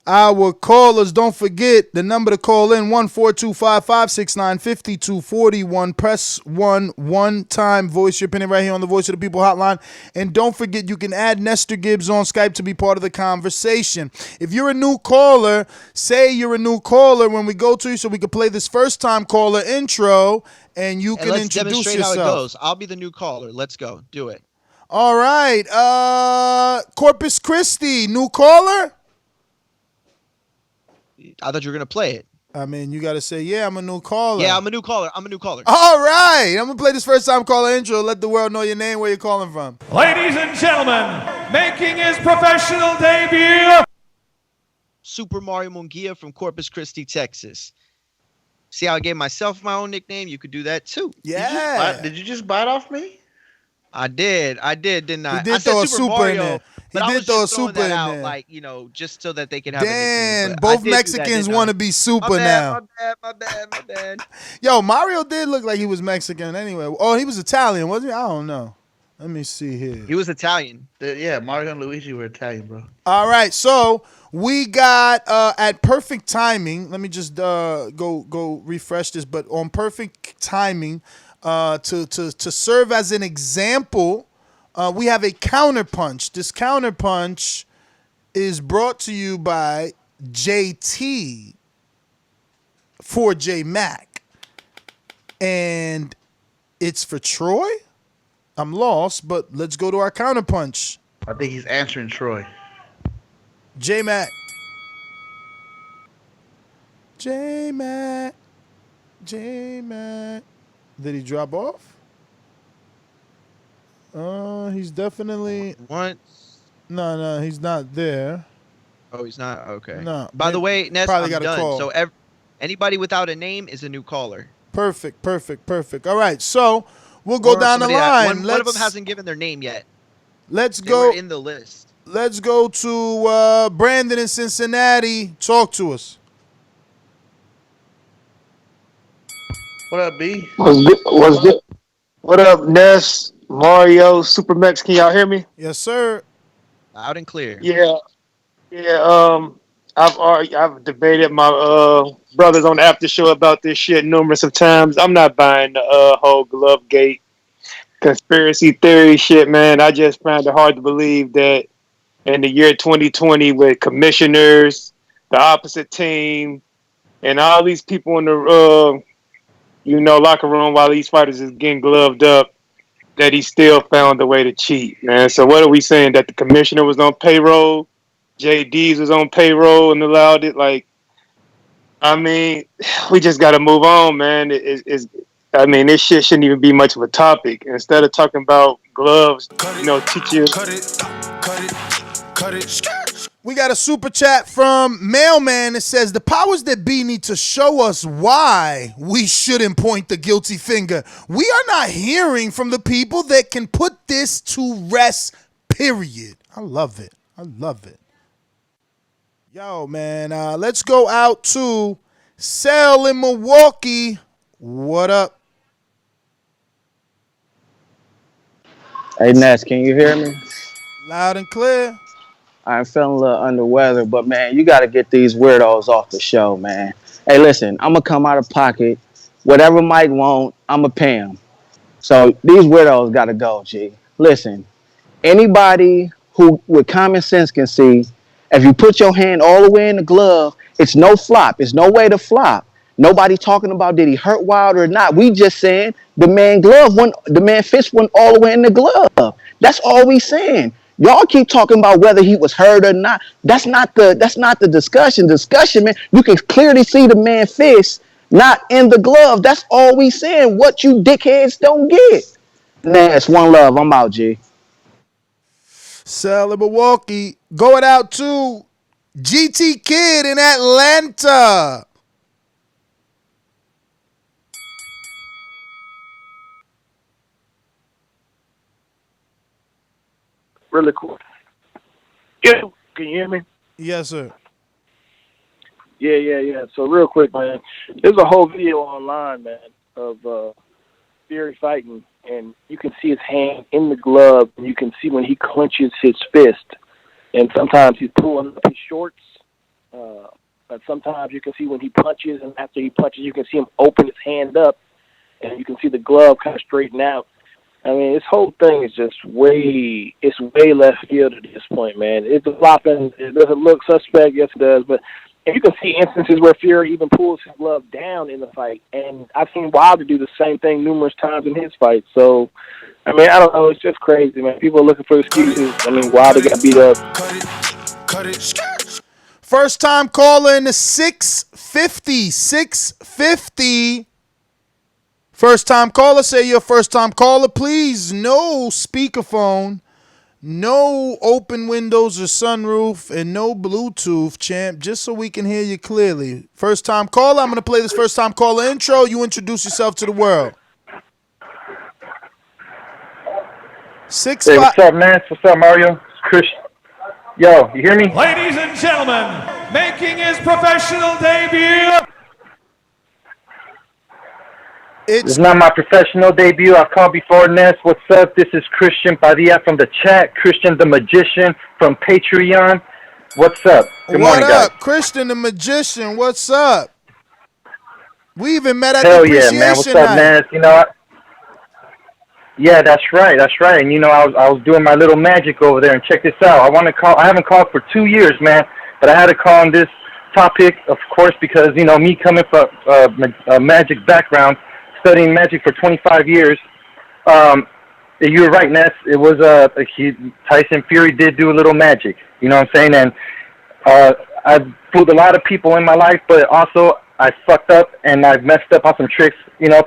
our callers. Don't forget the number to call in, 14255695241. Press 1 time. Voice your opinion right here on the Voice of the People hotline. And don't forget you can add Nestor Gibbs on Skype to be part of the conversation. If you're a new caller, say you're a new caller when we go to you so we can play this first time caller intro and you can let's introduce demonstrate yourself. how it goes. I'll be the new caller. Let's go. Do it. All right, Corpus Christi, new caller? I thought you were going to play it. I mean, you got to say, yeah, I'm a new caller. Yeah, I'm a new caller. All right, I'm going to play this first time caller intro. Let the world know your name, where you're calling from. Ladies and gentlemen, making his professional debut, Super Mario Munguia from Corpus Christi, Texas. See how I gave myself my own nickname? You could do that too. Yeah. Did you just bite off me? I did, didn't I? He did I said throw a Super super Mario, in there. But I was throw a just throwing super that in out, there. like, just so that they can have a Damn, nickname. But I both did do that, Mexicans didn't I? want to be super now. My bad. Yo, Mario did look like he was Mexican anyway. Oh, he was Italian, wasn't he? I don't know. Let me see here. He was Italian. Yeah, Mario and Luigi were Italian, bro. All right, so we got at perfect timing. Let me just go refresh this. But on perfect timing, to serve as an example, we have a counterpunch. This counterpunch is brought to you by JT for J Mac, and it's for Troy. I'm lost, but let's go to our counterpunch. I think he's answering Troy. J-Mac. J-Mac. J-Mac. Did he drop off? He's definitely... Once. No, he's not there. Oh, he's not? Okay. No. By the way, Ness, probably I'm got a done. call. So anybody without a name is a new caller. Perfect. All right, so we'll go down the line. One of them hasn't given their name yet. Let's They go were in the list. Let's go to Brandon in Cincinnati. Talk to us. What up, B? What's good? What up, Ness, Mario, Super Mex? Can y'all hear me? Yes, sir. Loud and clear. Yeah. I've debated my brothers on the after show about this shit numerous of times. I'm not buying the whole glove gate. conspiracy theory shit, man. I just found it hard to believe that in the year 2020, with commissioners, the opposite team, and all these people in the locker room while these fighters is getting gloved up, that he still found a way to cheat, man. So what are we saying? That the commissioner was on payroll, JD's was on payroll and allowed it? Like, I mean, we just got to move on, man. This shit shouldn't even be much of a topic. Instead of talking about gloves, teach you. We got a super chat from Mailman that says the powers that be need to show us why we shouldn't point the guilty finger. We are not hearing from the people that can put this to rest, period. I love it. Yo, man, let's go out to Sel in Milwaukee. What up? Hey, Ness, can you hear me? Loud and clear. I'm feeling a little under weather, but, man, you got to get these weirdos off the show, man. Hey, listen, I'm going to come out of pocket. Whatever Mike want, I'm going to pay him. So these weirdos got to go, G. Listen, anybody who with common sense can see, if you put your hand all the way in the glove, it's no flop. It's no way to flop. Nobody talking about did he hurt Wilder or not. We just saying the man fist went all the way in the glove. That's all we saying. Y'all keep talking about whether he was hurt or not. That's not the discussion. Discussion, man. You can clearly see the man fist not in the glove. That's all we saying. What you dickheads don't get. Nah, it's one love. I'm out, G. Sell in Milwaukee. Going out to GT Kid in Atlanta. Really cool. Yeah, can you hear me? Yes, sir. Yeah. So real quick, man, there's a whole video online, man, of Fury fighting, and you can see his hand in the glove, and you can see when he clenches his fist, and sometimes he's pulling up his shorts, but sometimes you can see when he punches, and after he punches, you can see him open his hand up, and you can see the glove kind of straighten out. I mean, this whole thing is just way left field at this point, man. It's a flopping. It doesn't look suspect. Yes, it does. But and you can see instances where Fury even pulls his glove down in the fight. And I've seen Wilder do the same thing numerous times in his fight. So, I mean, I don't know. It's just crazy, man. People are looking for excuses. I mean, Wilder got beat up. First time caller in the 650. First time caller, say you're a first time caller, please. No speakerphone, no open windows or sunroof, and no Bluetooth, champ, just so we can hear you clearly. First time caller, I'm going to play this first time caller intro. You introduce yourself to the world. Hey, what's up, man? What's up, Mario? It's Chris. Yo, you hear me? Ladies and gentlemen, making his professional debut. It's not my professional debut. I've called before, Ness. What's up? This is Christian Padilla from the chat. Christian the Magician from Patreon. What's up? Good morning, guys. What up, Christian the Magician? What's up? We even met at Hell the appreciation yeah, man. What's night. up, Ness? Yeah, that's right. And I was doing my little magic over there. And check this out. I haven't called for 2 years, man. But I had to call on this topic, of course, because me coming from a magic background, studying magic for 25 years. You were right, Ness. It was Tyson Fury did do a little magic. You know what I'm saying? And I've fooled a lot of people in my life, but also I fucked up and I've messed up on some tricks.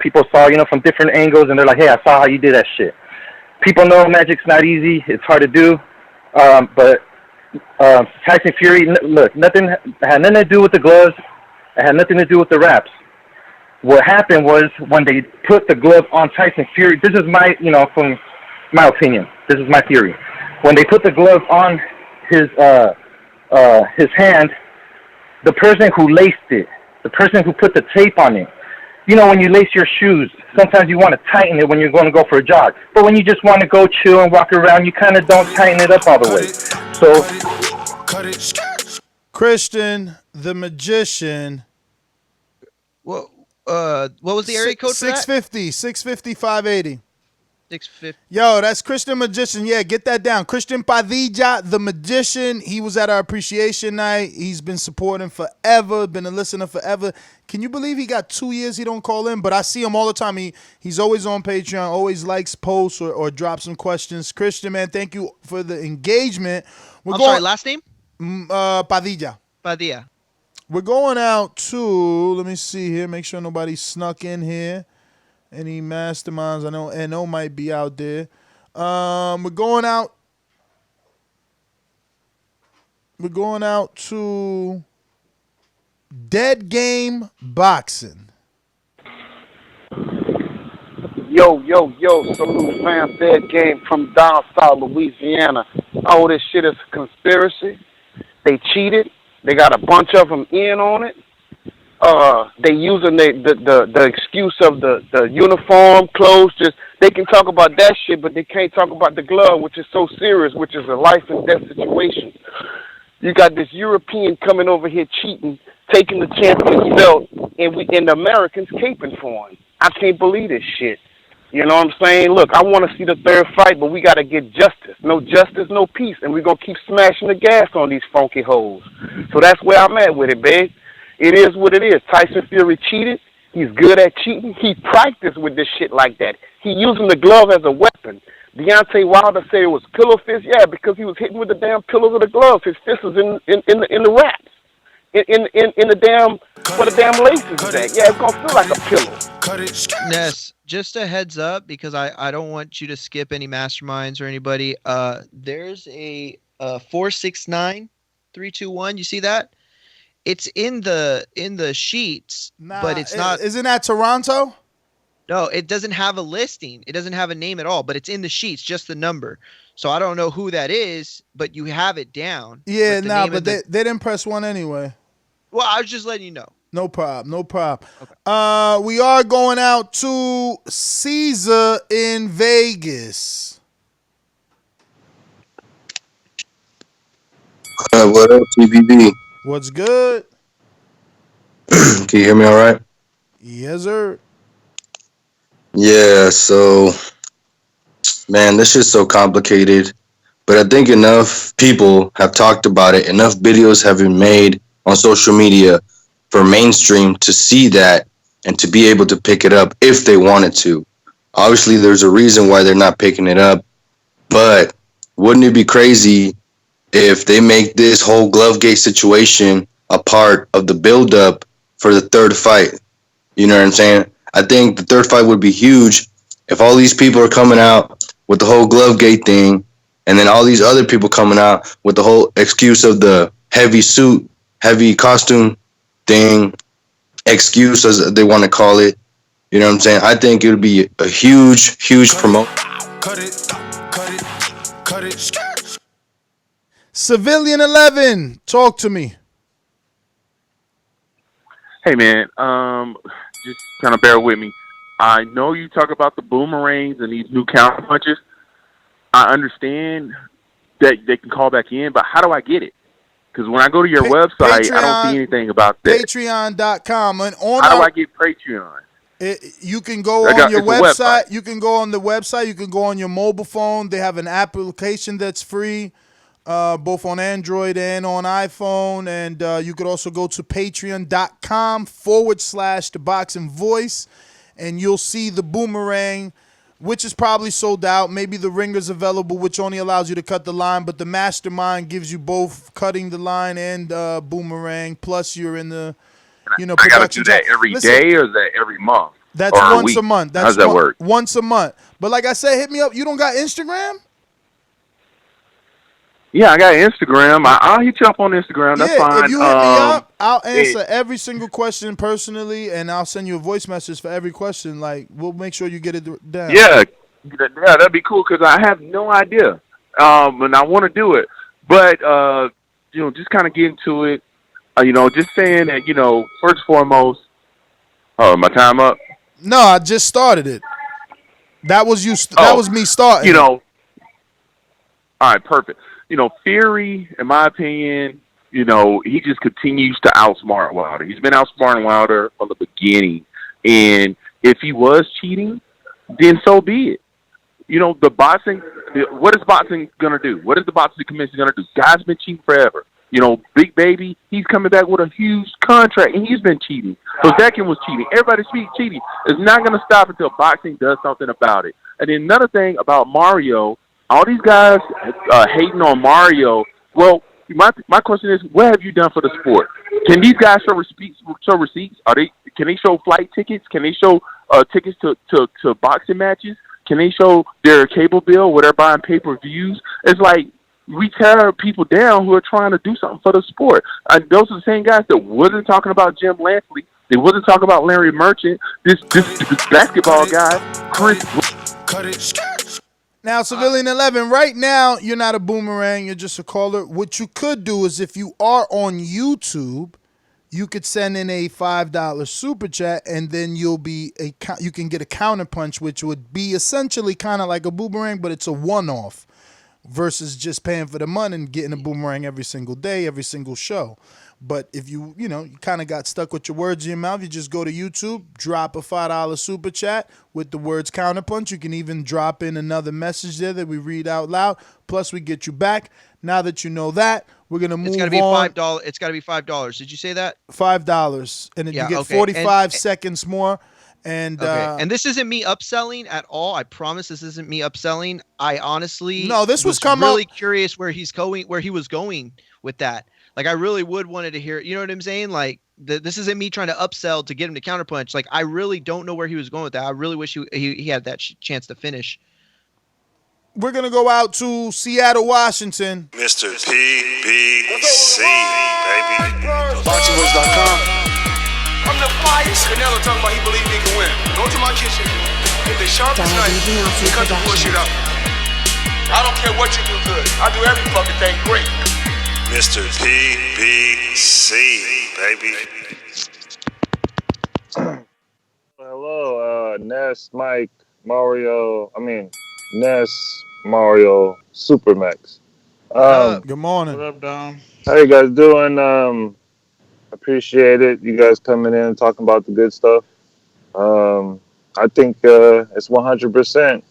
People saw, from different angles, and they're like, hey, I saw how you did that shit. People know magic's not easy. It's hard to do. But Tyson Fury, look, it had nothing to do with the gloves. It had nothing to do with the wraps. What happened was when they put the glove on Tyson Fury, this is my, from my opinion, this is my theory. When they put the glove on his hand, the person who laced it, the person who put the tape on it, when you lace your shoes, sometimes you want to tighten it when you're going to go for a jog. But when you just want to go chill and walk around, you kind of don't tighten it up all the way. So, Christian the Magician. What was the area code for that? 650, 580. 650. Yo, that's Christian Magician. Yeah, get that down. Christian Padilla, the Magician. He was at our appreciation night. He's been supporting forever, been a listener forever. Can you believe he got 2 years he don't call in? But I see him all the time. He's always on Patreon, always likes posts or drops some questions. Christian, man, thank you for the engagement. Sorry, last name? Padilla. Padilla. We're going out to, let me see here, make sure nobody snuck in here. Any masterminds? I know NO might be out there. We're going out to Dead Game Boxing. Yo, salute fam, Dead Game from down south Louisiana. Oh, this shit is a conspiracy. They cheated. They got a bunch of them in on it. They using the excuse of the uniform, clothes. Just they can talk about that shit, but they can't talk about the glove, which is so serious, which is a life and death situation. You got this European coming over here cheating, taking the champion's belt, and the Americans caping for him. I can't believe this shit. You know what I'm saying? Look, I want to see the third fight, but we got to get justice. No justice, no peace, and we're going to keep smashing the gas on these funky hoes. So that's where I'm at with it, babe. It is what it is. Tyson Fury cheated. He's good at cheating. He practiced with this shit like that. He using the glove as a weapon. Deontay Wilder said it was pillow fist. Yeah, because he was hitting with the damn pillows of the gloves. His fist was in the wraps. In the damn, where the damn laces is at. Yeah, it's going to feel like a pillow. Ness, just a heads up, because I don't want you to skip any masterminds or anybody. There's a 469-321. You see that? It's in the sheets, but it's not. Isn't that Toronto? No, it doesn't have a listing. It doesn't have a name at all, but it's in the sheets, just the number. So I don't know who that is, but you have it down. Yeah, but they didn't press one anyway. Well, I was just letting you know. No problem. Okay. We are going out to Caesar in Vegas. What up, TBB? What's good? Can you hear me all right? Yes, sir. Yeah, so, man, this shit's so complicated. But I think enough people have talked about it. Enough videos have been made on social media for mainstream to see that and to be able to pick it up if they wanted to. Obviously, there's a reason why they're not picking it up. But wouldn't it be crazy if they make this whole Glovegate situation a part of the build-up for the third fight? You know what I'm saying? I think the third fight would be huge if all these people are coming out with the whole Glovegate thing, and then all these other people coming out with the whole excuse of the heavy suit, heavy costume thing, excuse as they want to call it. You know what I'm saying? I think it would be a huge promotion. Cut it. Civilian 11, talk to me. Hey, man, just kind of bear with me. I know you talk about the boomerangs and these new counter punches. I understand that they can call back in, but how do I get it? Because when I go to your website, I don't see anything about that. Patreon.com. And how do I get Patreon? You can go on your website. You can go on the website. You can go on your mobile phone. They have an application that's free, both on Android and on iPhone. And you could also go to patreon.com/ThaBoxingvoice, and you'll see the boomerang, which is probably sold out. Maybe the ringer's available, which only allows you to cut the line. But the mastermind gives you both cutting the line and boomerang. Plus, you're in the, I got to do that every day, or is that every month? That's or once a month. How does that work? Once a month. But like I said, hit me up. You don't got Instagram? Yeah, I got Instagram. I'll hit you up on Instagram. That's fine. If you hit me up, I'll answer every single question personally, and I'll send you a voice message for every question. Like, we'll make sure you get it down. Yeah, that'd be cool, because I have no idea, and I want to do it. But, just kind of get into it. Just saying that, first and foremost, my time up? No, I just started it. That was you. That was me starting. All right, perfect. Fury, in my opinion, he just continues to outsmart Wilder. He's been outsmarting Wilder from the beginning. And if he was cheating, then so be it. the boxing. What is boxing gonna do? What is the boxing commission gonna do? Guys been cheating forever. Big Baby, he's coming back with a huge contract, and he's been cheating. So Zekin was cheating. Everybody's cheating. It's not gonna stop until boxing does something about it. And then another thing about Mario, all these guys hating on Mario. Well, my question is, what have you done for the sport? Can these guys show receipts? Can they show flight tickets? Can they show tickets to boxing matches? Can they show their cable bill where they're buying pay-per-views? It's like we tear people down who are trying to do something for the sport. And those are the same guys that wasn't talking about Jim Lansley. They wasn't talking about Larry Merchant. This basketball guy, Chris. Cut it. Now, Civilian 11, right now, you're not a boomerang. You're just a caller. What you could do is if you are on YouTube, you could send in a $5 super chat, and then you can get a counterpunch, which would be essentially kind of like a boomerang, but it's a one-off versus just paying for the money and getting a boomerang every single day, every single show. But if you kind of got stuck with your words in your mouth, you just go to YouTube, drop a $5 super chat with the words counterpunch. You can even drop in another message there that we read out loud. Plus, we get you back. Now that you know that, we're going to move on. It's got to be $5. It's got to be $5. Did you say that? $5. And then you get 45 seconds more. And this isn't me upselling at all. I promise this isn't me upselling. I honestly this was really curious where he was going with that. Like, I really wanted to hear, you know what I'm saying? Like, this isn't me trying to upsell to get him to counterpunch. Like, I really don't know where he was going with that. I really wish he had that chance to finish. We're going to go out to Seattle, Washington. Mr. PBC, baby. ThaBoxingvoice.com. I'm the flyest. Canelo talking about he believes he can win. Go to my kitchen. Get the sharpest knife and cut the bullshit up. I don't care what you do good. I do every fucking thing great. Mr. PBC, baby. Hello, Ness, Mike, Mario. Ness, Mario, Supermax. Good morning. What up, Dom? How you guys doing? Appreciate it. You guys coming in and talking about the good stuff. I think it's 100%.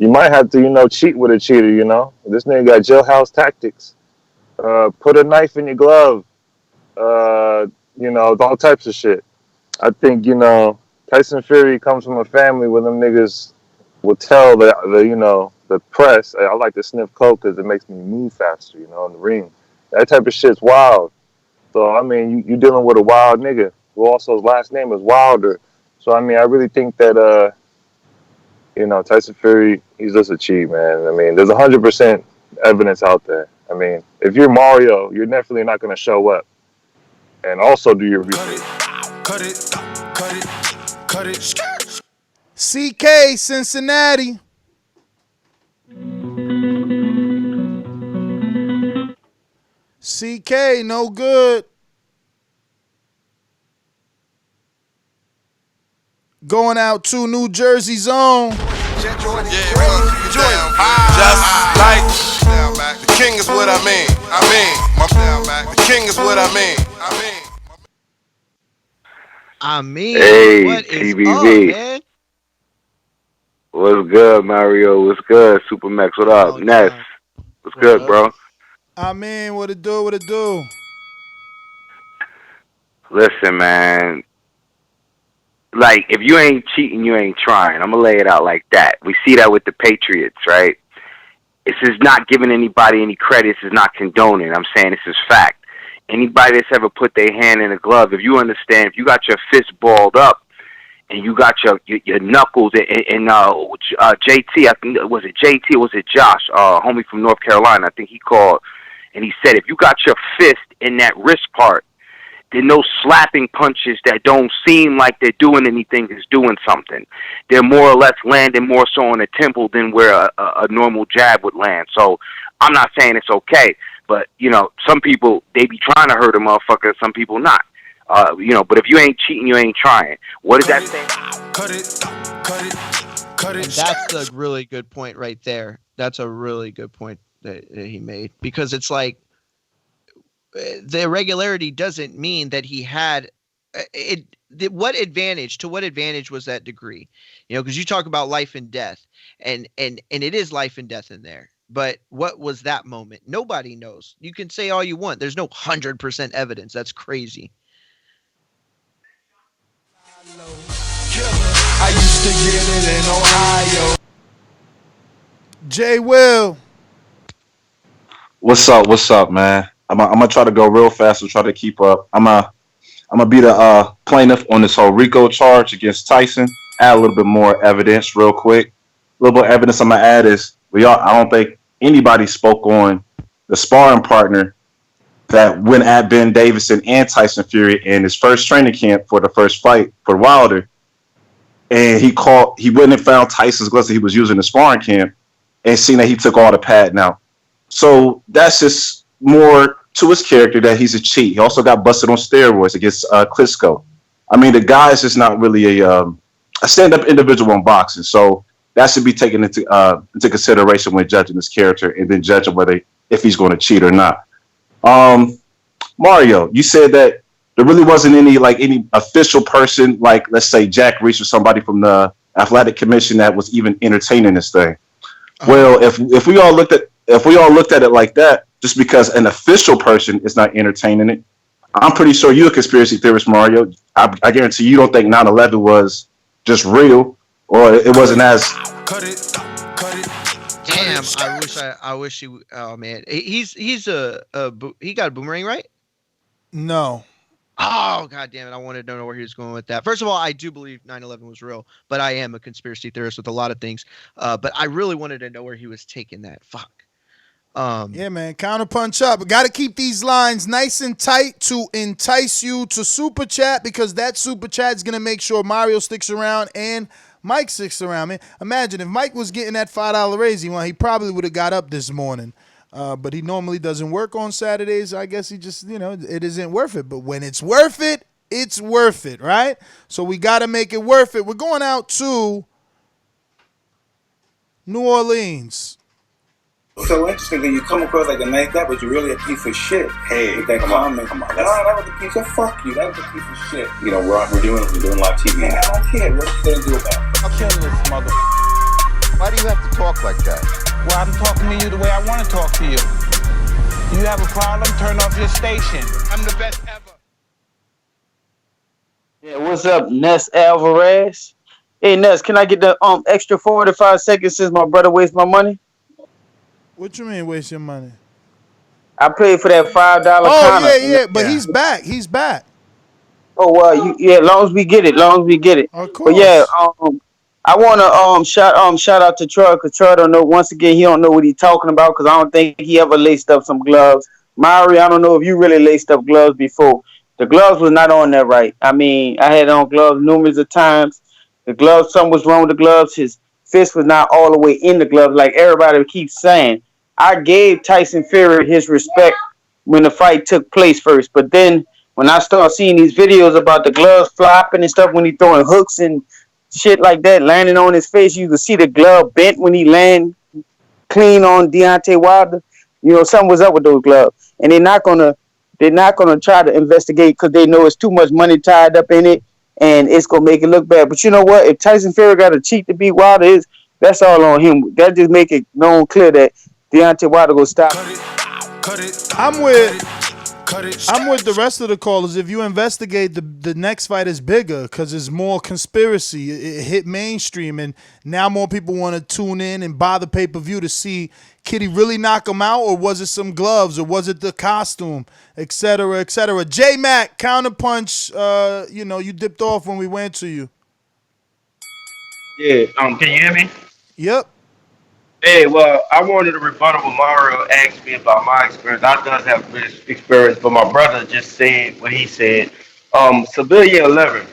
You might have to, cheat with a cheater. This nigga got jailhouse tactics. Put a knife in your glove. All types of shit. I think Tyson Fury comes from a family where them niggas will tell the press, I like to sniff coke because it makes me move faster, in the ring. That type of shit's wild. So, you dealing with a wild nigga who also his last name is Wilder. So, I really think that, Tyson Fury, he's just a cheat, man. There's 100% evidence out there. If you're Mario, you're definitely not going to show up. And also do your research. Cut it. CK, Cincinnati. CK, no good. Going out to New Jersey zone. Just like the king is what I mean. The king is what I mean. Hey, what is TBV. up, man? What's good, Mario? What's good, Supermax? What up, Ness? What's good, bro? What it do? Listen, man. Like, if you ain't cheating, you ain't trying. I'm gonna lay it out like that. We see that with the Patriots, right? This is not giving anybody any credit. This is not condoning. I'm saying this is fact. Anybody that's ever put their hand in a glove, if you understand, if you got your fist balled up and you got your knuckles and JT, I think, was it JT or was it Josh, homie from North Carolina, I think he called, and he said, if you got your fist in that wrist part, then those slapping punches that don't seem like they're doing anything is doing something. They're more or less landing more so on the temple than where a normal jab would land. So I'm not saying it's okay. But, some people, they be trying to hurt a motherfucker, some people not. But if you ain't cheating, you ain't trying. What does that say? Cut it. And that's a really good point right there. That's a really good point that he made. Because it's like, the irregularity doesn't mean that he had what advantage was that degree? You know, because you talk about life and death, and it is life and death in there. But what was that moment? Nobody knows. You can say all you want. There's no 100% evidence. That's crazy. I used to get it in Ohio. J. Will. What's up, man? I'm gonna try to go real fast and try to keep up. I'm gonna be the plaintiff on this whole RICO charge against Tyson. Add a little bit more evidence, real quick. A little bit of evidence I'm gonna add is I don't think anybody spoke on the sparring partner that went at Ben Davidson and Tyson Fury in his first training camp for the first fight for Wilder. And he went and found Tyson's gloves that he was using in the sparring camp and seen that he took all the padding out. So that's just more to his character that he's a cheat. He also got busted on steroids against Klitschko. I mean, the guy is just not really a stand-up individual in boxing. So that should be taken into consideration when judging his character and then judging if he's going to cheat or not. Mario, you said that there really wasn't any official person, like let's say Jack Reese or somebody from the athletic commission that was even entertaining this thing. Well, if we all looked at it like that, just because an official person is not entertaining it, I'm pretty sure you're a conspiracy theorist, Mario. I guarantee you don't think 9/11 was just real, or it wasn't as. Damn, I wish he. Oh man, he got a boomerang, right? No. Oh, God damn it. I wanted to know where he was going with that. First of all, I do believe 9/11 was real, but I am a conspiracy theorist with a lot of things. But I really wanted to know where he was taking that. Fuck. Yeah, man. Counterpunch up. We got to keep these lines nice and tight to entice you to super chat, because that super chat is going to make sure Mario sticks around and Mike sticks around, man. Imagine if Mike was getting that $5 raise he probably would have got up this morning. But he normally doesn't work on Saturdays. I guess he just, it isn't worth it. But when it's worth it, it's worth it, right? So we got to make it worth it. We're going out to New Orleans. So interesting that you come across like a nice guy, but you're really a piece of shit. Hey, with that comment. Come on. No, that was a piece of fuck you. That was a piece of shit. You know, we're doing live TV. Man, I don't care. What you gonna do about it? I'll kill this mother. Why do you have to talk like that? Well, I'm talking to you the way I want to talk to you. You have a problem? Turn off your station. I'm the best ever. Yeah, what's up, Ness Alvarez? Hey, Ness, can I get the extra 45 seconds since my brother wastes my money? What you mean waste your money? I paid for that $5 Oh, yeah, but he's back. He's back. Oh, as long as we get it. Of course. But yeah, I want to shout out to Troy, because Troy don't know. Once again, he don't know what he's talking about, because I don't think he ever laced up some gloves. Mario, I don't know if you really laced up gloves before. The gloves was not on there right. I mean, I had on gloves numerous of times. The gloves, something was wrong with the gloves. His fist was not all the way in the gloves, like everybody keeps saying. I gave Tyson Fury his respect when the fight took place first, but then when I started seeing these videos about the gloves flopping and stuff, when he throwing hooks and shit like that landing on his face, you can see the glove bent when he land clean on Deontay Wilder. Something was up with those gloves, and they're not gonna try to investigate, because they know it's too much money tied up in it, and it's gonna make it look bad. But you know what? If Tyson Fury got to cheat to beat Wilder, that's all on him. That just make it known clear that Deontay Wilder gonna stop. I'm with the rest of the callers. If you investigate, the next fight is bigger, because it's more conspiracy. It hit mainstream, and now more people want to tune in and buy the pay-per-view to see, Kitty really knock him out, or was it some gloves, or was it the costume, et cetera, et cetera. J-Mac, counterpunch, you dipped off when we went to you. Yeah, can you hear me? Yep. Hey, well, I wanted to rebuttal what Mario asked me about my experience. I does have this experience, but my brother just said what he said. Civilian 11,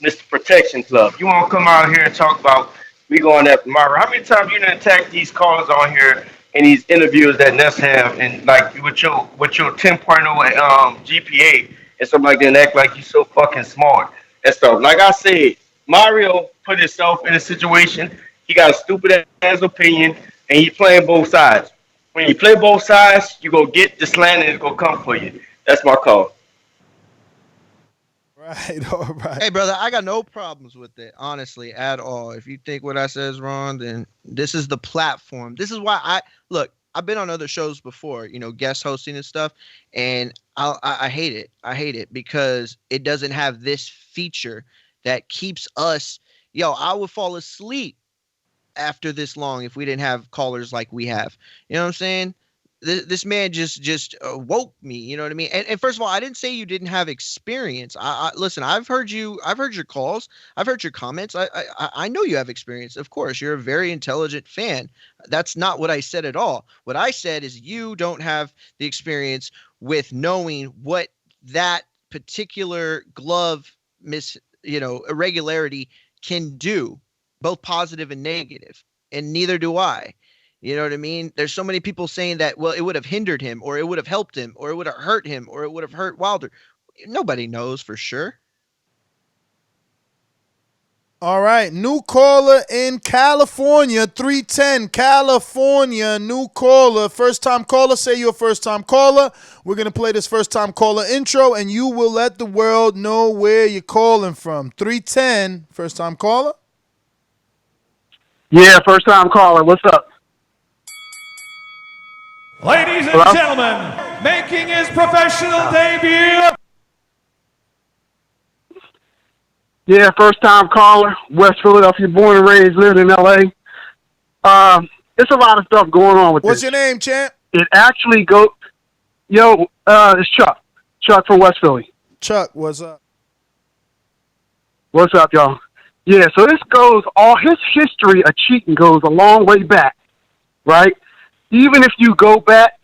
Mr. Protection Club. You want to come out here and talk about we going after Mario? How many times you done attack these callers on here and these interviews that Ness have, and like with your 10.0 GPA and something like that, and act like you so fucking smart and stuff. Like I said, Mario put himself in a situation. He got a stupid ass opinion, and he playing both sides. When you play both sides, you go get the slant, and it's gonna come for you. That's my call. All right. Hey, brother, I got no problems with it, honestly, at all. If you think what I said is wrong, then this is the platform. This is why look. I've been on other shows before, guest hosting and stuff, and I hate it. I hate it because it doesn't have this feature that keeps us. I would fall asleep after this long if we didn't have callers like we have. You know what I'm saying? This man just woke me. You know what I mean? And first of all, I didn't say you didn't have experience. Listen. I've heard your calls. I've heard your comments. I know you have experience. Of course, you're a very intelligent fan. That's not what I said at all. What I said is you don't have the experience with knowing what that particular glove irregularity can do, both positive and negative. And neither do I. You know what I mean? There's so many people saying that, well, it would have hindered him, or it would have helped him, or it would have hurt him, or it would have hurt Wilder. Nobody knows for sure. All right, new caller in California, 310 California, new caller, first-time caller. Say you're a first-time caller. We're going to play this first-time caller intro, and you will let the world know where you're calling from. 310, first-time caller. Yeah, first-time caller. What's up? Ladies and gentlemen, making his professional debut. Yeah, first-time caller, West Philadelphia, born and raised, lived in L.A. It's a lot of stuff going on with this. What's your name, champ? It actually it's Chuck. Chuck from West Philly. Chuck, what's up? What's up, y'all? Yeah, so all his history of cheating goes a long way back, right? Even if you go back,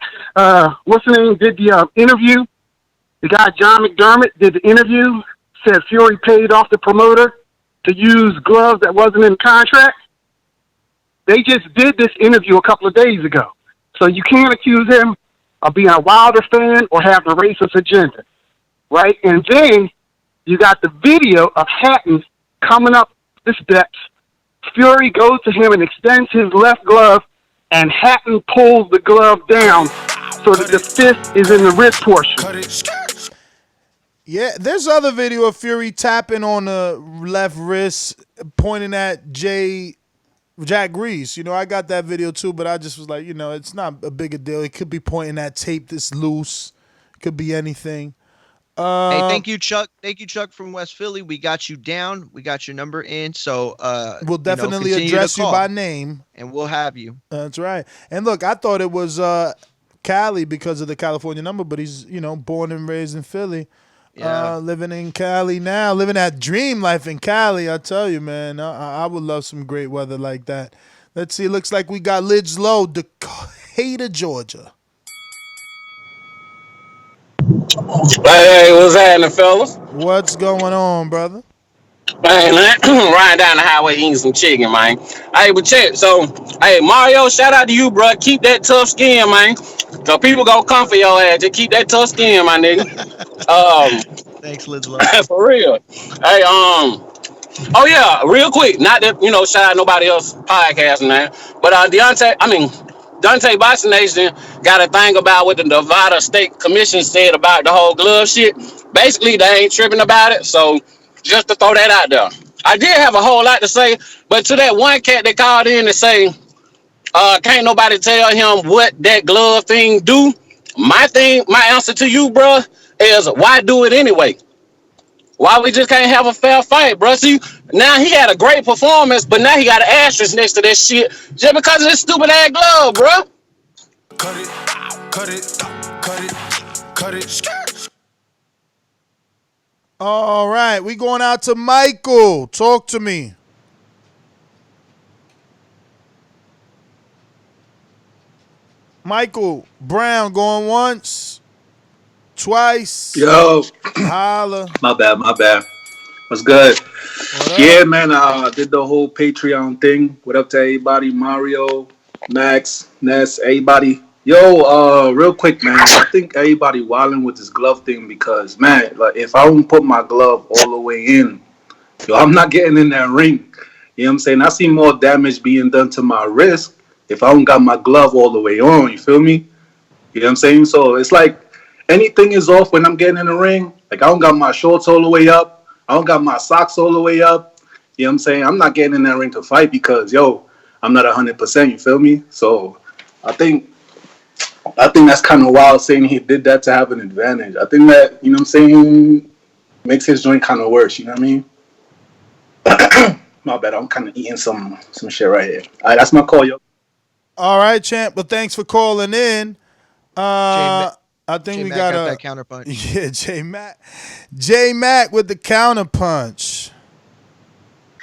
what's the name, did the interview, the guy John McDermott did the interview, said Fury paid off the promoter to use gloves that wasn't in the contract. They just did this interview a couple of days ago. So you can't accuse him of being a Wilder fan or having a racist agenda, right? And then you got the video of Hatton coming up the steps. Fury goes to him and extends his left glove, and Hatton pulls the glove down so that the fist is in the wrist portion. Yeah, there's other video of Fury tapping on the left wrist, pointing at Jack Grease. I got that video too, but I just was like, it's not a big a deal. It could be pointing at tape that's loose. It could be anything. Hey, thank you, Chuck. Thank you, Chuck from West Philly. We got you down. We got your number in. So we'll definitely address you by name, and we'll have you. That's right. And look, I thought it was Cali because of the California number, but he's born and raised in Philly. Yeah. Living in Cali now, living that dream life in Cali. I tell you, man, I would love some great weather like that. Let's see. Looks like we got Lids Low, Decatur, Georgia. Hey, what's happening, fellas? What's going on, brother? Man, riding down the highway eating some chicken, man. Hey, but check. So, hey, Mario, shout out to you, bro. Keep that tough skin, man. Cause people gonna come for your ass. Just keep that tough skin, my nigga. Thanks, Liz. For real. Hey, oh yeah, real quick. Not that shout out nobody else podcasting, man. But Deontay Boxing Nation got a thing about what the Nevada State Commission said about the whole glove shit. Basically, they ain't tripping about it. So, just to throw that out there. I did have a whole lot to say, but to that one cat that called in and say, can't nobody tell him what that glove thing do. My answer to you, bro, is why do it anyway? Why we just can't have a fair fight, bro? See, now he had a great performance, but now he got an asterisk next to that shit just because of this stupid ass glove, bro. Cut it, cut it, cut it, cut it. All right, we going out to Michael. Talk to me. Michael Brown going once, twice. Yo. Holla. My bad. What's good? Yeah, man, I did the whole Patreon thing. What up to everybody? Mario, Max, Ness, everybody. Yo, real quick, man. I think everybody wilding with this glove thing because, man, like if I don't put my glove all the way in, I'm not getting in that ring. You know what I'm saying? I see more damage being done to my wrist if I don't got my glove all the way on. You feel me? You know what I'm saying? So it's like anything is off when I'm getting in the ring. Like I don't got my shorts all the way up. I don't got my socks all the way up. You know what I'm saying? I'm not getting in that ring to fight because I'm not 100%. You feel me? So I think that's kind of wild saying he did that to have an advantage. I think that, you know what I'm saying, makes his joint kind of worse. You know what I mean? My bad. I'm kind of eating some shit right here. All right, that's my call, yo. All right, champ. Well, thanks for calling in. I think we got that counterpunch. Yeah, J Mac with the counterpunch.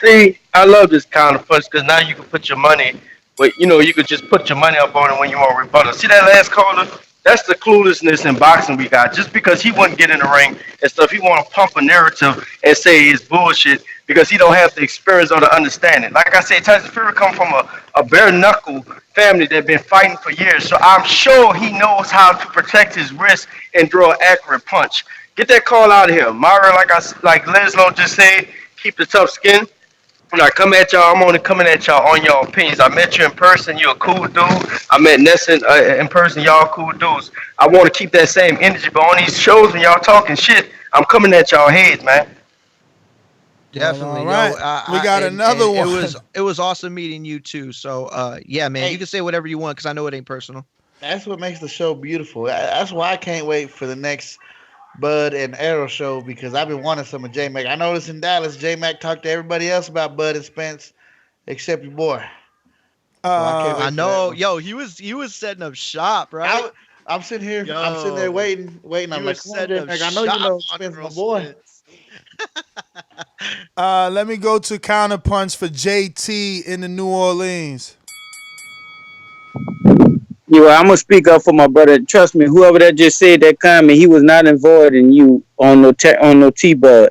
See, I love this counter punch because now you can put your money, but you could just put your money up on it when you want rebuttal. See that last caller? That's the cluelessness in boxing we got. Just because he wouldn't get in the ring and stuff, he want to pump a narrative and say it's bullshit because he don't have the experience or the understanding. Like I said, Tyson Fury come from a bare knuckle family that been fighting for years, so I'm sure he knows how to protect his wrist and throw an accurate punch. Get that call out of here, Myra. Like Leslo just said, keep the tough skin. When I come at y'all, I'm only coming at y'all on y'all opinions. I met you in person, you're a cool dude. I met Ness in person, y'all cool dudes. I want to keep that same energy, but on these shows when y'all talking shit, I'm coming at y'all heads, man. Definitely. All right. We got another one. It was awesome meeting you too. So yeah, man, you can say whatever you want because I know it ain't personal. That's what makes the show beautiful. That's why I can't wait for the next Bud and Arrow show because I've been wanting some of J Mac. I noticed in Dallas, J Mac talked to everybody else about Bud and Spence except your boy. So I know, yo, he was setting up shop, right? I'm sitting here. I'm sitting there waiting. I'm like, come on, J Mac. I know you know Spence, my boy. Let me go to counterpunch for JT in the New Orleans. I'm gonna speak up for my brother. Trust me, whoever that just said that comment, he was not avoiding you on no T-Bud.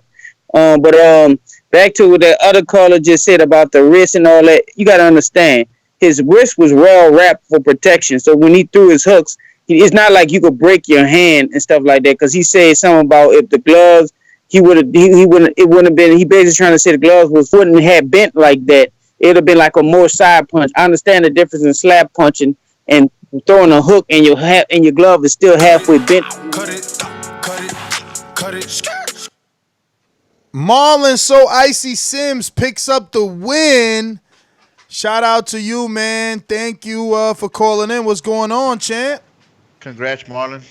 But back to what that other caller just said about the wrist and all that. You gotta understand, his wrist was well wrapped for protection. So when he threw his hooks, it's not like you could break your hand and stuff like that. Because he said something about if the gloves, he wouldn't have been. He basically trying to say the gloves wouldn't have bent like that. It'd have been like a more side punch. I understand the difference in slap punching and throwing a hook and your glove is still halfway bent. Cut it. Marlon So Icy Sims picks up the win. Shout out to you, man. Thank you for calling in. What's going on, champ? Congrats, Marlon.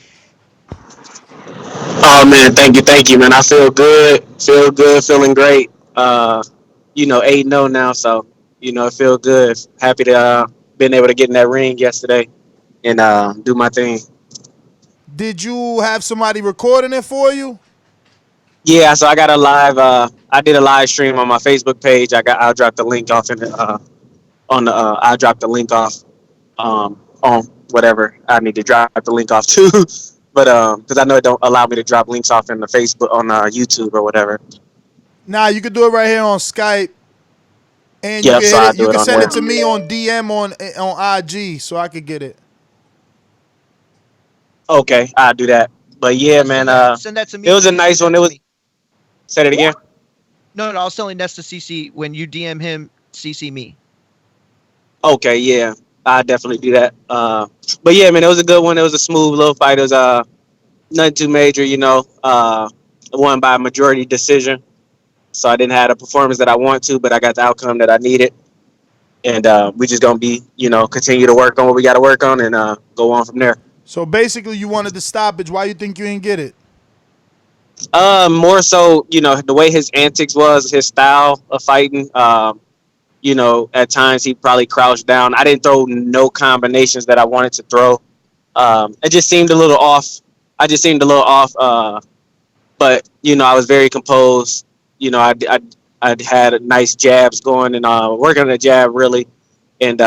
Oh man, thank you, man. I feel good, feeling great. 8-0 now, so it feel good. Happy to been able to get in that ring yesterday and do my thing. Did you have somebody recording it for you? Yeah, so I got a live. I did a live stream on my Facebook page. I'll drop the link off I'll drop the link off on whatever I need to drop the link off to. But because I know it don't allow me to drop links off in the Facebook on YouTube or whatever. Nah, you can do it right here on Skype. And you can send it to me on DM on IG so I could get it. Okay, I'll do that. But yeah, man, send that to me. It was a nice one. It was. Say it again. No, I was telling Ness to CC when you DM him, CC me. Okay, yeah, I definitely do that. But yeah, man, it was a good one. It was a smooth little fight. It was nothing too major, won by a majority decision. So I didn't have the performance that I want to, but I got the outcome that I needed. And we just gonna be, continue to work on what we got to work on and go on from there. So basically, you wanted the stoppage. Why you think you didn't get it? More so, the way his antics was, his style of fighting. At times he probably crouched down. I didn't throw no combinations that I wanted to throw. It just seemed a little off. But I was very composed. I had nice jabs going and working on the jab really, and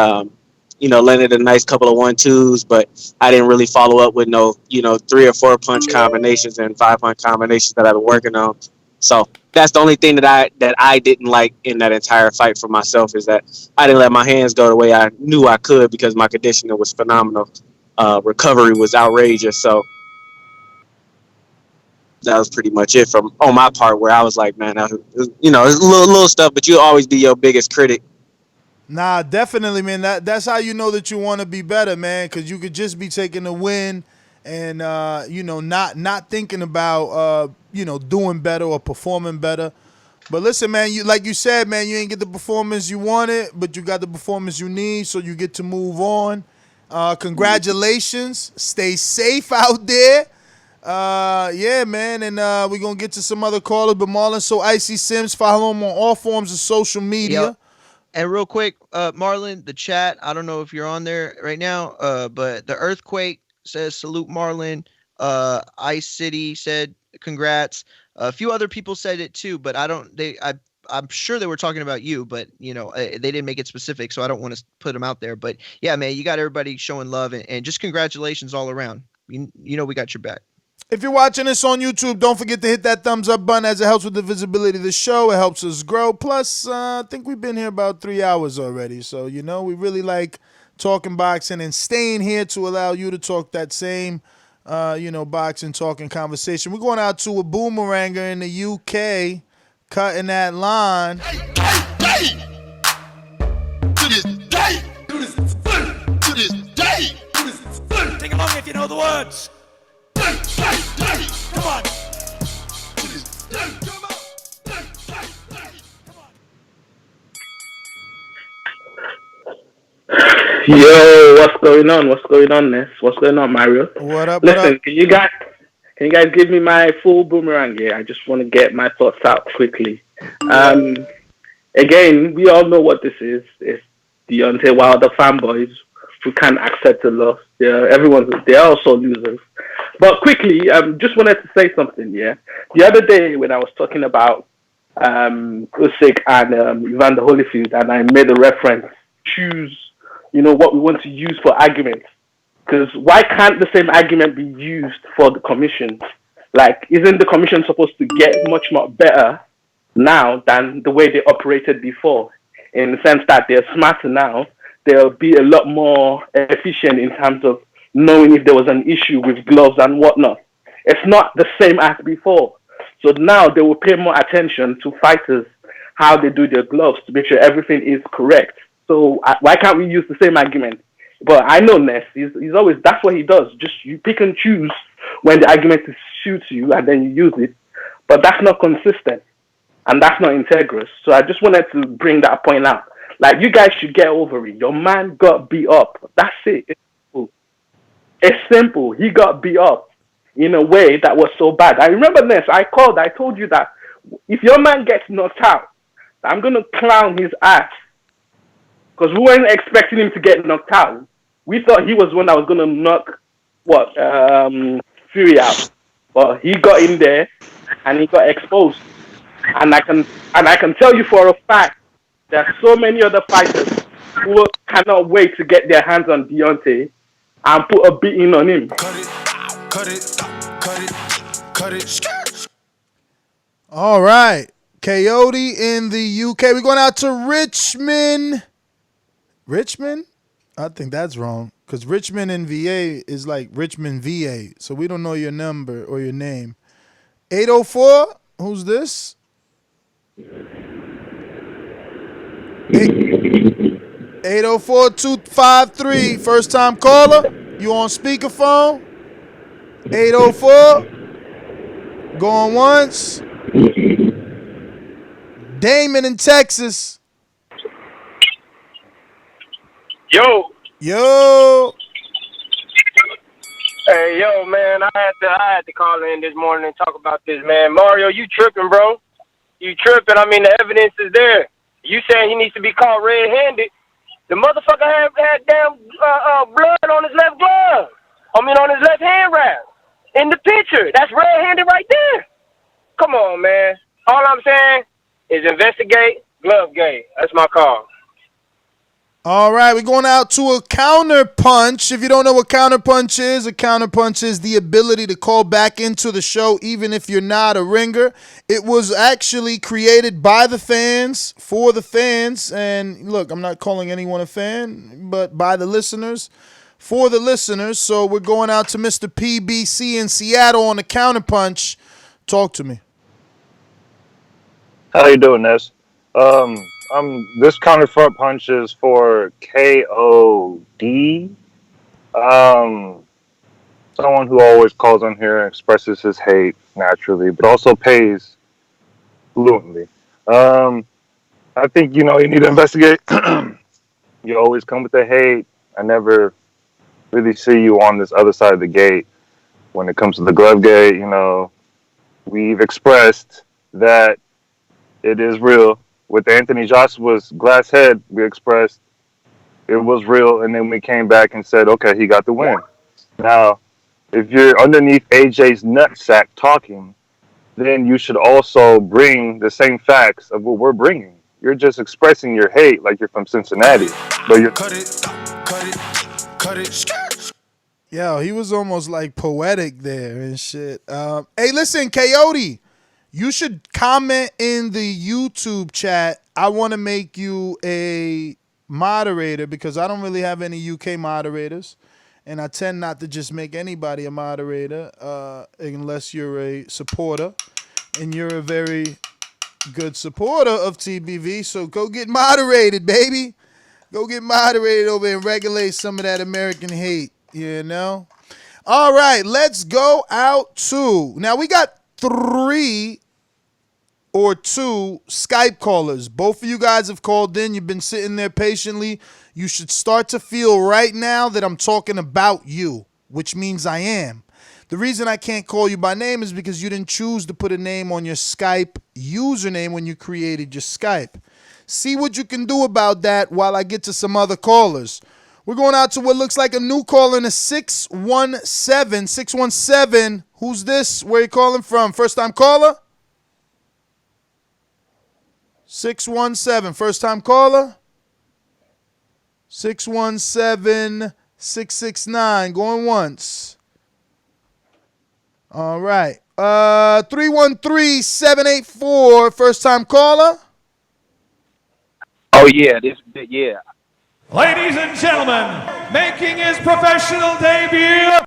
landed a nice couple of 1-2s, but I didn't really follow up with no 3 or 4 punch combinations and 5 punch combinations that I've been working on. So that's the only thing that I didn't like in that entire fight for myself is that I didn't let my hands go the way I knew I could because my conditioning was phenomenal. Recovery was outrageous. So that was pretty much it from on my part where I was like, man, it's little stuff, but you'll always be your biggest critic. Nah, definitely, man. That's how you know that you want to be better, man, because you could just be taking a win and not thinking about doing better or performing better. But listen, man, like you said, man, you ain't get the performance you wanted, but you got the performance you need, so you get to move on. Congratulations. Stay safe out there. Yeah, man, and we're going to get to some other callers, but Marlon, so Icy Sims, follow him on all forms of social media. Yep. And real quick, Marlon, the chat, I don't know if you're on there right now, but the Earthquake says salute Marlon. Ice City said congrats. A few other people said it too, but I'm sure they were talking about you, but they didn't make it specific, so I don't want to put them out there. But yeah, man, you got everybody showing love, and just congratulations all around. We got your back. If you're watching this on YouTube, don't forget to hit that thumbs up button, as it helps with the visibility of the show. It helps us grow. Plus, I think we've been here about 3 hours already. So, we really like talking boxing and staying here to allow you to talk that same, boxing, talking conversation. We're going out to a boomeranger in the UK, cutting that line. Sing along if you know the words. Come on. Yo, what's going on? What's going on, Ness? What's going on, Mario? What up? Listen, what up? Can you guys give me my full boomerang here? I just want to get my thoughts out quickly. Again, we all know what this is. It's Deontay Wilder fanboys who can't accept a loss. They're also losers. But quickly, just wanted to say something. Yeah, the other day when I was talking about Usyk and Evander Holyfield, and I made a reference, choose, what we want to use for arguments. Because why can't the same argument be used for the commission? Like, isn't the commission supposed to get much more better now than the way they operated before? In the sense that they're smarter now, they'll be a lot more efficient in terms of knowing if there was an issue with gloves and whatnot. It's not the same as before. So now they will pay more attention to fighters, how they do their gloves to make sure everything is correct. So why can't we use the same argument? But I know Ness, he's always, that's what he does. Just you pick and choose when the argument suits you and then you use it. But that's not consistent and that's not integrous. So I just wanted to bring that point out. Like, you guys should get over it. Your man got beat up. That's it. It's simple. It's simple. He got beat up in a way that was so bad. I remember Ness, I told you that if your man gets knocked out, I'm going to clown his ass. Because we weren't expecting him to get knocked out. We thought he was the one that was going to knock Fury out. But he got in there and he got exposed. And I can tell you for a fact, there are so many other fighters who cannot wait to get their hands on Deontay and put a beating on him. Cut it. All right. Coyote in the UK. We're going out to Richmond. Richmond? I think that's wrong. Because Richmond in VA is like Richmond, VA. So we don't know your number or your name. 804? Who's this? 804-253. First time caller. You on speakerphone? 804. Going once. Damon in Texas. Yo. Hey, yo, man, I had to call in this morning and talk about this, man. Mario, you tripping, bro. You tripping. I mean, the evidence is there. You saying he needs to be caught red-handed. The motherfucker had damn blood on his left glove. On his left hand wrap. In the picture. That's red-handed right there. Come on, man. All I'm saying is investigate, glove gate. That's my call. All right, we're going out to a counter punch. If you don't know what counter punch is the ability to call back into the show even if you're not a ringer. It was actually created by the fans, for the fans. And look, I'm not calling anyone a fan, but by the listeners, for the listeners. So we're going out to Mr. PBC in Seattle on the counter punch. Talk to me. How you doing, Ness? This counter front punch is for KOD. someone who always calls on here and expresses his hate naturally, but also pays fluently. I think you need to investigate. You always come with the hate. I never really see you on this other side of the gate when it comes to the glove gate. We've expressed that it is real. With Anthony Joshua's glass head, we expressed it was real, and then we came back and said, okay, he got the win. Now, if you're underneath AJ's nutsack talking, then you should also bring the same facts of what we're bringing. You're just expressing your hate like you're from Cincinnati, but you're Cut it. Yo, he was almost like poetic there and shit. Hey, listen, Coyote, you should comment in the YouTube chat. I want to make you a moderator because I don't really have any UK moderators. And I tend not to just make anybody a moderator unless you're a supporter. And you're a very good supporter of TBV. So go get moderated, baby. Go get moderated over and regulate some of that American hate, All right, let's go out to. Now, we got 3 or 2 Skype callers. Both of you guys have called in. You've been sitting there patiently. You should start to feel right now that I'm talking about you, which means I am. The reason I can't call you by name is because you didn't choose to put a name on your Skype username when you created your Skype. See what you can do about that while I get to some other callers. We're going out to what looks like a new caller in a 617. 617. Who's this? Where are you calling from? First time caller? 617. First time caller? 617 669. Going once. All right. 313-784. First time caller? Oh, yeah. Yeah. Ladies and gentlemen, making his professional debut.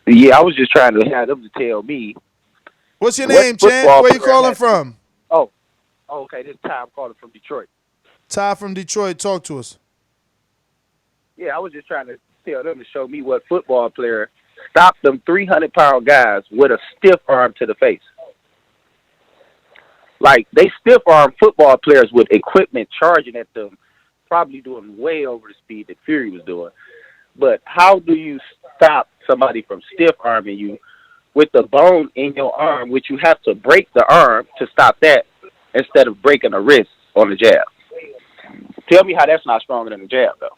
Yeah, I was just trying to have them to tell me. What's your name, champ? Where you calling from? Oh, okay. This is Ty. I'm calling from Detroit. Ty from Detroit. Talk to us. Yeah, I was just trying to tell them to show me what football player stopped them 300-pound guys with a stiff arm to the face. Like, they stiff arm football players with equipment charging at them, probably doing way over the speed that Fury was doing. But how do you stop somebody from stiff arming you with the bone in your arm, which you have to break the arm to stop that instead of breaking a wrist on the jab? Tell me how that's not stronger than a jab, though.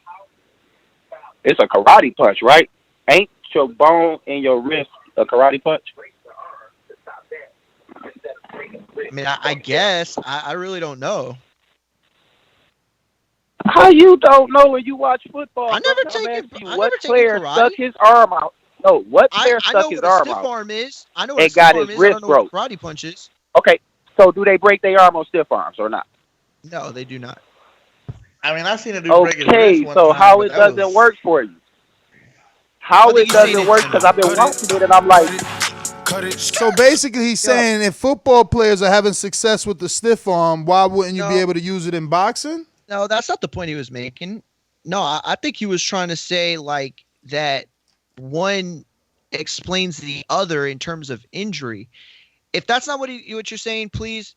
It's a karate punch, right? Ain't your bone in your wrist a karate punch? I mean, I guess. I really don't know. How you don't know when you watch football? I never taken what player stuck his arm out? No, what player stuck his arm out? I know what a stiff arm is. I know what a stiff arm is. I don't know what karate punches. Okay, so do they break their arm on stiff arms or not? No, they do not. I mean, I've seen it do break his wrist one so time, how it doesn't work for you? How it doesn't work, because I've been watching it and I'm like... So basically he's saying if football players are having success with the stiff arm, why wouldn't you be able to use it in boxing? No, that's not the point he was making. No, I think he was trying to say like that one explains the other in terms of injury. If that's not what you're saying, please,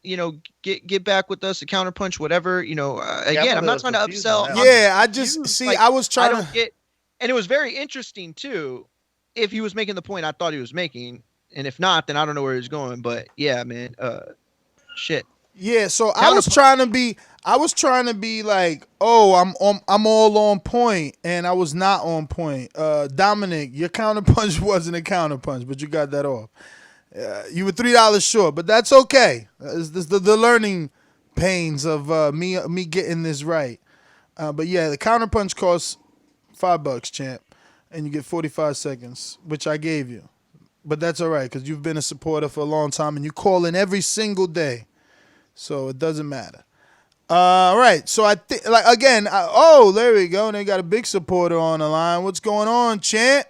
get back with us, a counterpunch, whatever. Again, I'm not trying to upsell. Yeah, I just see. Like, I was trying to get, and it was very interesting too. If he was making the point I thought he was making, and if not, then I don't know where he's going. But yeah, man, shit. Yeah, so I was trying to be like, oh, I'm all on point, and I was not on point. Dominic, your counterpunch wasn't a counterpunch, but you got that off. You were $3 short, but that's okay. It's the learning pains of me getting this right. But yeah, the counterpunch costs $5, champ, and you get 45 seconds, which I gave you. But that's all right because you've been a supporter for a long time, and you call in every single day, so it doesn't matter. All right, so I think there we go. They got a big supporter on the line. What's going on, champ?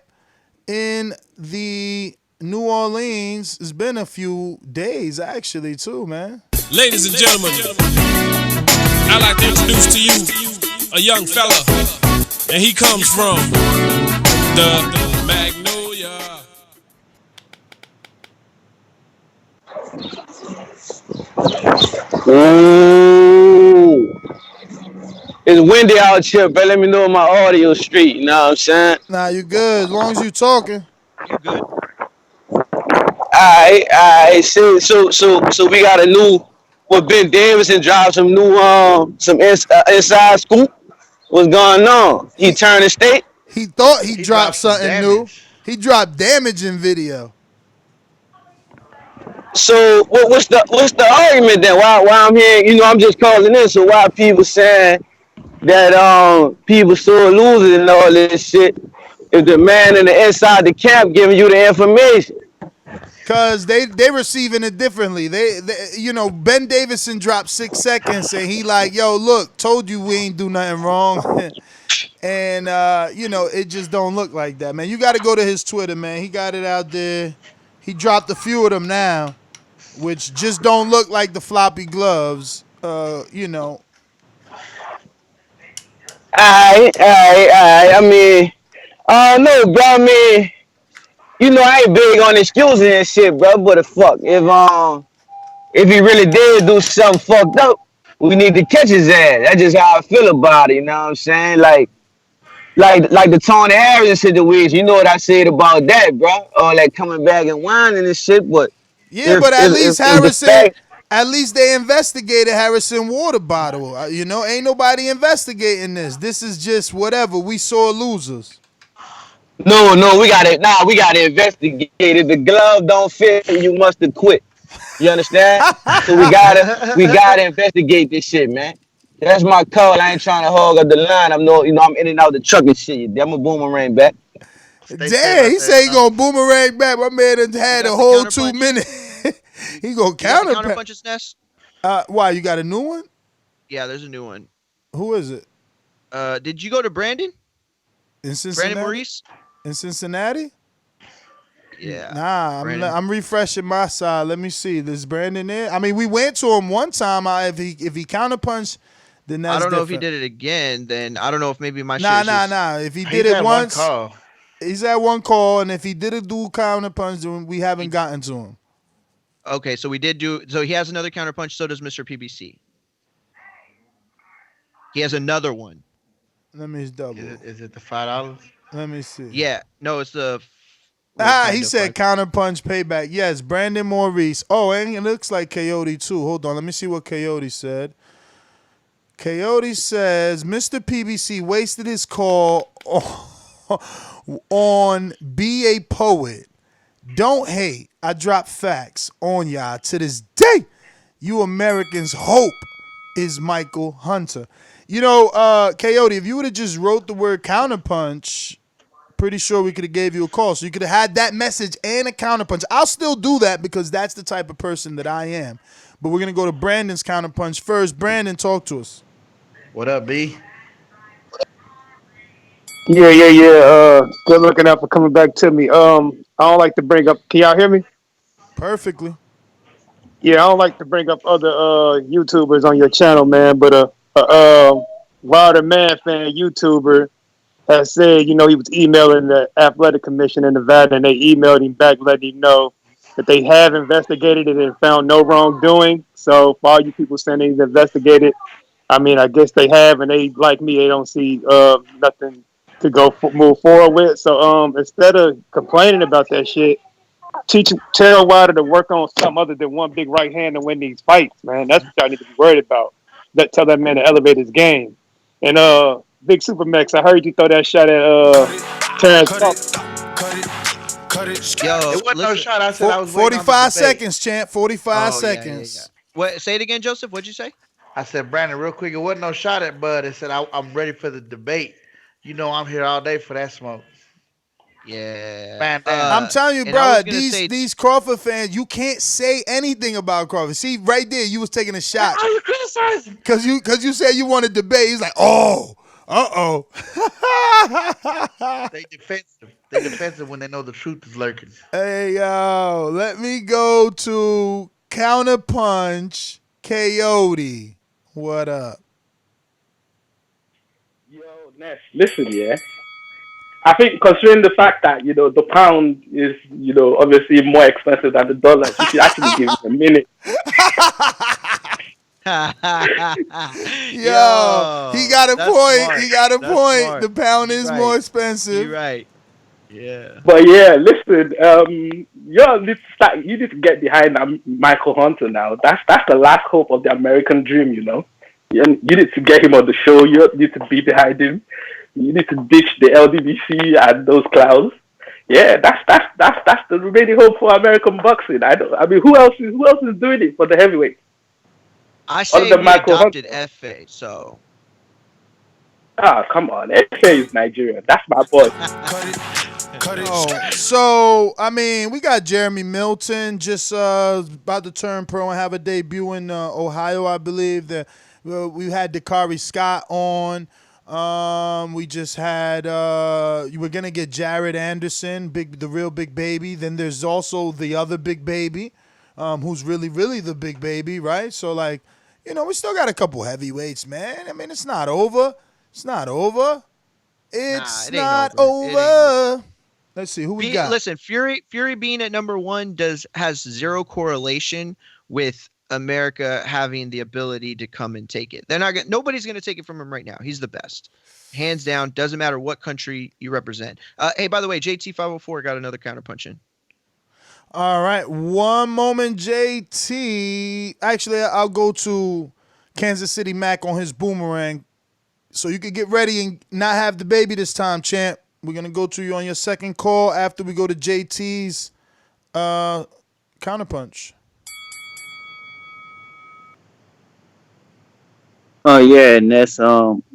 In the New Orleans, it's been a few days actually too, man. Ladies and gentlemen, I'd like to introduce to you a young fella And he comes from the Magnolia. Ooh. It's windy out here, bro. Let me know if my audio street. You know what I'm saying? Nah, you good as long as you talking. You good? Alright. So we got a new. Well, Ben Davidson dropped some new inside scoop. What's going on? He turned the state. He thought he He dropped dropped some something new. damage. He dropped damaging video. So what's the argument then? Why I'm here? You know, I'm just calling in. So why people saying that people sore losers and all this shit? If the man in the inside the camp giving you the information. Cause they receiving it differently. They Ben Davidson dropped 6 seconds and he like, yo, look, told you we ain't do nothing wrong. And it just don't look like that, man. You got to go to his Twitter, man. He got it out there. He dropped a few of them now, which just don't look like the floppy gloves. Alright. I mean, no, bro. I mean, I ain't big on excuses and shit, bro. But the fuck, if he really did do something fucked up, we need to catch his ass. That's just how I feel about it. You know what I'm saying? Like the Tony Harrison situation. You know what I said about that, bro? Like coming back and whining and shit. But yeah, but at least at least they investigated Harrison water bottle. Ain't nobody investigating this. This is just whatever. We saw losers. No, we got it. Nah, we got to investigate it. The glove don't fit, you must have quit. You understand? So we gotta investigate this shit, man. That's my call. I ain't trying to hog up the line. I'm in and out the truck and shit. I'm a boomerang back. Damn, he say he gonna boomerang back. My man done had a whole 2 minutes. He gonna counter punches Ness? Why, you got a new one? Yeah, there's a new one. Who is it? Did you go to Brandon? In Cincinnati? Brandon Maurice? In Cincinnati? Yeah. Nah, I'm refreshing my side. Let me see. This Brandon there? I mean, we went to him one time. If he counterpunched, then that's I don't know different. if he did it again. Then I don't know if maybe my Nah. If he did it once, he's at one call, and if he did a dual counterpunch, then we haven't gotten to him. Okay, so we did do. So he has another counterpunch. So does Mr. PBC. He has another one. Let me double. Is it the $5? Let me see. Yeah, no, it's the. He said counterpunch payback. Yes, Brandon Maurice. Oh, and it looks like Coyote too. Hold on, let me see what Coyote said. Coyote says Mr. PBC wasted his call on Be a Poet. Don't hate. I drop facts on y'all to this day. You Americans' hope is Michael Hunter. Coyote, if you would have just wrote the word counterpunch, pretty sure we could have gave you a call. So you could have had that message and a counterpunch. I'll still do that because that's the type of person that I am. But we're going to go to Brandon's counterpunch first. Brandon, talk to us. What up, B? Yeah. Good looking out for coming back to me. I don't like to bring up. Can y'all hear me? Perfectly. Yeah, I don't like to bring up other YouTubers on your channel, man. But Wilder Man fan YouTuber has said, he was emailing the athletic commission in Nevada, and they emailed him back letting him know that they have investigated it and found no wrongdoing. So for all you people saying they've investigated, I mean, I guess they have, and they, like me, they don't see nothing to move forward with. So instead of complaining about that shit, tell Wilder to work on something other than one big right hand to win these fights, man. That's what y'all need to be worried about. Tell that man to elevate his game. And Big Supermax, I heard you throw that shot at Terrence. Cut it. Yo, it wasn't no shot. I said I was 45 seconds, champ. 45 seconds. Yeah. What? Say it again, Joseph. What'd you say? I said, Brandon, real quick, it wasn't no shot at Bud. It said I'm ready for the debate. I'm here all day for that smoke. Yeah. I'm telling you, bro, these Crawford fans, you can't say anything about Crawford. See, right there, you was taking a shot. How you criticizing? Because you said you want to debate. He's like, oh, uh-oh. They defensive. They defensive when they know the truth is lurking. Hey, yo, let me go to Counterpunch Coyote. What up? Yo, Ness, listen, yeah. I think considering the fact that the pound is obviously more expensive than the dollars, you should actually give him a minute. Yo, he got a that's point. smart. He got a That's point. smart. The pound You're is right. more expensive. You're right. Yeah. But yeah, listen, you need to get behind Michael Hunter now. That's the last hope of the American dream, you know. You need to get him on the show. You need to be behind him. You need to ditch the LDBC and those clowns. Yeah, that's the remaining hope for American boxing. I mean, who else is doing it for the heavyweight I other say than we Michael adopted Hunter? FA, so Ah, come on, FA is Nigeria. That's my boy. Oh, so I mean, we got Jeremy Milton just about to turn pro and have a debut in Ohio, I believe. We had Dakari Scott on. We just had you were gonna get Jared Anderson, the real big baby. Then there's also the other big baby, who's really the big baby, right? So like, we still got a couple heavyweights, man. I mean, it's not over. It's not over. It's it ain't not over. It ain't over. over. Let's see who we got. Listen, Fury being at number 1 has zero correlation with America having the ability to come and take it. Nobody's gonna take it from him right now. He's the best, hands down. Doesn't matter what country you represent. Hey, by the way, JT504 got another counterpunch in. All right, one moment, JT. Actually, I'll go to Kansas City Mac on his boomerang, so you can get ready and not have the baby this time, champ. We're gonna go to you on your second call after we go to JT's counterpunch. Oh yeah, and that's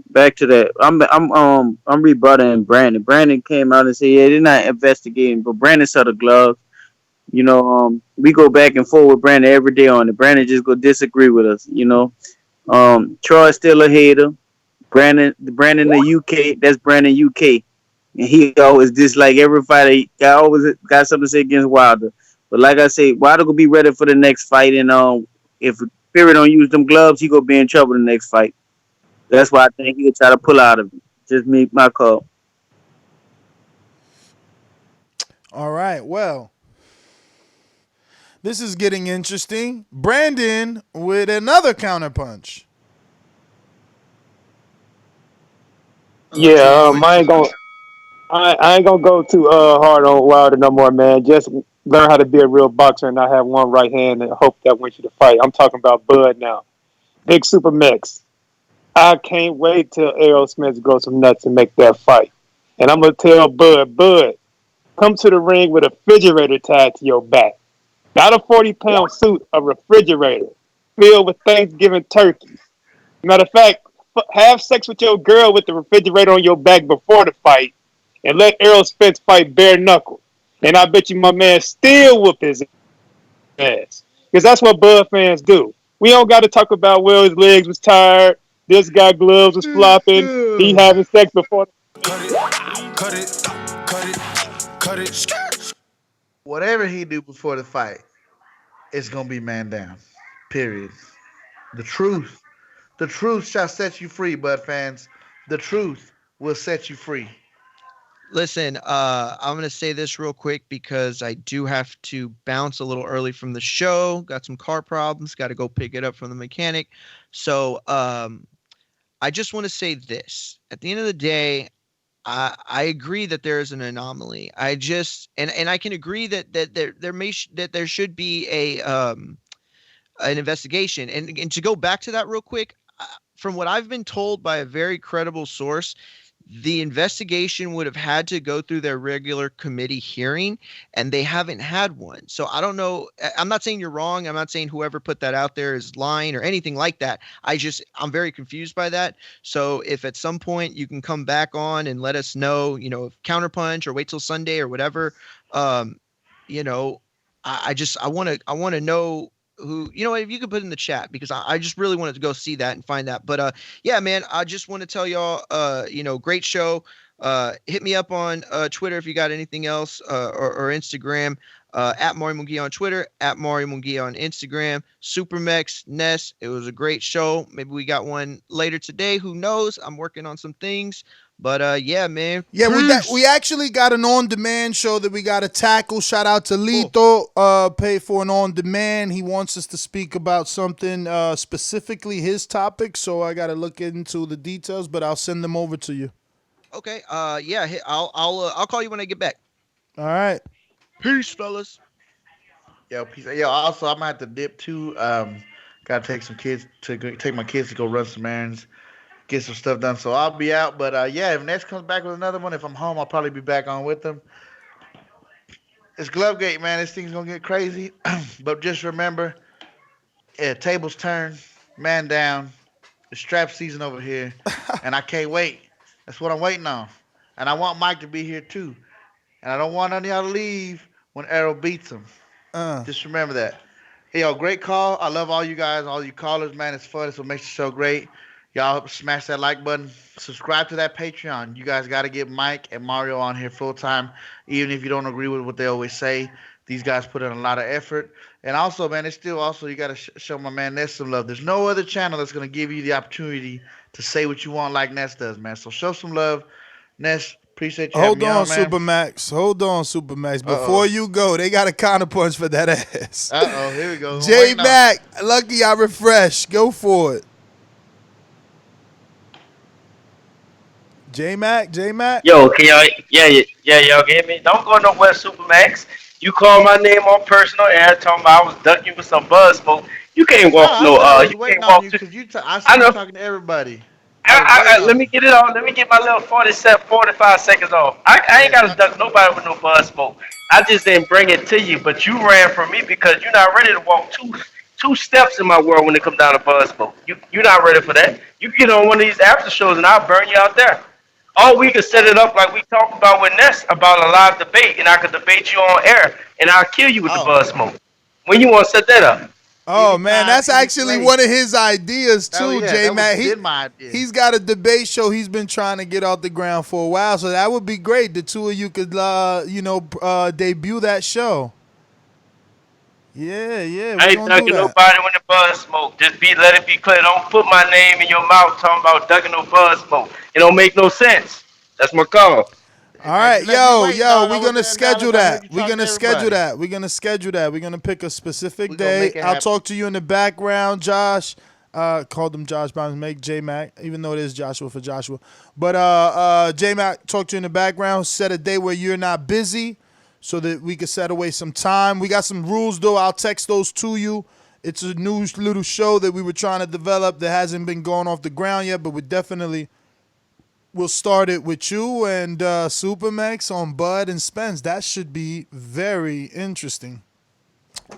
back to that. I'm rebutting Brandon. Brandon came out and said, yeah, they're not investigating, but Brandon saw the gloves. We go back and forth with Brandon every day on it. Brandon just go disagree with us. Troy's still a hater. Brandon the UK, that's Brandon UK. And he always dislike every fighter. I always got something to say against Wilder. But like I say, Wilder will be ready for the next fight. And if Fury don't use them gloves, he gonna be in trouble the next fight. That's why I think he'll try to pull out of it. Just me, my call. All right, well, this is getting interesting. Brandon with another counterpunch. Yeah, I ain't gonna go too hard on Wilder no more, man. Just learn how to be a real boxer and not have one right hand and hope that wins you the fight. I'm talking about Bud now. Big Super Mix. I can't wait till Errol Smith grows some nuts and make that fight. And I'm gonna tell Bud, come to the ring with a refrigerator tied to your back. Not a 40-pound suit, a refrigerator filled with Thanksgiving turkeys. Matter of fact, have sex with your girl with the refrigerator on your back before the fight, and let Errol Spence fight bare knuckle. And I bet you my man still whoop his ass. Because that's what Bud fans do. We don't got to talk about, well, his legs was tired, this guy gloves was flopping, he having sex before. Cut it. Whatever he do before the fight, it's gonna be man down. Period. The truth. The truth shall set you free, Bud fans. The truth will set you free. Listen, I'm gonna say this real quick because I do have to bounce a little early from the show. Got some car problems. Got to go pick it up from the mechanic. So I just want to say this. At the end of the day, I agree that there is an anomaly. I just and I can agree that there should be an investigation. And to go back to that real quick, from what I've been told by a very credible source, the investigation would have had to go through their regular committee hearing, and they haven't had one. So I don't know. I'm not saying you're wrong. I'm not saying whoever put that out there is lying or anything like that. I'm very confused by that. So if at some point you can come back on and let us know, if counterpunch or wait till Sunday or whatever, I want to know who, if you could put in the chat, because I just really wanted to go see that and find that. But yeah, man, I just want to tell y'all, great show. Hit me up on Twitter if you got anything else, or Instagram. At Mario Munguia on Twitter, at Mario Munguia on Instagram, Supermex, Ness. It was a great show. Maybe we got one later today. Who knows? I'm working on some things. But yeah, man. Yeah, Peace. we actually got an on-demand show that we got to tackle. Shout out to Lito, pay for an on-demand. He wants us to speak about something specifically his topic, so I got to look into the details, but I'll send them over to you. Okay. Yeah. I'll call you when I get back. All right. Peace, fellas. Yo, peace. Yo, also I'm gonna have to dip too. Gotta take my kids to go run some errands, get some stuff done. So I'll be out. But yeah, if Ness comes back with another one, if I'm home, I'll probably be back on with them. It's Glovegate, man. This thing's gonna get crazy. But just remember, tables turn, man down. It's strap season over here, and I can't wait. That's what I'm waiting on. And I want Mike to be here too. And I don't want none of y'all to leave when Arrow beats him. Just remember that. Hey, yo, great call. I love all you guys, all you callers, man. It's fun. It's what makes the show great. Y'all smash that like button. Subscribe to that Patreon. You guys got to get Mike and Mario on here full time, even if you don't agree with what they always say. These guys put in a lot of effort. And also, man, it's still also you got to show my man Ness some love. There's no other channel that's going to give you the opportunity to say what you want like Ness does, man. So show some love. Ness, appreciate you. Hold on, Supermax. Hold on, Supermax. Before you go, they got a counterpunch for that ass. Here we go. J-Mac, lucky I refreshed. Go for it. J-Mac. Yo, can y'all, y'all can hear me? Don't go nowhere, Supermax. You call my name on personal air, talking about I was ducking you with some buzz smoke. You can't walk you can't walk. I know. Talking to everybody. Let me get it on. Let me get my little 45 seconds off. I ain't got to duck nobody with no buzz smoke. I just didn't bring it to you, but you ran from me because you're not ready to walk two steps in my world when it comes down to buzz smoke. You're not ready for that. You get on one of these after shows and I'll burn you out there. Or we could set it up like we talked about with Ness about a live debate, and I could debate you on air, and I'll kill you with the buzz smoke. When you want to set that up? Oh man, that's actually one of his ideas too, J-Mac. He's got a debate show he's been trying to get off the ground for a while, so that would be great. The two of you could, debut that show. Yeah. I ain't ducking nobody with the buzz smoke. Just let it be clear. Don't put my name in your mouth talking about ducking no buzz smoke. It don't make no sense. That's my call. All right, yo, we're gonna schedule that. We're gonna schedule that. We're gonna pick a specific day. I'll talk to you in the background, Josh. Called him Josh, but make J-Mac, even though it is Joshua for Joshua. But J-Mac, talk to you in the background. Set a day where you're not busy, so that we can set away some time. We got some rules though. I'll text those to you. It's a new little show that we were trying to develop that hasn't been going off the ground yet, but we definitely. We'll start it with you and Supermax on Bud and Spence. That should be very interesting.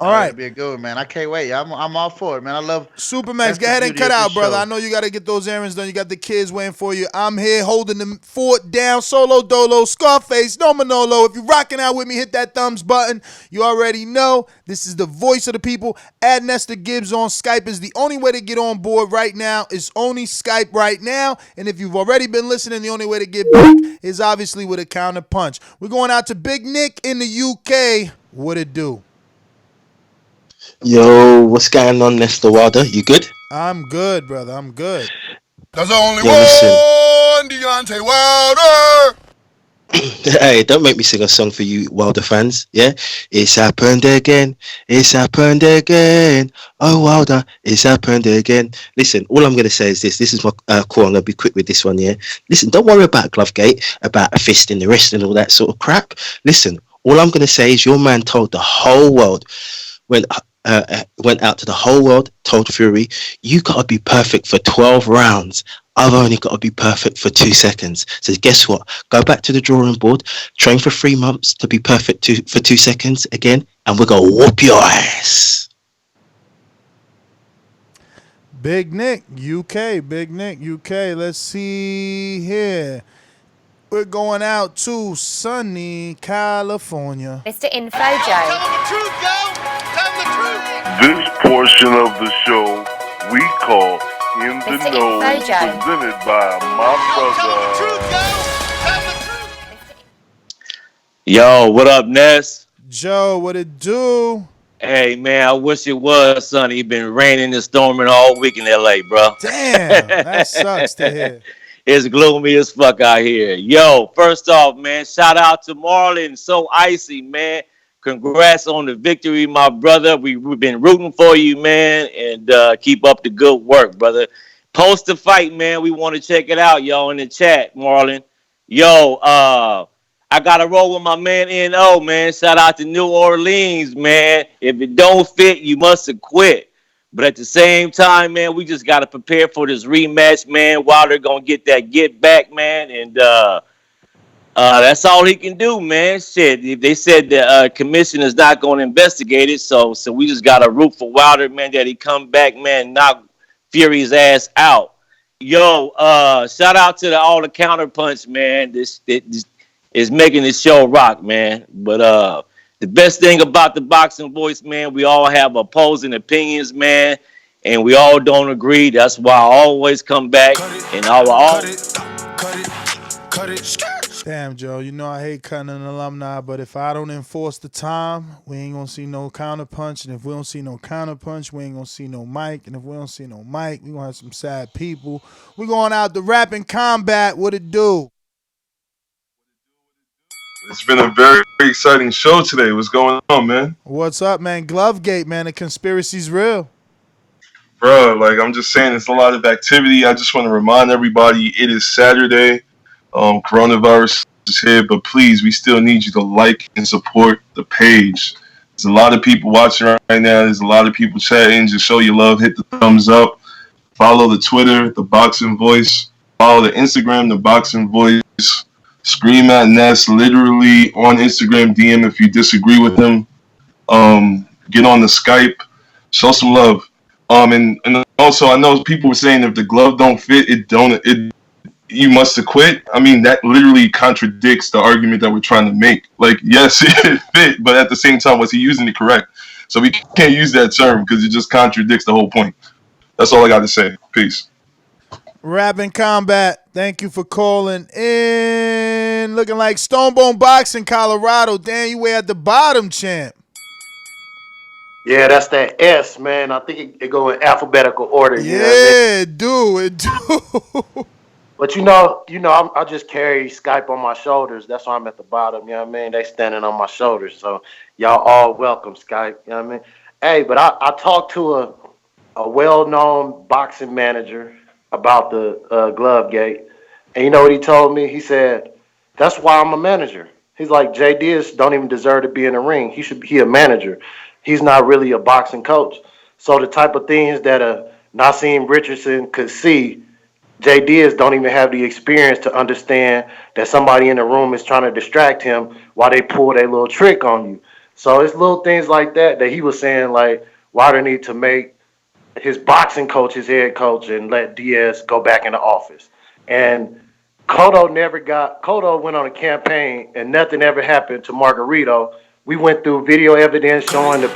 All right. It'll be a good one, man. I can't wait. I'm all for it, man. I love Supermax. Go ahead and cut out, brother. I know you got to get those errands done. You got the kids waiting for you. I'm here holding the fort down. Solo Dolo, Scarface, no Manolo. If you're rocking out with me, hit that thumbs button. You already know this is the voice of the people. Add Nestor Gibbs on Skype is the only way to get on board right now. It's only Skype right now. And if you've already been listening, the only way to get back is obviously with a counter punch. We're going out to Big Nick in the UK. What it do? Yo, what's going on, Nestor Wilder? You good? I'm good, brother. I'm good. There's only one Deontay Wilder. Hey, don't make me sing a song for you Wilder fans, yeah? It's happened again. It's happened again. Oh, Wilder, it's happened again. Listen, all I'm going to say is this. This is my call. I'm going to be quick with this one, yeah? Listen, don't worry about Glovegate, about a fist in the wrist and all that sort of crap. Listen, all I'm going to say is your man told the whole world went out to the whole world, told Fury, you got to be perfect for 12 rounds. I've only got to be perfect for 2 seconds. So guess what? Go back to the drawing board, train for 3 months to be perfect for 2 seconds again, and we're going to whoop your ass. Big Nick, UK. Big Nick, UK. Let's see here. We're going out to sunny California. Mr. Info Joe. This portion of the show we call In the Know, presented by my brother. Yo, what up, Ness? Joe, what it do? Hey man, I wish it was sunny. It been raining and storming all week in LA, bro. Damn, that sucks to hear. It's gloomy as fuck out here. Yo, first off, man, shout out to Marlon. So icy, man. Congrats on the victory, my brother. We've been rooting for you, man, and keep up the good work, brother. Post the fight, man. We want to check it out, y'all, in the chat, Marlon. Yo, I got to roll with my man N.O., man. Shout out to New Orleans, man. If it don't fit, you must have quit. But at the same time, man, we just got to prepare for this rematch, man. Wilder going to get that get back, man. And that's all he can do, man. Shit, they said the commission is not going to investigate it. So we just got to root for Wilder, man, that he come back, man, knock Fury's ass out. Yo, shout out to all the counterpunch, man. This is making this show rock, man. But the best thing about the boxing voice, man, we all have opposing opinions, man, and we all don't agree. That's why I always come back and I will always. Damn, Joe, you know I hate cutting an alumni, but if I don't enforce the time, we ain't gonna see no counterpunch. And if we don't see no counterpunch, we ain't gonna see no mic. And if we don't see no mic, we gonna have some sad people. We going out to Rapping Combat. What it do? It's been a very, very exciting show today. What's going on, man? What's up, man? Glovegate, man. The conspiracy's real. Bro, like I'm just saying, it's a lot of activity. I just want to remind everybody it is Saturday. Coronavirus is here, but please, we still need you to like and support the page. There's a lot of people watching right now. There's a lot of people chatting. Just show your love. Hit the thumbs up. Follow the Twitter, The Boxing Voice. Follow the Instagram, The Boxing Voice. Scream at Ness literally on Instagram DM if you disagree with him. Get on the Skype. Show some love. And also I know people were saying if the glove don't fit, you must have quit. I mean, that literally contradicts the argument that we're trying to make. Like, yes, it fit, but at the same time, was he using it correct? So we can't use that term because it just contradicts the whole point. That's all I got to say. Peace. Rapping Combat, thank you for calling in. Looking like Stonebone Boxing, Colorado. Damn, you way at the bottom, champ. Yeah, that's that S, man. I think it go in alphabetical order. You know what I mean? It do. But I just carry Skype on my shoulders. That's why I'm at the bottom. You know what I mean? They standing on my shoulders. So y'all all welcome, Skype. You know what I mean? Hey, but I talked to a well-known boxing manager about the glove gate. And you know what he told me? He said, that's why I'm a manager. He's like, Jay Diaz don't even deserve to be in the ring. He should be a manager. He's not really a boxing coach. So the type of things that Nassim Richardson could see, Jay Diaz don't even have the experience to understand that somebody in the room is trying to distract him while they pull their little trick on you. So it's little things like that he was saying, like, Wilder need to make his boxing coach his head coach and let Diaz go back in the office. And Cotto went on a campaign and nothing ever happened to Margarito. We went through video evidence showing the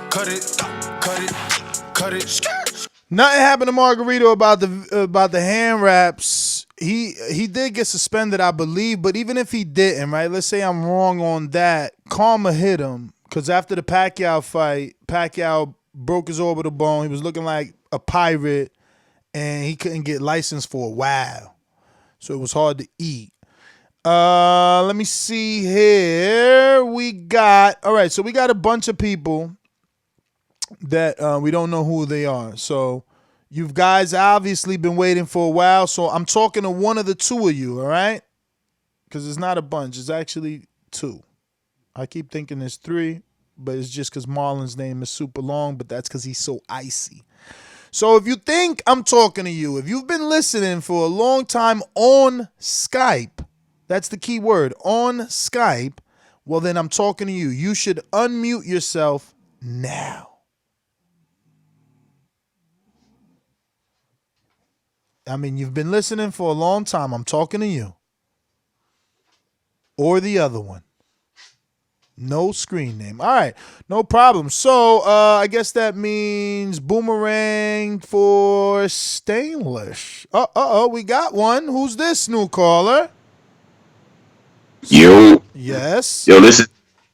cut it. Nothing happened to Margarito about the hand wraps. He did get suspended, I believe, but even if he didn't, right? Let's say I'm wrong on that. Karma hit him because after the Pacquiao fight, Pacquiao broke his orbital bone. He was looking like a pirate, and he couldn't get licensed for a while, so it was hard to eat. Let me see here. We got a bunch of people that we don't know who they are. So you guys obviously been waiting for a while. So I'm talking to one of the two of you, all right? Because it's not a bunch. It's actually two. I keep thinking it's three, but it's just because Marlon's name is super long, but that's because he's so icy. So if you think I'm talking to you, if you've been listening for a long time on Skype, that's the key word, on Skype, well, then I'm talking to you. You should unmute yourself now. I mean, you've been listening for a long time. I'm talking to you. Or the other one. No screen name. All right, no problem. So I guess that means boomerang for Stainless. We got one. Who's this new caller? Yo. Yes. Yo, this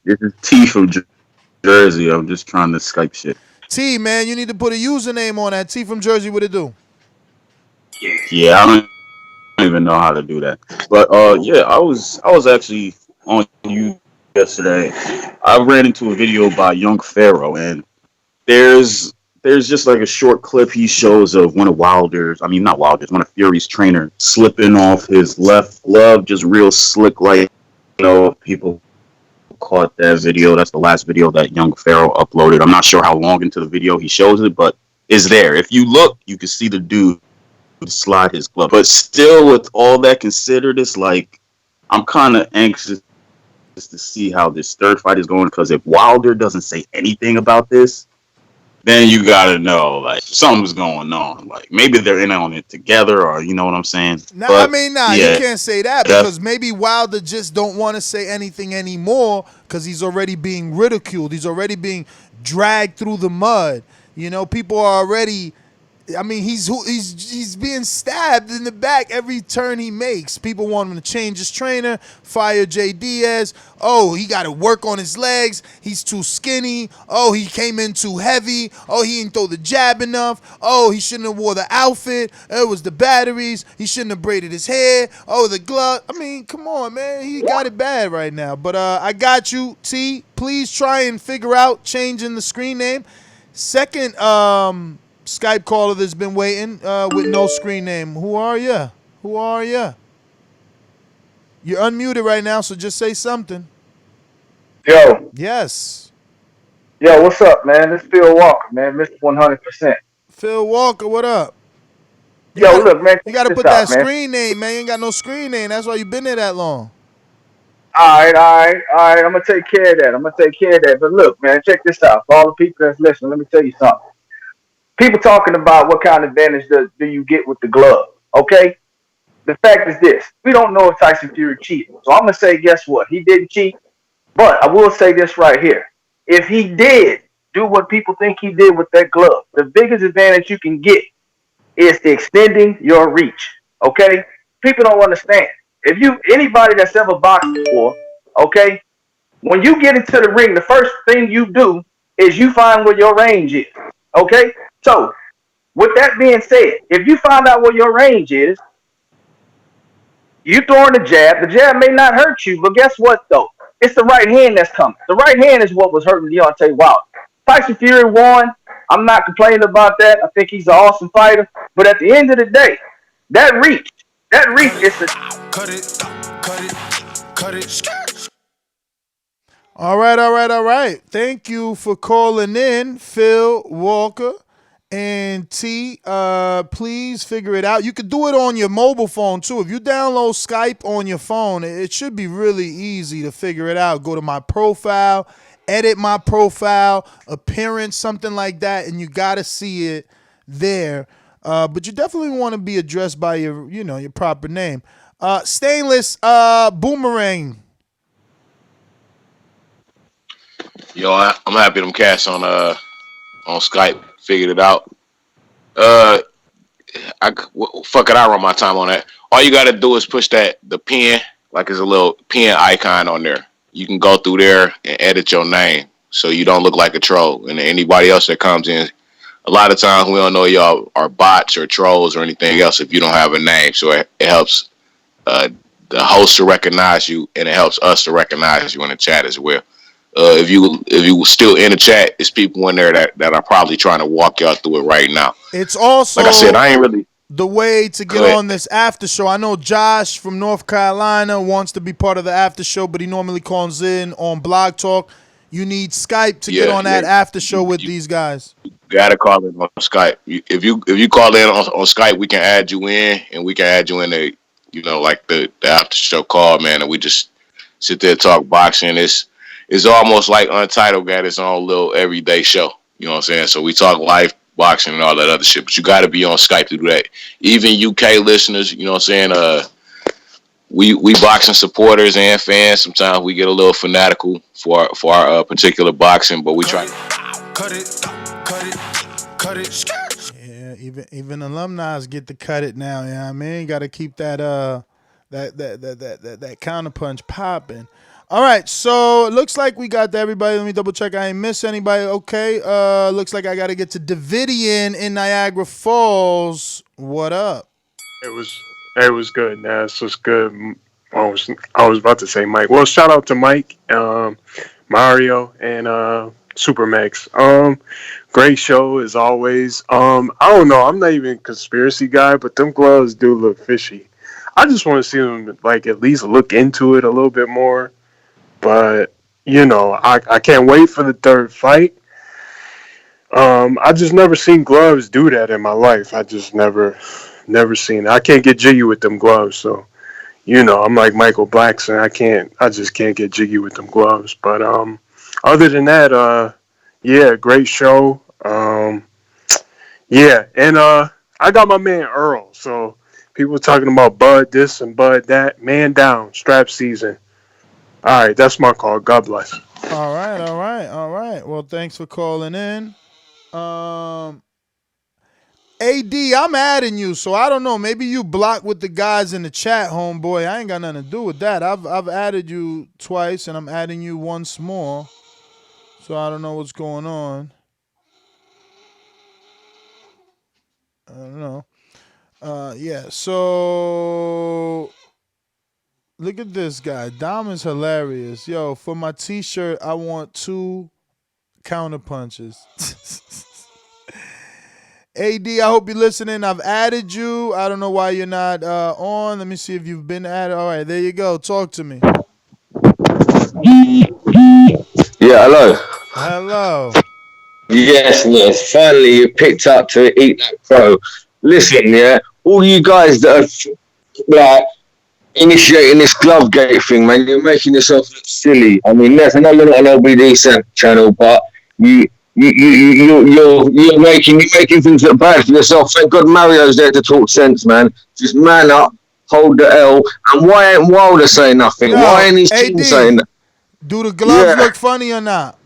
This is T from Jersey. I'm just trying to Skype shit. T, man, you need to put a username on that. T from Jersey, what it do? Yeah, I don't even know how to do that. But yeah, I was actually on you yesterday. I ran into a video by Young Pharaoh, and there's just like a short clip he shows of one of Wilder's, I mean not Wilder's, one of Fury's trainer slipping off his left glove, just real slick, like, people caught that video. That's the last video that Young Pharaoh uploaded. I'm not sure how long into the video he shows it, but it's there. If you look, you can see the dude slide his glove. But still, with all that considered, it's like I'm kind of anxious to see how this third fight is going, because if Wilder doesn't say anything about this, then you gotta know, like, something's going on. Like, maybe they're in on it together, or you know what I'm saying? Nah, Yeah, you can't say that, because maybe Wilder just don't want to say anything anymore because he's already being ridiculed. He's already being dragged through the mud. People are already. I mean, he's being stabbed in the back every turn he makes. People want him to change his trainer, fire Jay Diaz. Oh, he got to work on his legs. He's too skinny. Oh, he came in too heavy. Oh, he didn't throw the jab enough. Oh, he shouldn't have wore the outfit. It was the batteries. He shouldn't have braided his hair. Oh, the glove. I mean, come on, man. He got it bad right now. But I got you, T. Please try and figure out changing the screen name. Second, Skype caller that's been waiting with no screen name. Who are ya? Who are ya? You're unmuted right now, so just say something. Yo. Yes. Yo, what's up, man? This is Phil Walker, man. Mr. 100%. Phil Walker, what up? Look, man. You got to put that screen name, man. You ain't got no screen name. That's why you been there that long. All right. I'm going to take care of that. But look, man, check this out. For all the people that's listening, let me tell you something. People talking about what kind of advantage do you get with the glove, okay? The fact is this. We don't know if Tyson Fury cheated. So I'm going to say, guess what? He didn't cheat. But I will say this right here. If he did do what people think he did with that glove, the biggest advantage you can get is extending your reach, okay? People don't understand. Anybody that's ever boxed before, okay, when you get into the ring, the first thing you do is you find where your range is, okay? So, with that being said, if you find out where your range is, you throwing the jab may not hurt you, but guess what, though? It's the right hand that's coming. The right hand is what was hurting Deontay Wilder. Tyson Fury won. I'm not complaining about that. I think he's an awesome fighter. But at the end of the day, that reach is the... Cut it. All right. Thank you for calling in, Phil Walker. And T, please figure it out. You could do it on your mobile phone, too. If you download Skype on your phone, it should be really easy to figure it out. Go to my profile, edit my profile, appearance, something like that, and you got to see it there. But you definitely want to be addressed by your proper name. Stainless Boomerang. Yo, I'm happy them cats on Skype figured it out. Fuck it, I run my time on that. All you gotta do is push the pen, like there's a little pen icon on there. You can go through there and edit your name so you don't look like a troll. And anybody else that comes in, a lot of times we don't know y'all are bots or trolls or anything else if you don't have a name. So it helps the host to recognize you, and it helps us to recognize you in the chat as well. If you still in the chat, it's people in there that are probably trying to walk y'all through it right now. It's also, like I said, I ain't really the way to get on this after show. I know Josh from North Carolina wants to be part of the after show, but he normally calls in on Blog Talk. You need Skype to get on that after show with these guys. You gotta call in on Skype. If you call in on Skype, we can add you in, and we can add you in the after show call, man, and we just sit there and talk boxing. It's almost like Untitled got its own little everyday show. You know what I'm saying? So we talk live boxing and all that other shit, but you got to be on Skype to do that. Even UK listeners, you know what I'm saying? We boxing supporters and fans. Sometimes we get a little fanatical for our particular boxing, but we try. Cut it. Yeah, even alumni get to cut it now. You know what I mean? Got to keep that counterpunch popping. All right, so it looks like we got everybody. Let me double check. I ain't miss anybody. Okay. Looks like I got to get to Davidian in Niagara Falls. What up? It was good. This was good. I was about to say Mike. Well, shout out to Mike, Mario, and Supermax. Great show as always. I don't know. I'm not even a conspiracy guy, but them gloves do look fishy. I just want to see them like at least look into it a little bit more. But I can't wait for the third fight. I just never seen gloves do that in my life. I just never seen it. I can't get jiggy with them gloves, so I'm like Michael Blackson. I just can't get jiggy with them gloves. But other than that, yeah, great show. Yeah, and I got my man Earl. So people talking about Bud this and Bud that. Man down, strap season. All right, that's my call. God bless. All right, all right, all right. Well, thanks for calling in. AD, I'm adding you, so I don't know. Maybe you block with the guys in the chat, homeboy. I ain't got nothing to do with that. I've added you twice, and I'm adding you once more. So I don't know what's going on. I don't know. Yeah. So look at this guy. Dom is hilarious. Yo, for my T-shirt, I want 2 counter punches. AD, I hope you're listening. I've added you. I don't know why you're not on. Let me see if you've been added. All right, there you go. Talk to me. Yeah, hello. Hello. Yes, yes. Finally, you picked up to eat that crow. Listen, yeah, all you guys that are like initiating this glove gate thing, man, you're making yourself look silly. I mean, there's another on LBD channel, but you. You're making things look bad for yourself. Thank God Mario's there to talk sense, man. Just man up, hold the L. And why ain't Wilder saying nothing? Why Yo, ain't his team saying AD, that? do the gloves Yeah. look funny or not?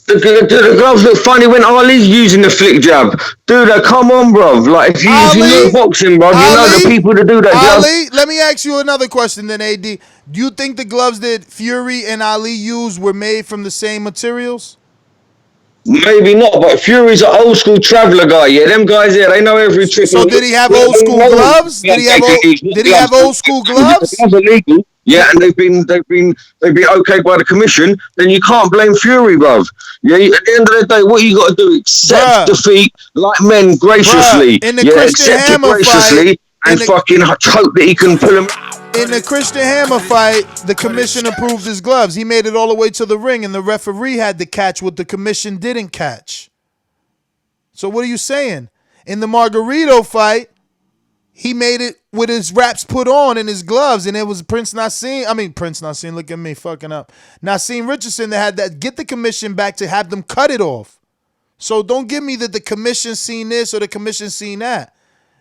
The gloves look funny when Ali's using the flick jab. Dude, come on, bro. Like, if you know boxing, bro, you know the people that do that glove. Ali, let me ask you another question then, AD. Do you think the gloves that Fury and Ali used were made from the same materials? Maybe not, but Fury's an old school traveller guy. Yeah, them guys here, they know every trick. So did he have old school gloves? Did he have old school The gloves? gloves are legal. Yeah, and they've been okayed by the commission. Then you can't blame Fury, bruv. Yeah, at the end of the day, what you got to do? Accept defeat like men graciously. in the Yeah, Christian accept it Hammer graciously and fucking hope that he can pull him. In the Christian Hammer fight, the commission approved his gloves. He made it all the way to the ring, and the referee had to catch what the commission didn't catch. So what are you saying? In the Margarito fight, he made it with his wraps put on and his gloves, and it was Prince Nassim, look at me fucking up. Nassim Richardson that had that get the commission back to have them cut it off. So don't give me that the commission seen this or the commission seen that.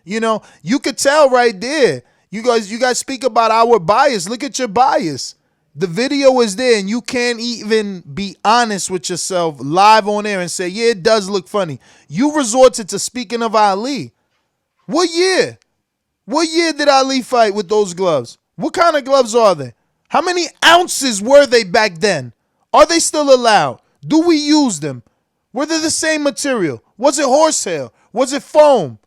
You could tell right there. You guys speak about our bias. Look at your bias. The video is there, and you can't even be honest with yourself live on air and say, yeah, it does look funny. You resorted to speaking of Ali. What year? What year did Ali fight with those gloves? What kind of gloves are they? How many ounces were they back then? Are they still allowed? Do we use them? Were they the same material? Was it horsehair? Was it foam?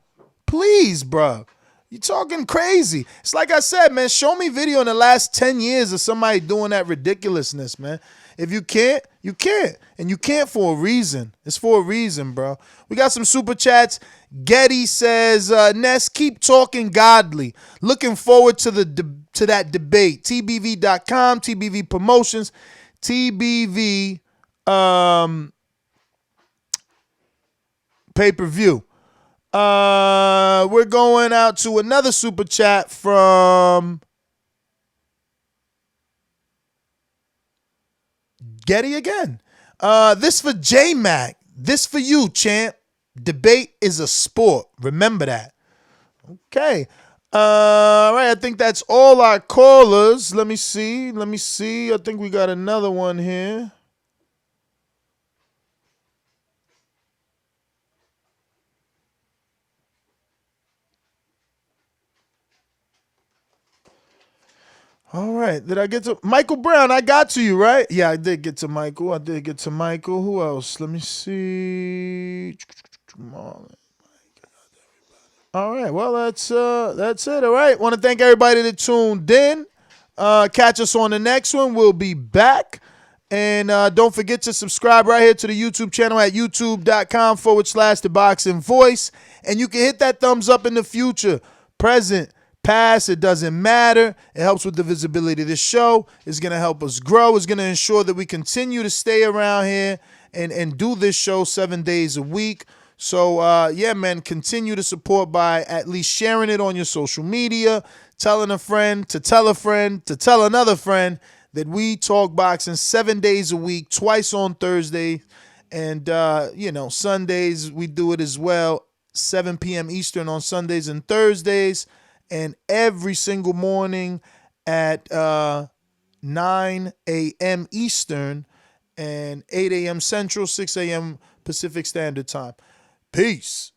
Please, bro. You talking crazy. It's like I said, man, show me video in the last 10 years of somebody doing that ridiculousness, man. If you can't, you can't. And you can't for a reason. It's for a reason, bro. We got some super chats. Getty says, Ness, keep talking godly. Looking forward to that debate. TBV.com, TBV Promotions, TBV pay-per-view. We're going out to another super chat from Getty again. This for J-Mac. This for you, champ. Debate is a sport. Remember that. Okay. All right. I think that's all our callers. Let me see. I think we got another one here. All right. Did I get to Michael Brown? I got to you, right? Yeah, I did get to Michael. Who else? Let me see. Come on. All right. Well, that's it. All right. Want to thank everybody that tuned in. Catch us on the next one. We'll be back. And don't forget to subscribe right here to the YouTube channel at youtube.com/ThaBoxingVoice. And you can hit that thumbs up in the future, present, past, it doesn't matter. It helps with the visibility of this show. It's going to help us grow. It's going to ensure that we continue to stay around here and do this show 7 days a week. So, yeah, man, continue to support by at least sharing it on your social media, telling a friend to tell another friend that we talk boxing 7 days a week, twice on Thursday. And, Sundays we do it as well, 7 p.m. Eastern on Sundays and Thursdays. And every single morning at 9 a.m. Eastern and 8 a.m. Central, 6 a.m. Pacific Standard Time. Peace.